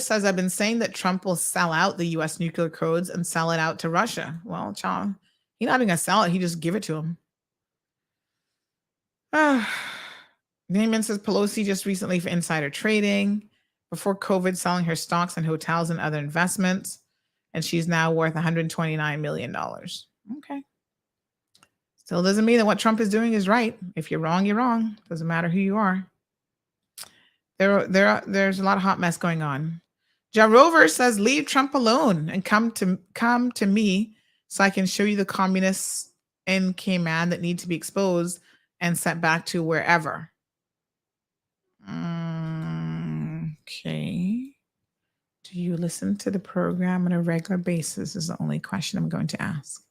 says, I've been saying that Trump will sell out the U.S. nuclear codes and sell it out to Russia. Well, child, he's not even going to sell it. He just give it to him. Damon says Pelosi just recently for insider trading before COVID selling her stocks and hotels and other investments. And she's now worth $129 million. Okay. Still doesn't mean that what Trump is doing is right. If you're wrong, you're wrong. Doesn't matter who you are. There's a lot of hot mess going on. Ja Rover says, leave Trump alone and come to me so I can show you the communists in Cayman that need to be exposed and sent back to wherever. Okay. Do you listen to the program on a regular basis is the only question I'm going to ask.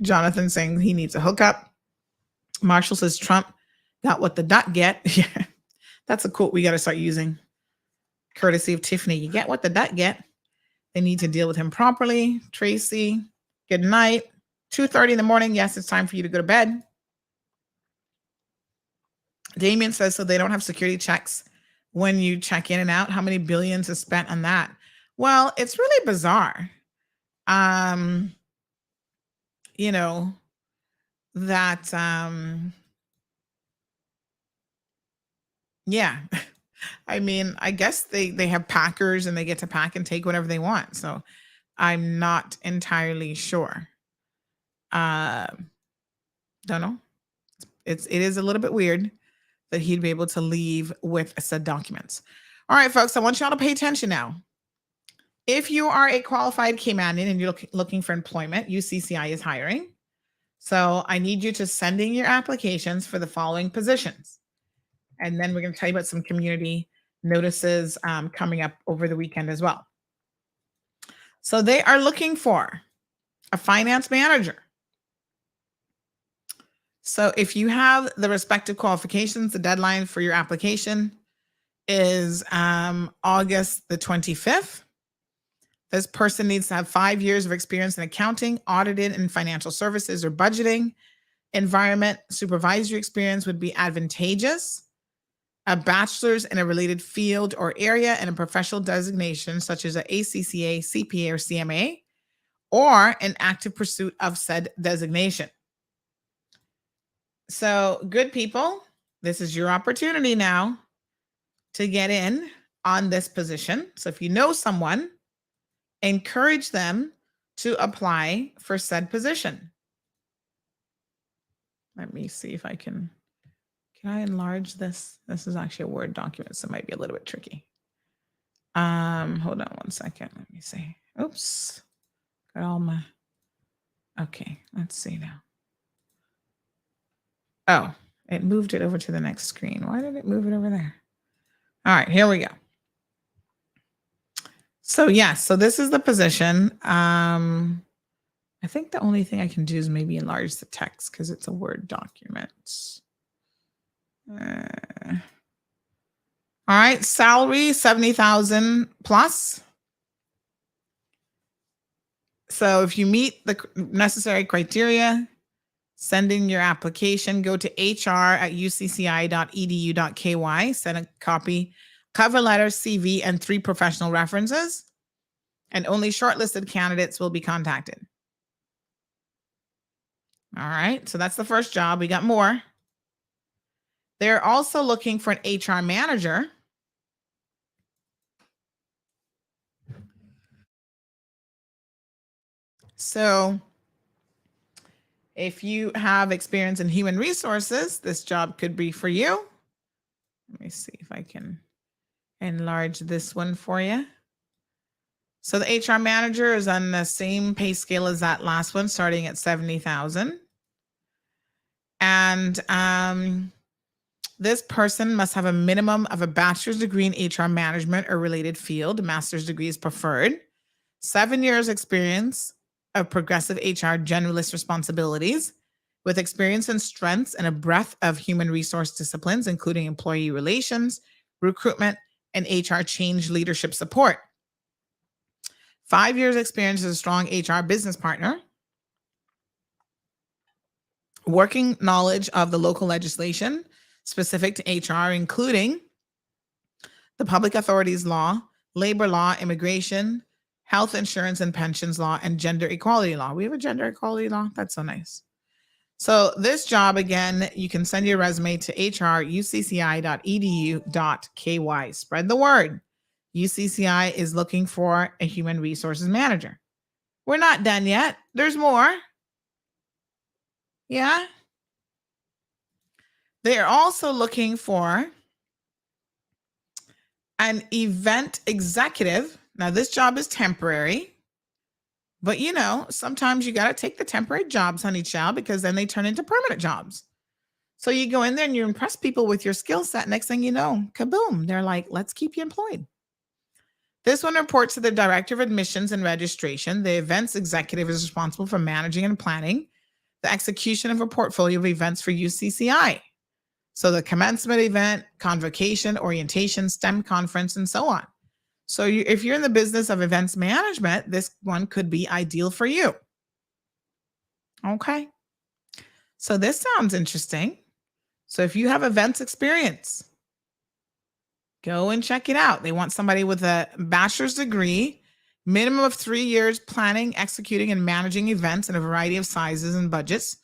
Jonathan saying he needs a hookup. Marshall says Trump got what the duck get. Yeah, that's a quote we got to start using. Courtesy of Tiffany. You get what the duck get. They need to deal with him properly. Tracy, good night. 2:30 in the morning. Yes, it's time for you to go to bed. Damien says, so they don't have security checks when you check in and out. How many billions is spent on that? Well, it's really bizarre. Yeah. I mean, I guess they have packers and they get to pack and take whatever they want. So I'm not entirely sure. Don't know. It is a little bit weird that he'd be able to leave with said documents. All right, folks, I want y'all to pay attention now. If you are a qualified Caymanian and you're looking for employment, UCCI is hiring. So I need you to send in your applications for the following positions. And then we're going to tell you about some community notices coming up over the weekend as well. So they are looking for a finance manager. So if you have the respective qualifications, the deadline for your application is August the 25th. This person needs to have 5 years of experience in accounting, audited, and financial services or budgeting. Environment supervisory experience would be advantageous. A bachelor's in a related field or area and a professional designation such as an ACCA, CPA, or CMA, or an active pursuit of said designation. So good people, this is your opportunity now to get in on this position. So if you know someone, encourage them to apply for said position. Let me see if I can I enlarge this? This is actually a Word document, so it might be a little bit tricky. Hold on one second. Let me see. Oops. Got all my, okay, let's see now. Oh, it moved it over to the next screen. Why did it move it over there? All right, here we go. So yes, so this is the position. I think the only thing I can do is maybe enlarge the text because it's a Word document. All right, salary 70,000 plus. So if you meet the necessary criteria, send in your application. Go to hr@ucci.edu.ky. Send a copy, cover letter, CV, and 3 professional references. And only shortlisted candidates will be contacted. All right, so that's the first job. We got more. They're also looking for an HR manager. So if you have experience in human resources, this job could be for you. Let me see if I can enlarge this one for you. So the HR manager is on the same pay scale as that last one, starting at 70,000. And this person must have a minimum of a bachelor's degree in HR management or related field. A master's degree is preferred. 7 years experience of progressive HR generalist responsibilities with experience and strengths and a breadth of human resource disciplines, including employee relations, recruitment, and HR change leadership support. 5 years experience as a strong HR business partner. Working knowledge of the local legislation specific to HR, including the public authorities law, labor law, immigration, health insurance and pensions law, and gender equality law. We have a gender equality law. That's so nice. So this job, again, you can send your resume to hr@ucci.edu.ky. Spread the word. UCCI is looking for a human resources manager. We're not done yet. There's more. Yeah. They are also looking for an event executive. Now, this job is temporary, but you know, sometimes you got to take the temporary jobs, honey child, because then they turn into permanent jobs. So you go in there and you impress people with your skill set. Next thing you know, kaboom, they're like, let's keep you employed. This one reports to the Director of Admissions and Registration. The events executive is responsible for managing and planning the execution of a portfolio of events for UCCI. So the commencement event, convocation, orientation, STEM conference, and so on. So if you're in the business of events management, this one could be ideal for you. Okay. So this sounds interesting. So if you have events experience, go and check it out. They want somebody with a bachelor's degree, minimum of 3 years planning, executing, and managing events in a variety of sizes and budgets,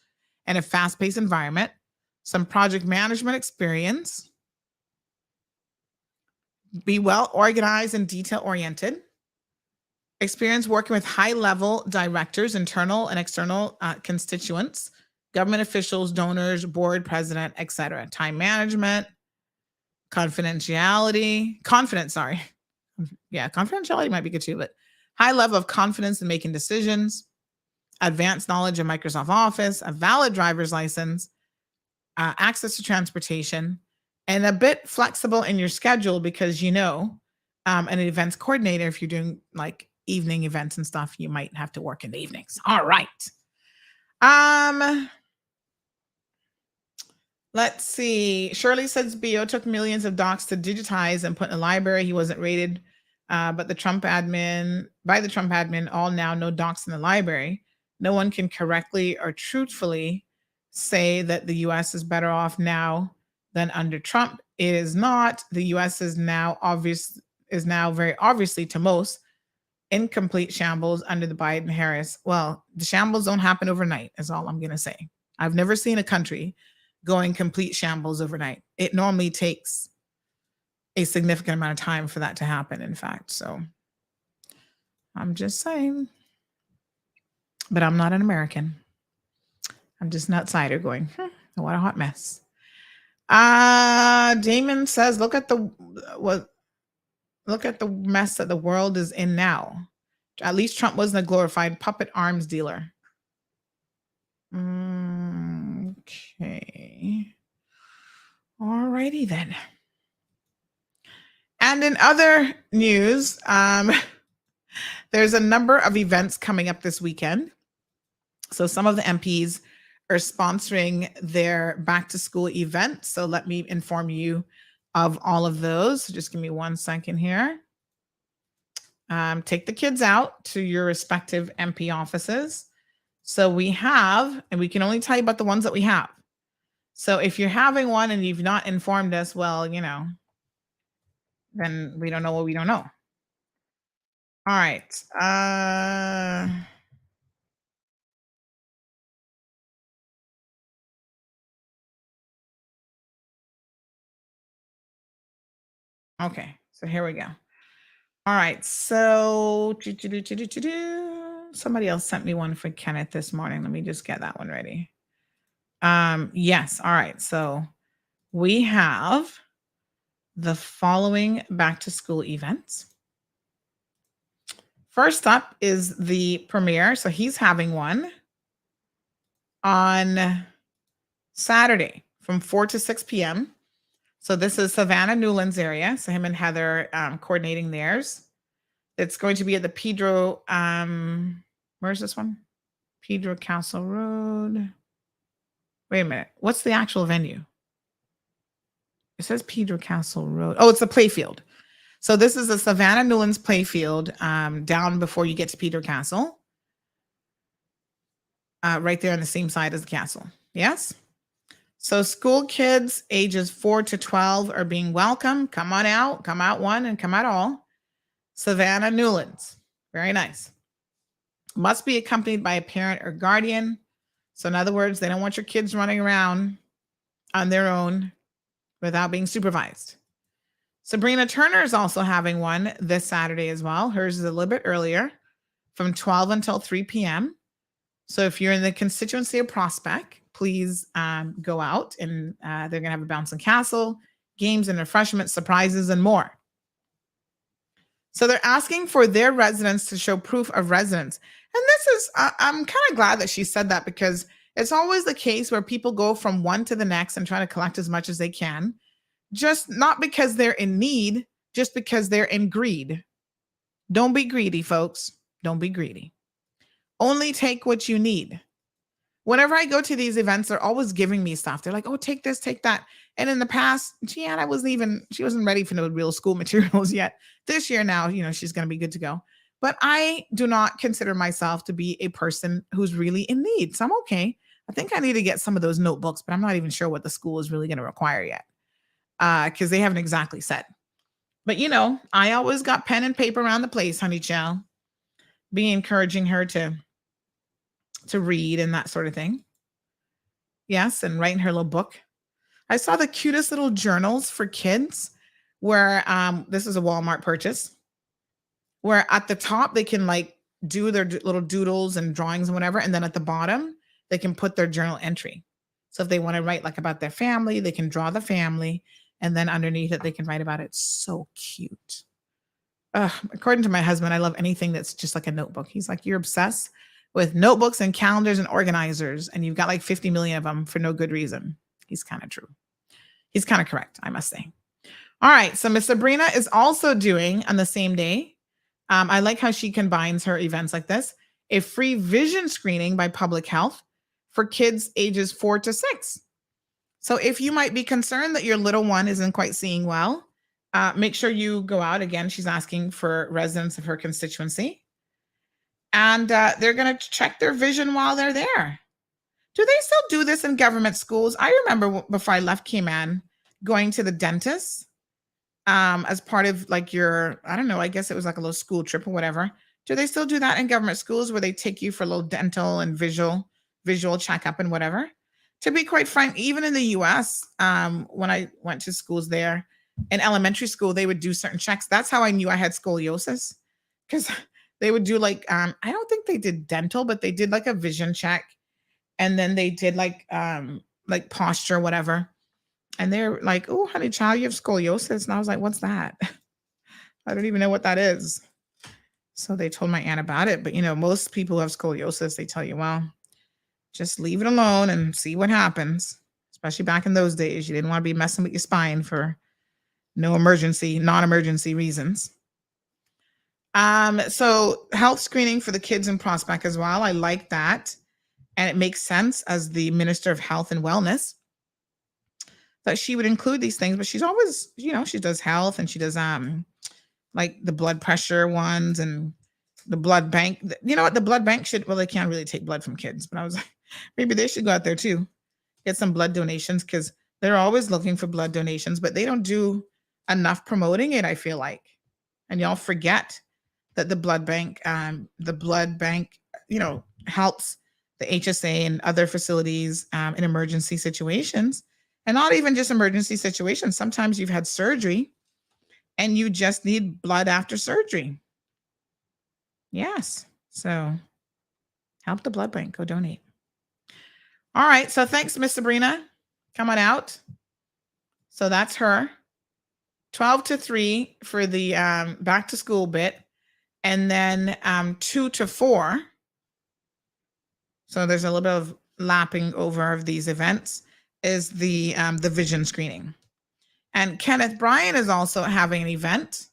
and a fast-paced environment, some project management experience, be well organized and detail-oriented, experience working with high-level directors, internal and external constituents, government officials, donors, board president, etc. Time management, confidentiality might be good too, but high level of confidence in making decisions, advanced knowledge of Microsoft Office, a valid driver's license, access to transportation, and a bit flexible in your schedule because, you know, an events coordinator, if you're doing like evening events and stuff, you might have to work in the evenings. All right. Let's see. Shirley says BO took millions of docs to digitize and put in the library. He wasn't rated, by the Trump admin, all now no docs in the library. No one can correctly or truthfully say that the U.S. is better off now than under Trump. It is not. The U.S. is now very obviously to most incomplete shambles under the Biden-Harris. Well, the shambles don't happen overnight, is all I'm going to say. I've never seen a country going complete shambles overnight. It normally takes a significant amount of time for that to happen, in fact. So I'm just saying. But I'm not an American. I'm just an outsider going, what a hot mess. Damon says, look at the mess that the world is in now. At least Trump wasn't a glorified puppet arms dealer. Okay. Alrighty then. And in other news, there's a number of events coming up this weekend. So some of the MPs are sponsoring their back to school event. So let me inform you of all of those. So just give me 1 second here. Take the kids out to your respective MP offices. So we have, and we can only tell you about the ones that we have. So if you're having one and you've not informed us, well, you know, then we don't know what we don't know. All right. Okay, so here we go. All right, so somebody else sent me one for Kenneth this morning. Let me just get that one ready. Yes, all right, so we have the following back to school events. First up is the premiere. So he's having one on Saturday from 4 to 6 p.m. So this is Savannah Newlands area. So him and Heather coordinating theirs. It's going to be at the Pedro, where's this one? Pedro Castle Road. Wait a minute. What's the actual venue? It says Pedro Castle Road. Oh, it's the playfield. So this is the Savannah Newlands playfield down before you get to Pedro Castle. Right there on the same side as the castle. Yes? So school kids ages 4 to 12 are being welcome. Come on out. Come out one and come out all. Savannah Newlands. Very nice. Must be accompanied by a parent or guardian. So in other words, they don't want your kids running around on their own without being supervised. Sabrina Turner is also having one this Saturday as well. Hers is a little bit earlier, from 12 until 3 p.m. So if you're in the constituency of Prospect, please go out, and they're going to have a bouncing castle, games and refreshments, surprises, and more. So they're asking for their residents to show proof of residence. And this is, I'm kind of glad that she said that, because it's always the case where people go from one to the next and try to collect as much as they can. Just not because they're in need, just because they're in greed. Don't be greedy, folks. Don't be greedy. Only take what you need. Whenever I go to these events, they're always giving me stuff. They're like, oh, take this, take that. And in the past, she wasn't ready for no real school materials yet. This year now, she's going to be good to go. But I do not consider myself to be a person who's really in need. So I'm okay. I think I need to get some of those notebooks, but I'm not even sure what the school is really going to require yet. Because they haven't exactly said. But I always got pen and paper around the place, honey child. Be encouraging her to read and that sort of thing. Yes, and writing her little book. I saw the cutest little journals for kids where this is a Walmart purchase, where at the top they can do their little doodles and drawings and whatever, and then at the bottom they can put their journal entry. So if they want to write about their family, they can draw the family, and then underneath it they can write about it. So cute. According to my husband, I love anything that's just like a notebook. He's like, you're obsessed with notebooks and calendars and organizers, and you've got 50 million of them for no good reason. He's kind of true. He's kind of correct, I must say. All right, so Miss Sabrina is also doing on the same day. I like how she combines her events like this: a free vision screening by Public Health for kids ages 4 to 6. So if you might be concerned that your little one isn't quite seeing well, make sure you go out. Again, she's asking for residents of her constituency. And they're going to check their vision while they're there. Do they still do this in government schools? I remember before I left Cayman, going to the dentist as part of your, I don't know, I guess it was a little school trip or whatever. Do they still do that in government schools where they take you for a little dental and visual checkup and whatever? To be quite frank, even in the US, when I went to schools there, in elementary school, they would do certain checks. That's how I knew I had scoliosis, because they would do I don't think they did dental, but they did a vision check. And then they did posture, whatever. And they're like, oh, honey child, you have scoliosis. And I was like, what's that? I don't even know what that is. So they told my aunt about it. But, most people who have scoliosis, they tell you, well, just leave it alone and see what happens. Especially back in those days, you didn't want to be messing with your spine for non-emergency reasons. So health screening for the kids in Prospect as well. I like that. And it makes sense as the Minister of Health and Wellness that she would include these things, but she's always, she does health, and she does the blood pressure ones and the blood bank. You know what? The blood bank they can't really take blood from kids, but I was like, maybe they should go out there too, get some blood donations, because they're always looking for blood donations, but they don't do enough promoting it, I feel like. And y'all forget that the blood bank, helps the HSA and other facilities in emergency situations, and not even just emergency situations. Sometimes you've had surgery and you just need blood after surgery. Yes. So help the blood bank. Go donate. All right. So thanks, Miss Sabrina. Come on out. So that's her. 12 to 3 for the back to school bit. And then 2 to 4. So there's a little bit of lapping over of these events is the vision screening. And Kenneth Bryan is also having an event.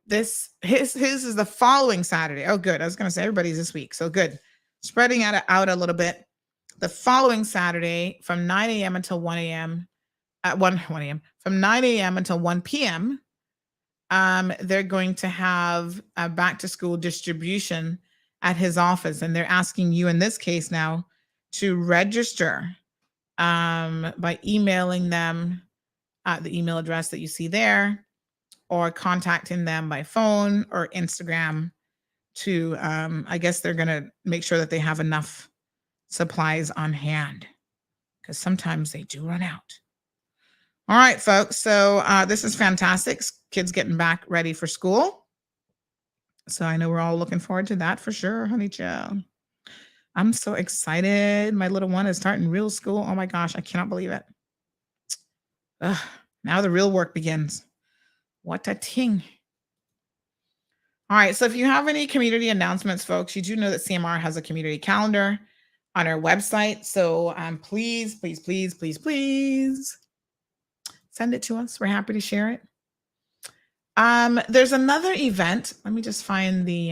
His is the following Saturday. Oh, good. I was going to say everybody's this week. So good. Spreading out a little bit. The following Saturday from 9 a.m. until 1 a.m. At 1 a.m. From 9 a.m. until 1 p.m. They're going to have a back to school distribution at his office. And they're asking you in this case now to register by emailing them the email address that you see there, or contacting them by phone or Instagram to, I guess they're going to make sure that they have enough supplies on hand, because sometimes they do run out. All right, folks. So this is fantastic. Kids getting back ready for school. So I know we're all looking forward to that for sure, honey child. I'm so excited. My little one is starting real school. Oh my gosh, I cannot believe it. Ugh, now the real work begins. What a ting. All right, so if you have any community announcements, folks, you do know that CMR has a community calendar on our website. So please, please, please, please, please send it to us. We're happy to share it. There's another event. Let me just find the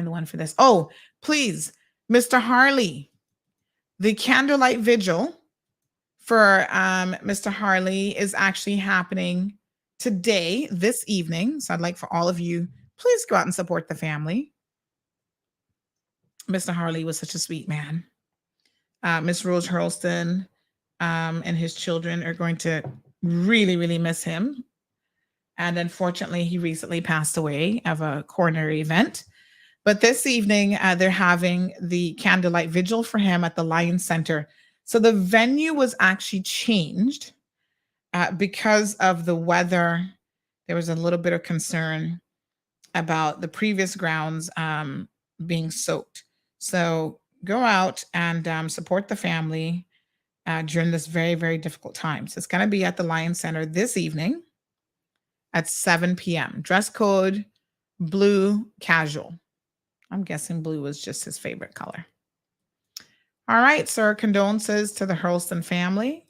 one for this. Oh, please, Mr. Harley, the candlelight vigil for Mr. Harley is actually happening today, this evening. So I'd like for all of you, please go out and support the family. Mr. Harley was such a sweet man. Miss Rose Hurlston and his children are going to really, really miss him. And unfortunately, he recently passed away of a coronary event. But this evening, they're having the candlelight vigil for him at the Lion Center. So the venue was actually changed because of the weather. There was a little bit of concern about the previous grounds being soaked. So go out and support the family during this very, very difficult time. So it's going to be at the Lion Center this evening at 7 p.m. Dress code, blue casual. I'm guessing blue was just his favorite color. All right, sir. Condolences to the Hurlston family.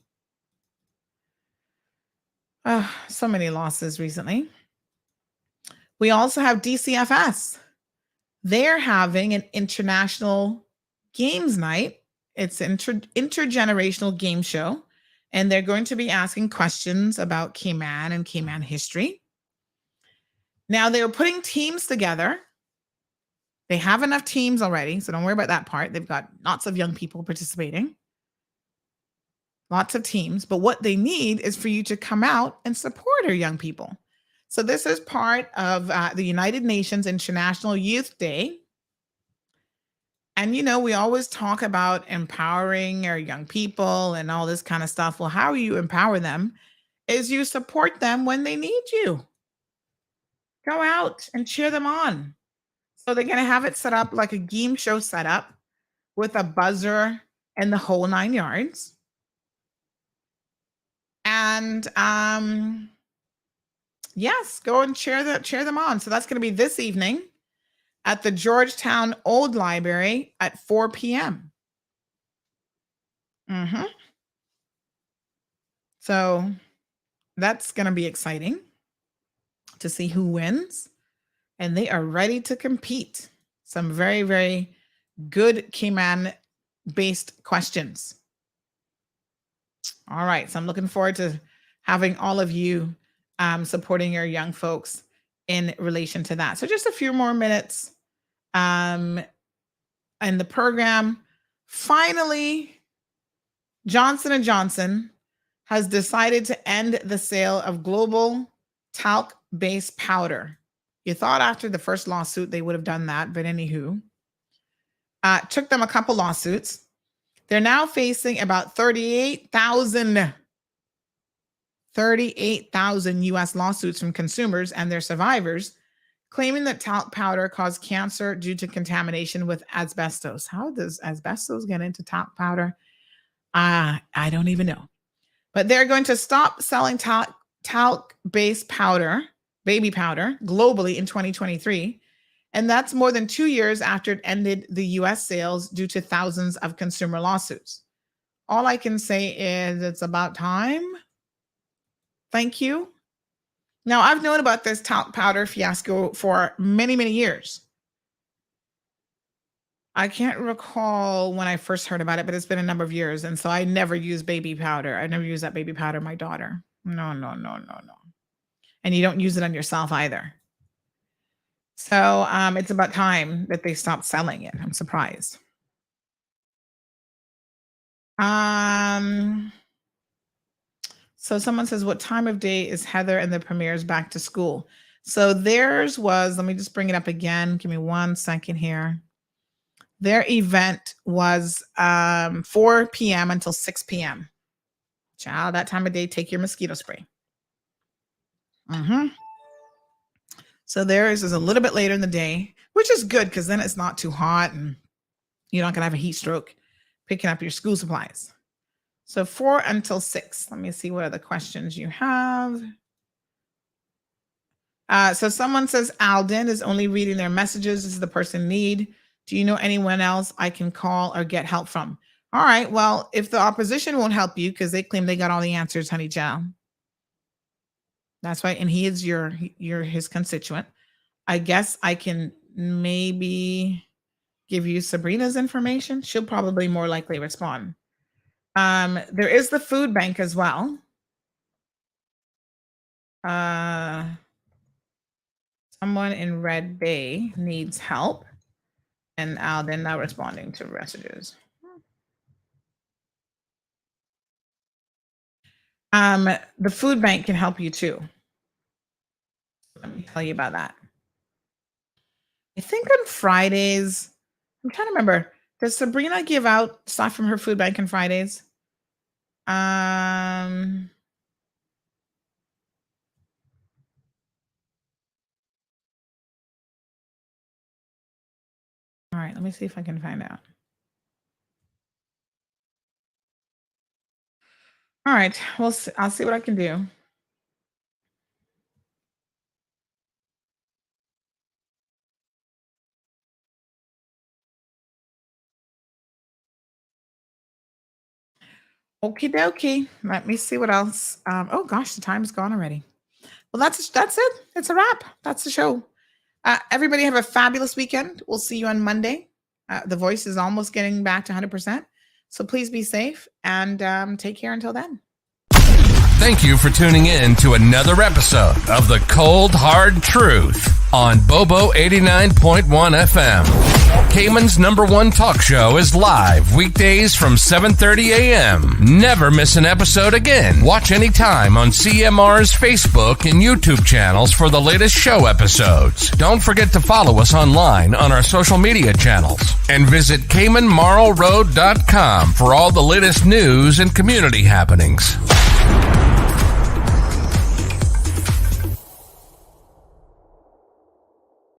So many losses recently. We also have DCFS. They're having an international games night. It's an intergenerational game show. And they're going to be asking questions about Cayman and Cayman history. Now, they're putting teams together. They have enough teams already, so don't worry about that part. They've got lots of young people participating. Lots of teams. But what they need is for you to come out and support our young people. So this is part of the United Nations International Youth Day. And, you know, we always talk about empowering our young people and all this kind of stuff. Well, how you empower them is you support them when they need you. Go out and cheer them on. So they're going to have it set up like a game show setup with a buzzer and the whole 9 yards. And yes, go and cheer them on. So that's going to be this evening at the Georgetown Old Library at 4 p.m. So that's going to be exciting to see who wins. And they are ready to compete. Some very, very good Cayman-based questions. All right. So I'm looking forward to having all of you supporting your young folks in relation to that. So just a few more minutes in the program. Finally, Johnson & Johnson has decided to end the sale of global talc-based powder. You thought after the first lawsuit they would have done that, but anywho, took them a couple lawsuits. They're now facing about $38,000 38,000 U.S. lawsuits from consumers and their survivors claiming that talc powder caused cancer due to contamination with asbestos. How does asbestos get into talc powder? I don't even know. But they're going to stop selling talc-based powder, baby powder, globally in 2023. And that's more than 2 years after it ended the U.S. sales due to thousands of consumer lawsuits. All I can say is it's about time. Thank you. Now, I've known about this talc powder fiasco for many, many years. I can't recall when I first heard about it, but it's been a number of years. And so I never use baby powder. I never use that baby powder on my daughter. No. And you don't use it on yourself either. So it's about time that they stop selling it. I'm surprised. So someone says, what time of day is Heather and the Premier's back to school? So theirs was, let me just bring it up again. Give me 1 second here. Their event was 4 p.m. until 6 p.m. Child, that time of day, take your mosquito spray. So theirs is a little bit later in the day, which is good because then it's not too hot and you're not going to have a heat stroke picking up your school supplies. So 4 until 6. Let me see what other questions you have. So someone says Alden is only reading their messages. This is the person in need. Do you know anyone else I can call or get help from? All right. Well, if the opposition won't help you because they claim they got all the answers, honey child. That's right. And he is his constituent. I guess I can maybe give you Sabrina's information. She'll probably more likely respond. There is the food bank as well. Someone in Red Bay needs help. And Alden now responding to messages. The food bank can help you too. Let me tell you about that. I think on Fridays, I'm trying to remember, does Sabrina give out stuff from her food bank on Fridays? All right, let me see if I can find out. All right, I'll see what I can do. Okie dokie. Let me see what else. Oh gosh, the time's gone already. Well, that's it. It's a wrap. That's the show. Everybody have a fabulous weekend. We'll see you on Monday. The voice is almost getting back to 100%. So please be safe and take care until then. Thank you for tuning in to another episode of The Cold Hard Truth on Bobo 89.1 FM. Cayman's #1 talk show is live weekdays from 7:30 a.m. Never miss an episode again. Watch anytime on CMR's Facebook and YouTube channels for the latest show episodes. Don't forget to follow us online on our social media channels and visit CaymanMarlRoad.com for all the latest news and community happenings.